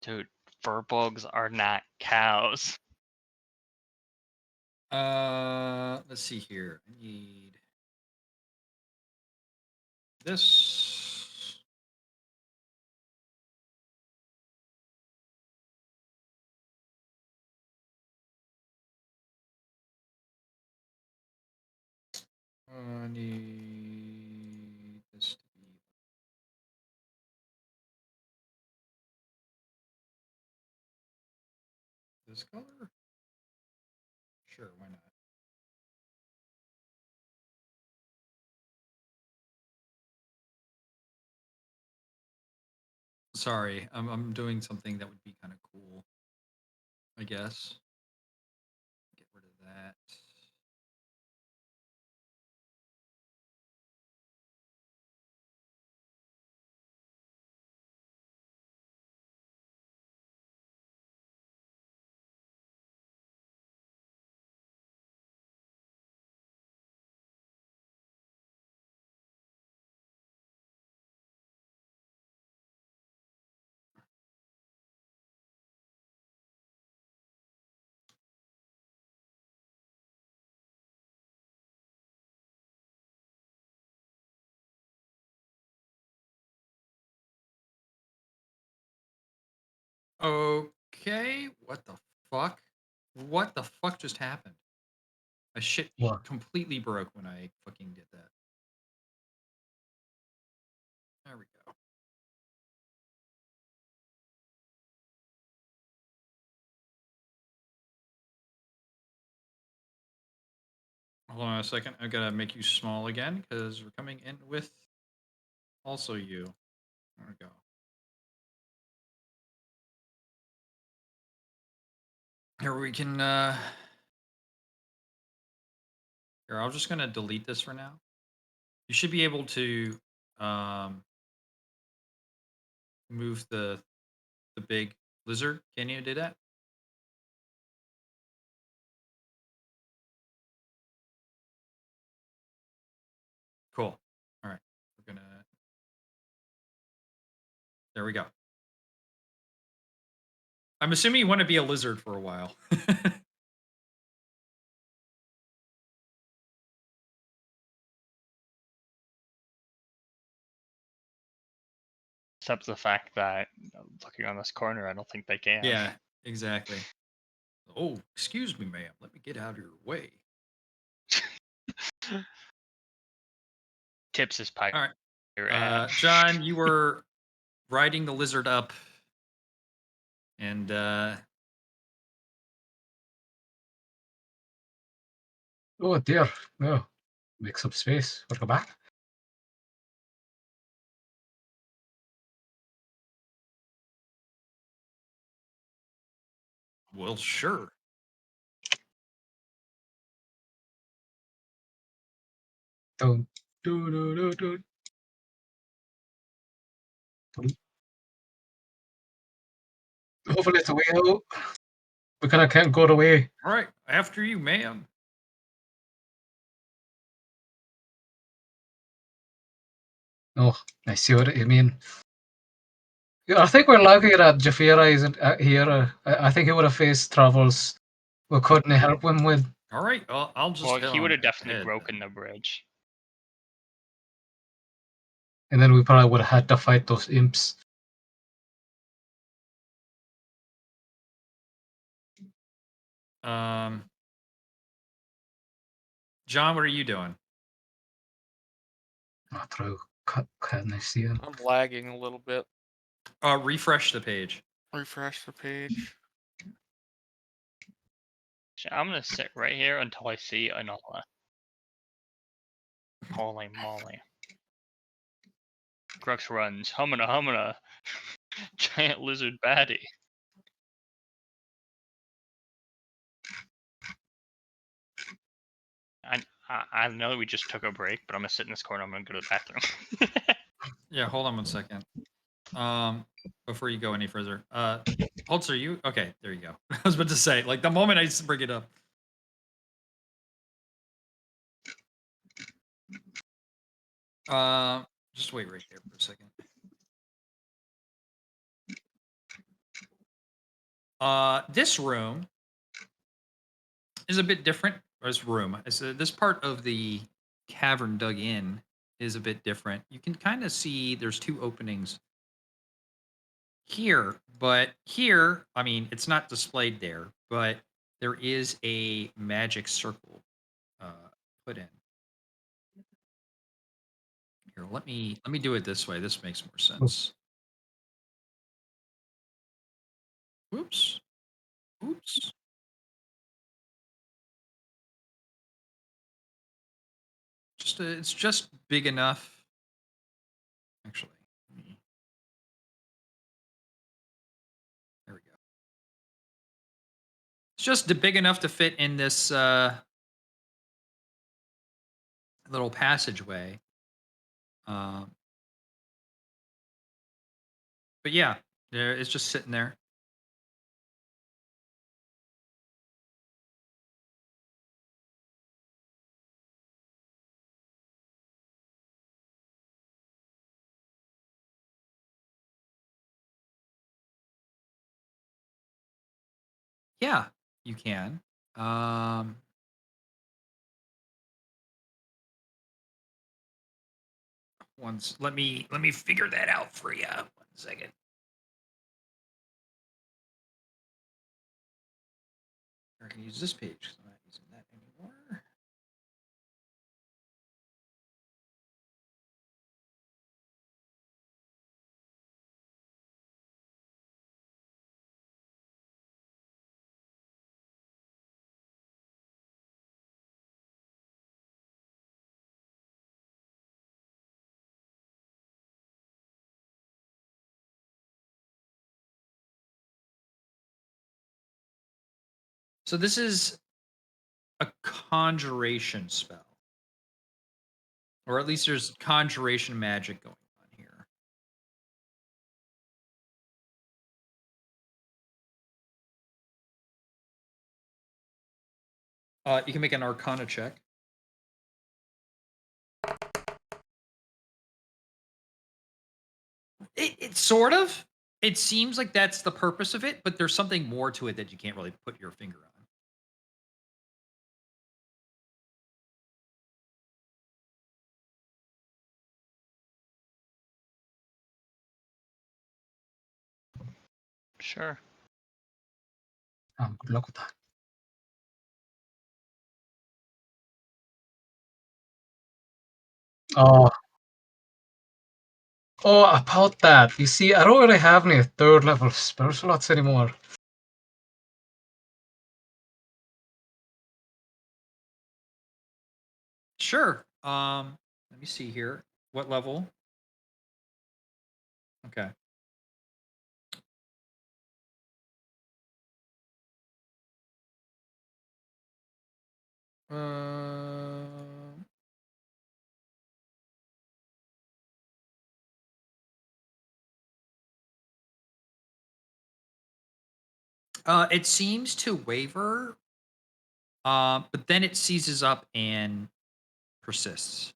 Dude, fur bugs are not cows. let's see here. I need this. I need this to be this color. Sure, why not? Sorry, I'm doing something that would be kind of cool. I guess. Get rid of that. Okay, what the fuck? What the fuck just happened? My shit What? completely broke when I fucking did that. There we go. Hold on a second. I gotta make you small again because we're coming in with also you. There we go. Here we can. Here, I'm just gonna delete this for now. You should be able to um, move the big lizard. Can you do that? Cool. All right. We're gonna. There we go. I'm assuming you want to be a lizard for a while. Except the fact that looking on this corner, I don't think they can. Yeah, exactly. Oh, excuse me, ma'am. Let me get out of your way. Tips is pirate. All right. John, you were riding the lizard up, and Oh dear. No. Make some space. Welcome back. well, sure. Don't do. Hopefully it's a way out. We kinda can't go the way. All right, after you, ma'am. Oh, I see what you mean. Yeah, I think we're lucky that Jafira isn't here. I think he would have faced troubles we couldn't help him with. All right, I'll just. Well, head he on would have definitely ahead broken then. the bridge. And then we probably would have had to fight those imps. John, what are you doing? Not through. Can I see him? I'm lagging a little bit. Refresh the page. Refresh the page. I'm gonna sit right here until I see Anola. Holy moly. Crux runs. Humana humana. Giant lizard baddie. I know we just took a break, but I'm gonna sit in this corner. I'm gonna go to the bathroom. Yeah, hold on one second. Before you go any further, Holtz, are you okay? There you go. I was about to say, like the moment I bring it up. Just wait right there for a second. This room is a bit different. Or this room, this part of the cavern dug in is a bit different. You can kind of see there's two openings here, but here, I mean, it's not displayed there, but there is a magic circle put in. Here, let me do it this way. This makes more sense. Oops. Oops. It's just big enough. Actually, there we go. It's just big enough to fit in this little passageway. But yeah, it's just sitting there. Yeah, you can. Let me figure that out for you. 1 second. I can use this page because I'm not using that anymore. So this is a conjuration spell. Or at least there's conjuration magic going on here. You can make an Arcana check. It sort of. It seems like that's the purpose of it, but there's something more to it that you can't really put your finger on. Sure. Good luck with that. Oh. Oh, about that. You see, I don't really have any third level spell slots anymore. Sure. Let me see here. What level? Okay. Uh, it seems to waver, but then it seizes up and persists.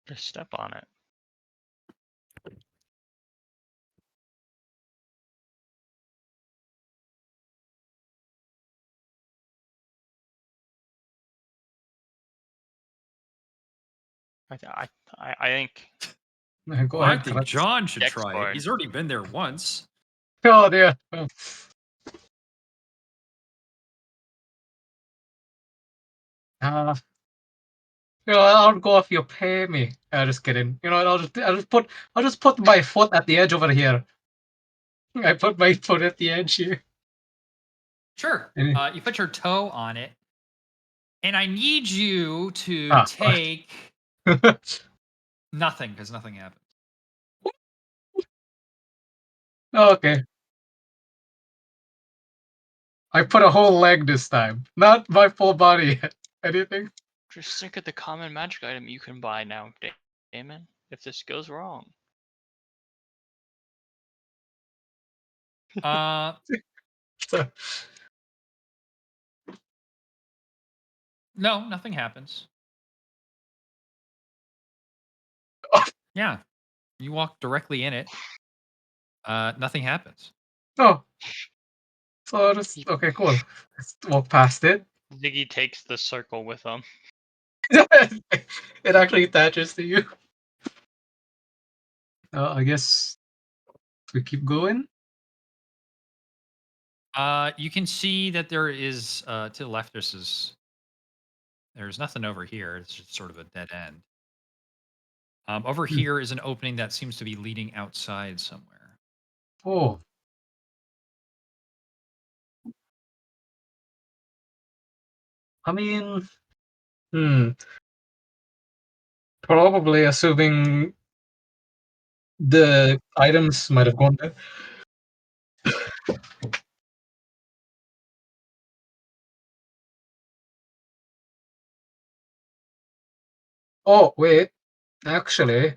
Just step on it. I think Go I ahead, think Kratz. John should Dex try it. Bard. He's already been there once. Oh, dear. Oh. I'll go if you pay me. Just kidding. You know, I'll just put my foot at the edge over here. I put my foot at the edge here. Sure. Any- You put your toe on it, and I need you to Ah, take nothing because nothing happens. Okay. I put a whole leg this time, not my full body. Anything? just think of the common magic item you can buy now, Damon. If this goes wrong, Uh, So, no, nothing happens. Yeah, you walk directly in it. Nothing happens. oh, so I'll just okay, cool. Let's walk past it. Ziggy takes the circle with him. It actually attaches to you. I guess we keep going. You can see that there is to the left. There's nothing over here. It's just sort of a dead end. Over Hmm. here is an opening that seems to be leading outside somewhere. Oh. I mean, probably assuming the items might have gone there. Oh, wait. Actually,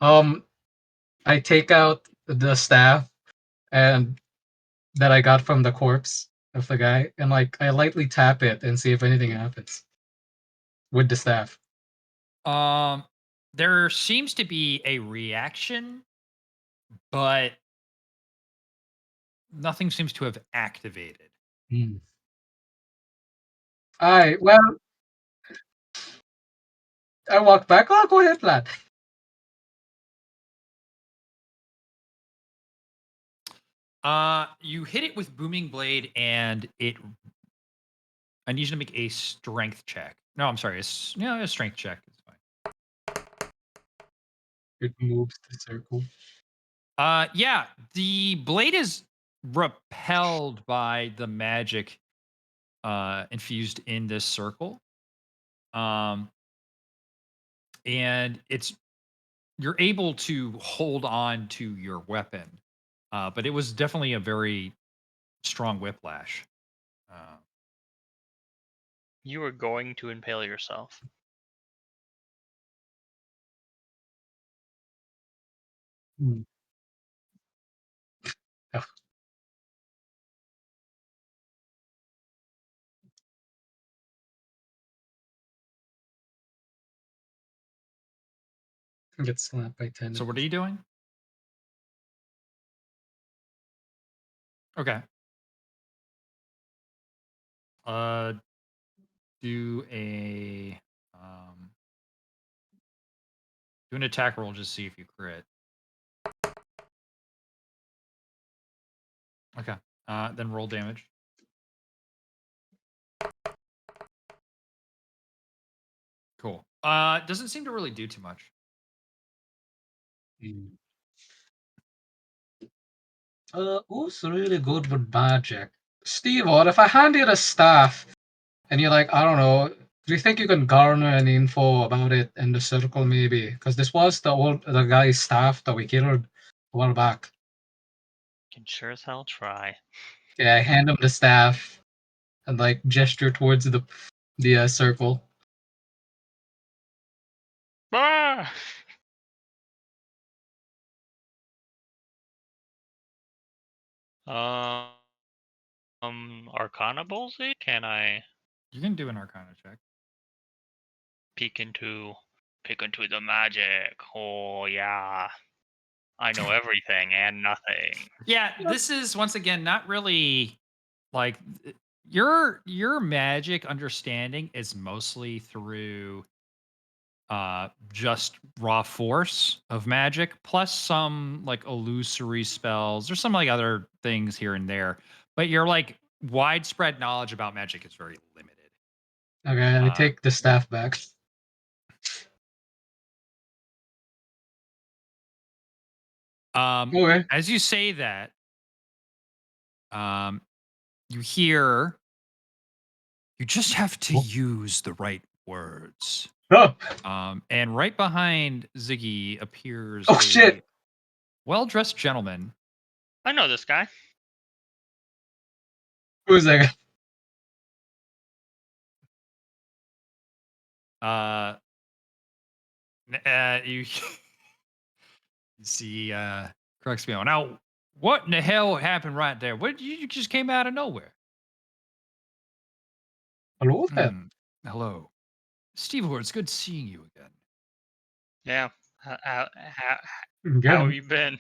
I take out the staff and that I got from the corpse of the guy, and like I lightly tap it and see if anything happens with the staff. There seems to be a reaction, but nothing seems to have activated. I well, I walk back. Oh, go ahead, lad. You hit it with booming blade, and it. I need you to make a strength check. No, I'm sorry. A strength check. It's fine. It moves the circle. Yeah, the blade is repelled by the magic infused in this circle. Um, and you're able to hold on to your weapon. But it was definitely a very strong whiplash. Uh, You are going to impale yourself. Hmm. Oh, get slapped by 10. so what are you doing? Okay. Uh, do a do an attack roll. Just see if you crit. Okay. Then roll damage. Cool. Doesn't seem to really do too much. Hmm. Who's really good with magic? Steve, what if I hand you the staff and you're like, I don't know, do you think you can garner any info about it in the circle maybe? Because this was the guy's staff that we killed a while back. Can sure as hell try. Yeah, I hand him the staff and like gesture towards the circle. Ah! Arcana Ballsy? Can I You can do an Arcana check. peek into the magic? Oh yeah. I know everything and nothing. Yeah, this is once again not really like your magic understanding is mostly through just raw force of magic plus some like illusory spells or some like other things here and there, but your like widespread knowledge about magic is very limited. Okay, I take the staff back. Okay. As you say that, you hear, you just have to Oh. use the right words. Oh, And right behind Ziggy appears oh a shit! well-dressed gentleman. I know this guy. Who's that guy? You, you see, corrects me on. Now, what in the hell happened right there? What you just came out of nowhere? Hello there. Hello, Steve Hoare. It's good seeing you again. Yeah. How Get have him. you been?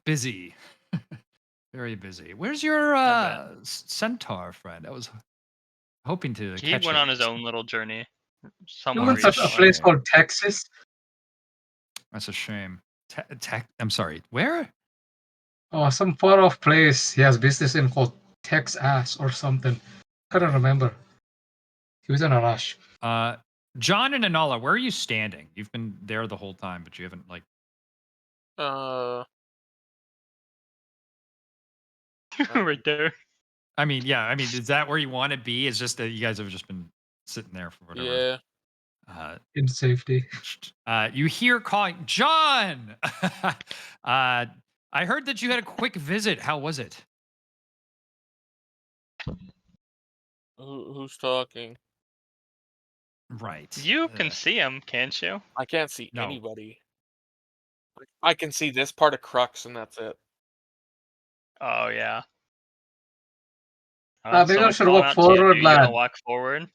Busy, very busy. Where's your I bet. centaur friend? I was hoping to He catch went him. on his own little journey He somewhere went to a Shame. place called Texas. That's a shame. I'm sorry. Where? Oh, some far off place. He has business in called Texas or something. Couldn't remember. He was in a rush. John and Anala, where are you standing? You've been there the whole time, but you haven't like. Uh, right there. I mean, yeah. I mean, is that where you want to be? It's just that you guys have just been sitting there for whatever. yeah. In safety. You hear calling, John. I heard that you had a quick visit. How was it? Who's talking? Right. You can see him, can't you? I can't see No. anybody. I can see this part of Crux, and that's it. Oh yeah. Maybe I Someone's should calling walk out to you. forward, You gonna lad. walk forward?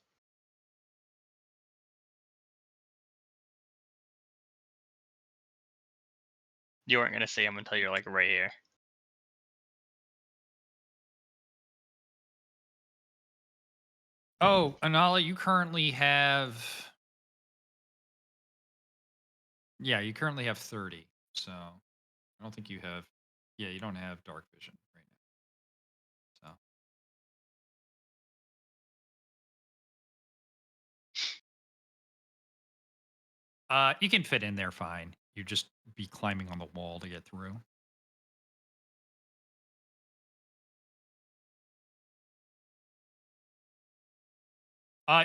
You weren't gonna see him until you're like right here. Oh, Anala, you currently have. Yeah, you currently have 30. So I don't think you have Yeah, you don't have dark vision right now. So. You can fit in there fine. You just be climbing on the wall to get through.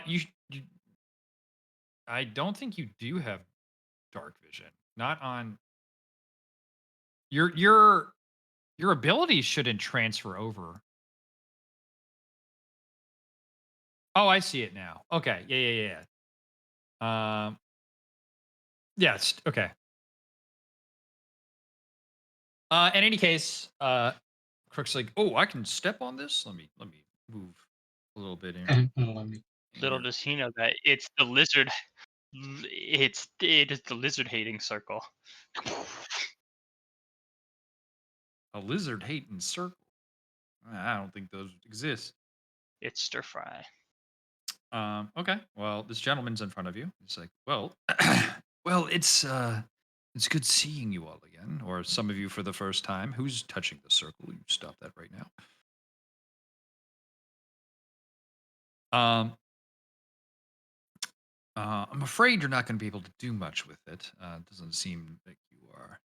You I don't think you do have dark vision. Not on your abilities shouldn't transfer over. Oh, I see it now. Okay. Yeah. Yes. Okay. In any case, Crook's like, oh, I can step on this. Let me move a little bit here. Let me- Little does he know that it's the lizard. It is the lizard hating circle. A lizard hating circle. I don't think those exist. It's stir fry. Okay. Well, this gentleman's in front of you. He's like, well, well, it's good seeing you all again, or some of you for the first time. Who's touching the circle? You stop that right now. I'm afraid you're not going to be able to do much with it. It doesn't seem like you are.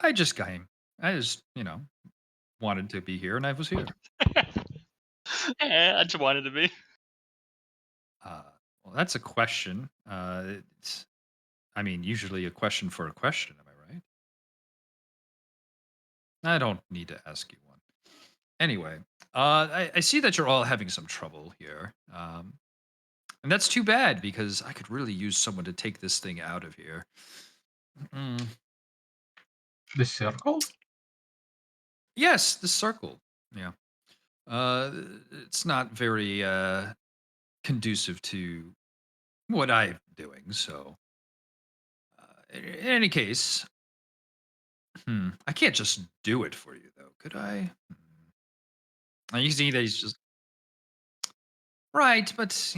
I just got him. I just, wanted to be here, and I was here. I just wanted to be. Uh, well, that's a question. Usually a question for a question. Am I right? I don't need to ask you one. Anyway, I see that you're all having some trouble here. And that's too bad because I could really use someone to take this thing out of here. Mm, The circle? yes, the circle. Yeah. Uh, it's not very conducive to what I'm doing. So, in any case, I can't just do it for you, though, could I? You see that he's just right, but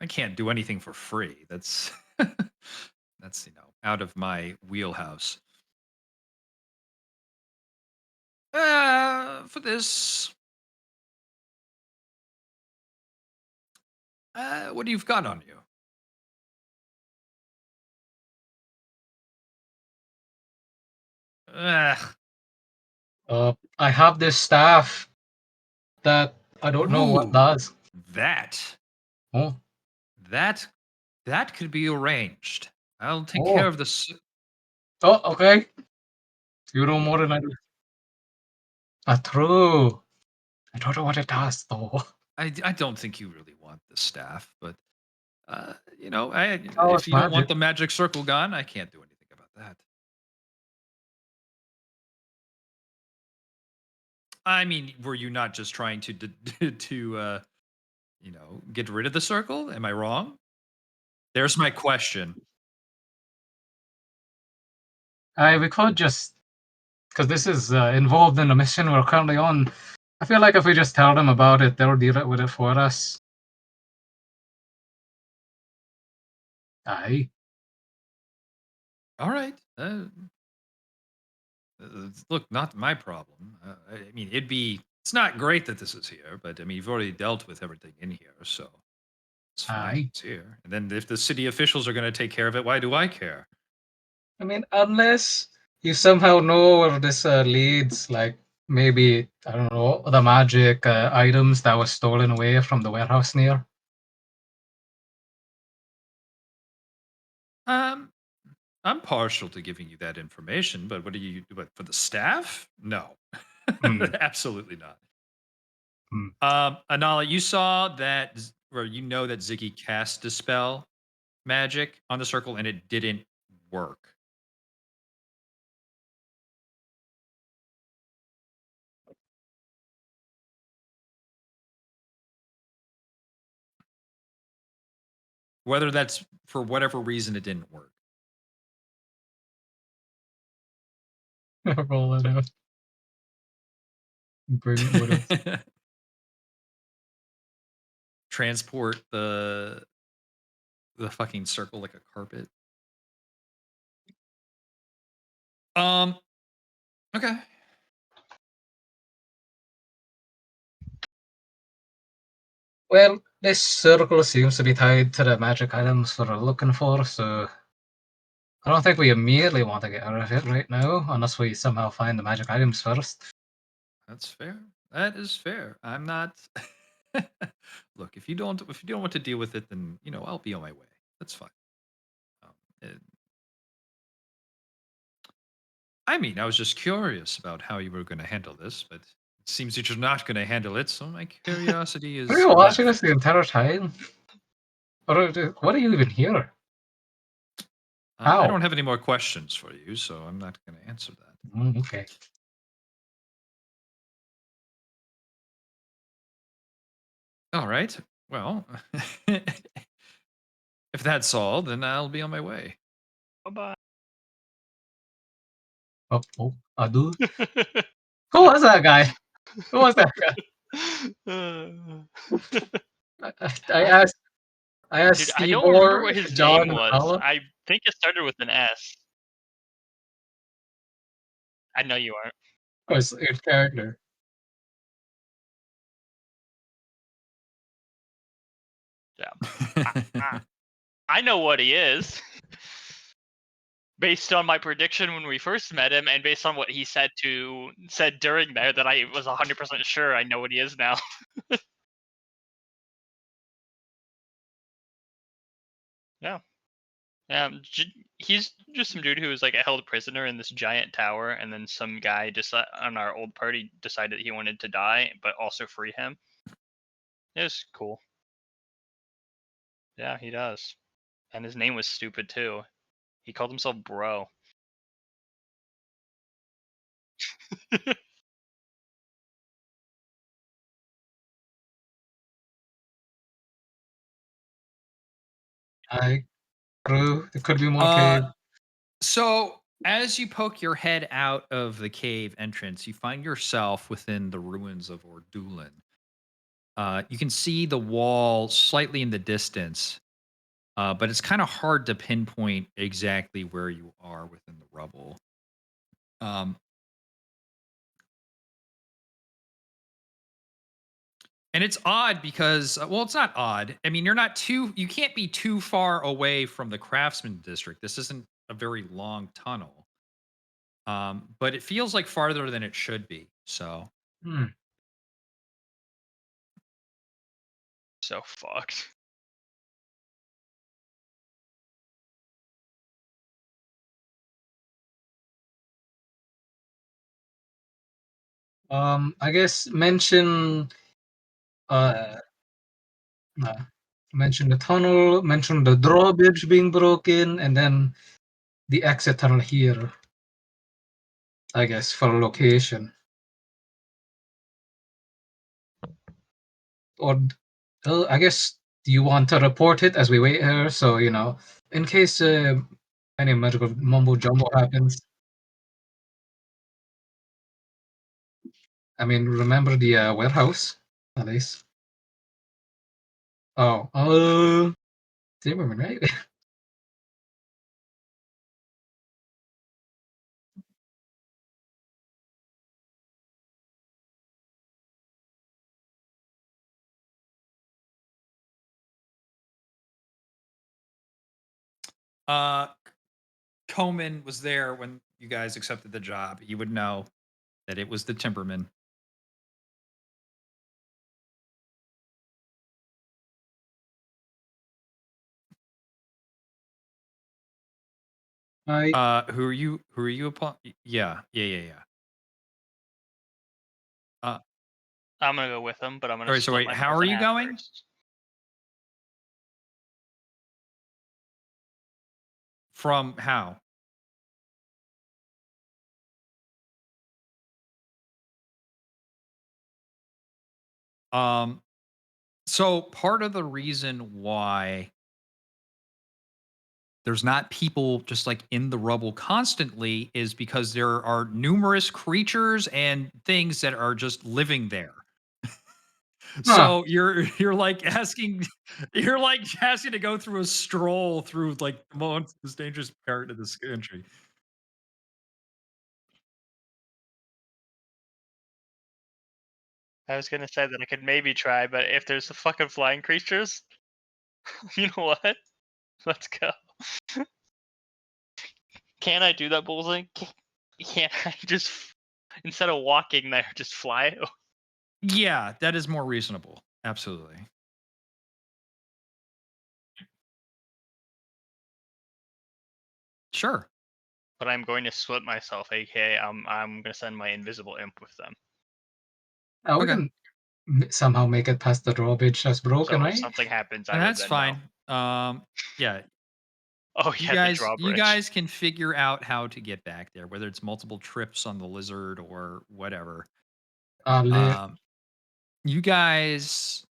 I can't do anything for free. That's that's out of my wheelhouse. For this, what do you've got on you? Ugh. I have this staff that I don't know what Ooh, does. that Oh, that that could be arranged. I'll take oh, care of this. okay. You know more than I do. True. I don't know what it does though. I don't think you really want the staff, but Oh, if it's you don't want magic. the magic circle gone, I can't do anything about that. I mean, were you not just trying to to get rid of the circle? Am I wrong? There's my question. We could just, because this is involved in a mission we're currently on. I feel like if we just tell them about it, they'll deal it with it for us. Aye. All right. Look, not my problem. It's not great that this is here, but I mean, you've already dealt with everything in here, so it's fine. Aye. It's here. And then if the city officials are going to take care of it, why do I care? I mean, unless you somehow know where this leads, like maybe, I don't know, the magic items that was stolen away from the warehouse near. Um, I'm partial to giving you that information, but what do you do? What for the staff? No, Hmm. absolutely not. Hmm. Anala, you saw that, or you know that Ziggy cast dispel magic on the circle, and it didn't work. Whether that's for whatever reason, it didn't work. Roll it out. Bring it with us. Transport the fucking circle like a carpet. Um. Okay. Well, this circle seems to be tied to the magic items we're looking for, so I don't think we immediately want to get out of it right now, unless we somehow find the magic items first. That's fair. That is fair. I'm not. Look, if you don't want to deal with it, then I'll be on my way. That's fine. Um, and- I mean, I was just curious about how you were going to handle this, but it seems that you're not going to handle it. So my curiosity Were is you watching us gratified. the entire time? Or what are you even here? I How? don't have any more questions for you, so I'm not going to answer that. Okay. All right. Well, if that's all, then I'll be on my way. Bye Oh, Adu. bye. Who was that guy? Who was that guy? I asked. I asked Dude, I Steve don't remember or what his John name and was. Paula. I think it started with an S. I know you aren't. Was in character. I know what he is. Based on my prediction when we first met him, and based on what he said during there, that I was 100% sure I know what he is now. Yeah. He's just some dude who was like held prisoner in this giant tower, and then some guy just on our old party decided he wanted to die, but also free him. It was cool. Yeah, he does. And his name was stupid too. He called himself Bro. I True. There could be more uh, cave. so as you poke your head out of the cave entrance, you find yourself within the ruins of Ordulan. You can see the wall slightly in the distance, but it's kind of hard to pinpoint exactly where you are within the rubble. Um, and it's odd because, well, it's not odd. I mean, you can't be too far away from the Craftsman District. This isn't a very long tunnel, but it feels like farther than it should be. So, Hmm. So fucked. I guess uh, uh mention the tunnel, mention the drawbridge being broken, and then the exit tunnel here. I guess for location. Or I guess you want to report it as we wait here, so in case any magical mumbo jumbo happens. I mean, remember the warehouse, at least. Oh, Zimmerman, right? uh, Coleman was there when you guys accepted the job. He would know that it was the Timberman. I Who are you? Who are you upon? Yeah, yeah, yeah, yeah. I'm gonna go with him, but I'm All gonna right. So split wait, my how force are in you half going? first. From how? Um, so part of the reason why there's not people just like in the rubble constantly is because there are numerous creatures and things that are just living there. huh. So you're like asking you're like asking to go through a stroll through like the most dangerous part of this country. I was gonna say that I could maybe try, but if there's the fucking flying creatures, you know what? Let's go. Can I do that, Bullseye? Can't I just instead of walking there, just fly? Yeah, that is more reasonable. Absolutely. Sure. But I'm going to split myself, aka I'm gonna send my invisible imp with them. Oh, we Okay. can somehow make it past the drawbridge that's broken, So if right? something happens, I And will that's then know. fine. Yeah, Oh you yeah, the guys drawbridge. can figure out how to get back there, whether it's multiple trips on the lizard or whatever. Lit. You guys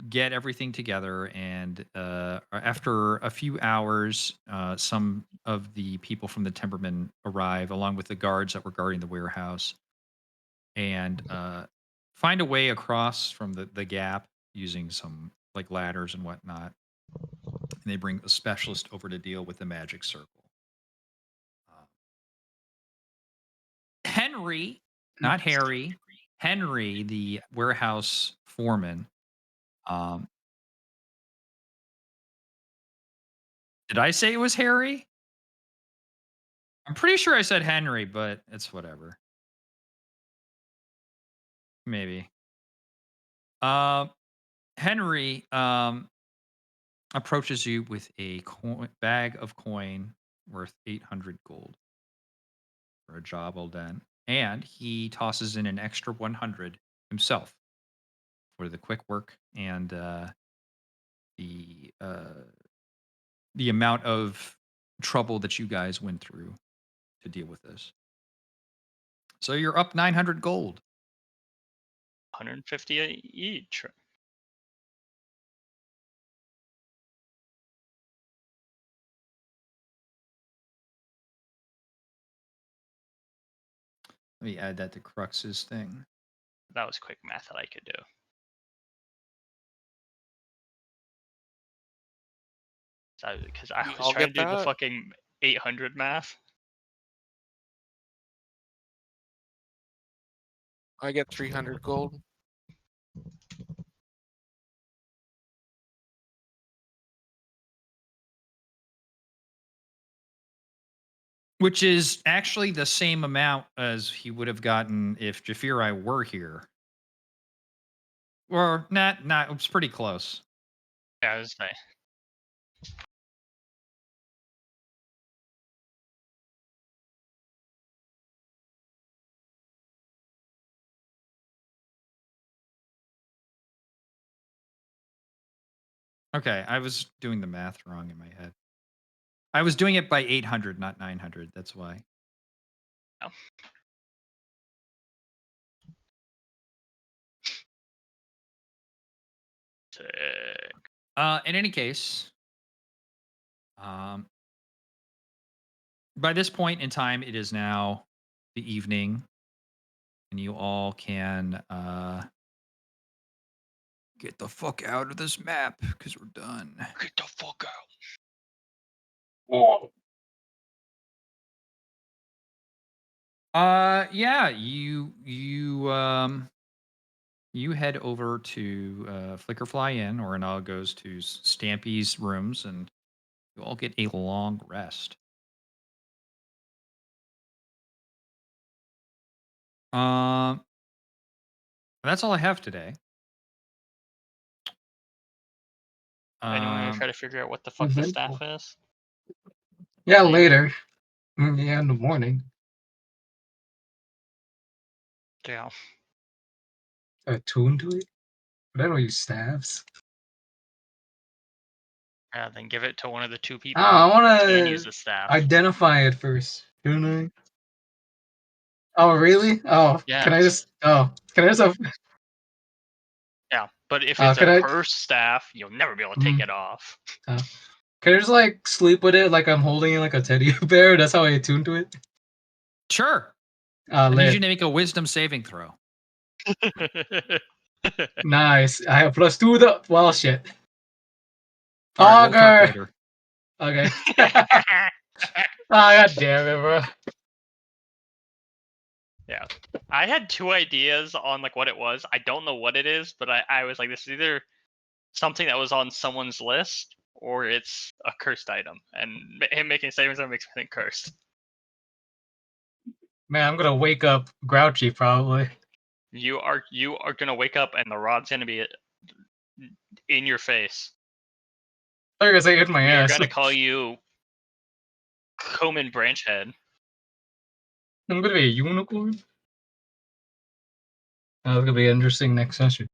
get everything together, and after a few hours, some of the people from the timbermen arrive, along with the guards that were guarding the warehouse, and find a way across from the gap using some like ladders and whatnot. And they bring a specialist over to deal with the magic circle. Henry, not Harry, Henry, the warehouse foreman. Um, did I say it was Harry? I'm pretty sure I said Henry, but it's whatever. Maybe. Henry approaches you with a bag of coin worth 800 gold for a job well done, and he tosses in an extra 100 himself for the quick work and the uh, the amount of trouble that you guys went through to deal with this. So you're up 900 gold. 150 each. Let me add that to Crux's thing. That was quick math that I could do. Because I We was all trying to get do the that? fucking 800 math. I get 300 gold. Which is actually the same amount as he would have gotten if Jafiri were here. Or not, it's pretty close. Yeah, I was like, Okay, I was doing the math wrong in my head. I was doing it by 800, not 900. That's why. oh. Sick. In any case, by this point in time, it is now the evening, and you all can get the fuck out of this map because we're done. Get the fuck out. Yeah, you head over to Flickerfly Inn, or Anal goes to Stampy's rooms, and you all get a long rest. Um, that's all I have today. Anyone gonna Um, try to figure out what the fuck the staff Eventful. is? Yeah, Maybe. later. Yeah, in the morning. Yeah. Attuned to it? But I don't use staffs. Yeah, then give it to one of the two Oh, people I who want can use to the staff. identify it first, don't I? Oh, really? Oh, can I Yes. just? Oh, can I just have? Yeah, but if it's Can a I? cursed staff, you'll never be able to take Mm. it off. Can I just like sleep with it like I'm holding it like a teddy bear? That's how I attune to it. sure. I need you Lit. to make a wisdom saving throw. Nice. I have +2 the. Well, shit. All right, we'll talk Auger. later. Okay. Ah, god damn it, bro. Yeah, I had 2 ideas on like what it was. I don't know what it is, but I was like, this is either something that was on someone's list or it's a cursed item. And him making statements that makes me think cursed. Man, I'm gonna wake up grouchy probably. You are gonna wake up and the rod's gonna be in your face. They're gonna say in my They're ass. gonna call you Coman Branchhead. I'm gonna be a unicorn. That's gonna be interesting next session.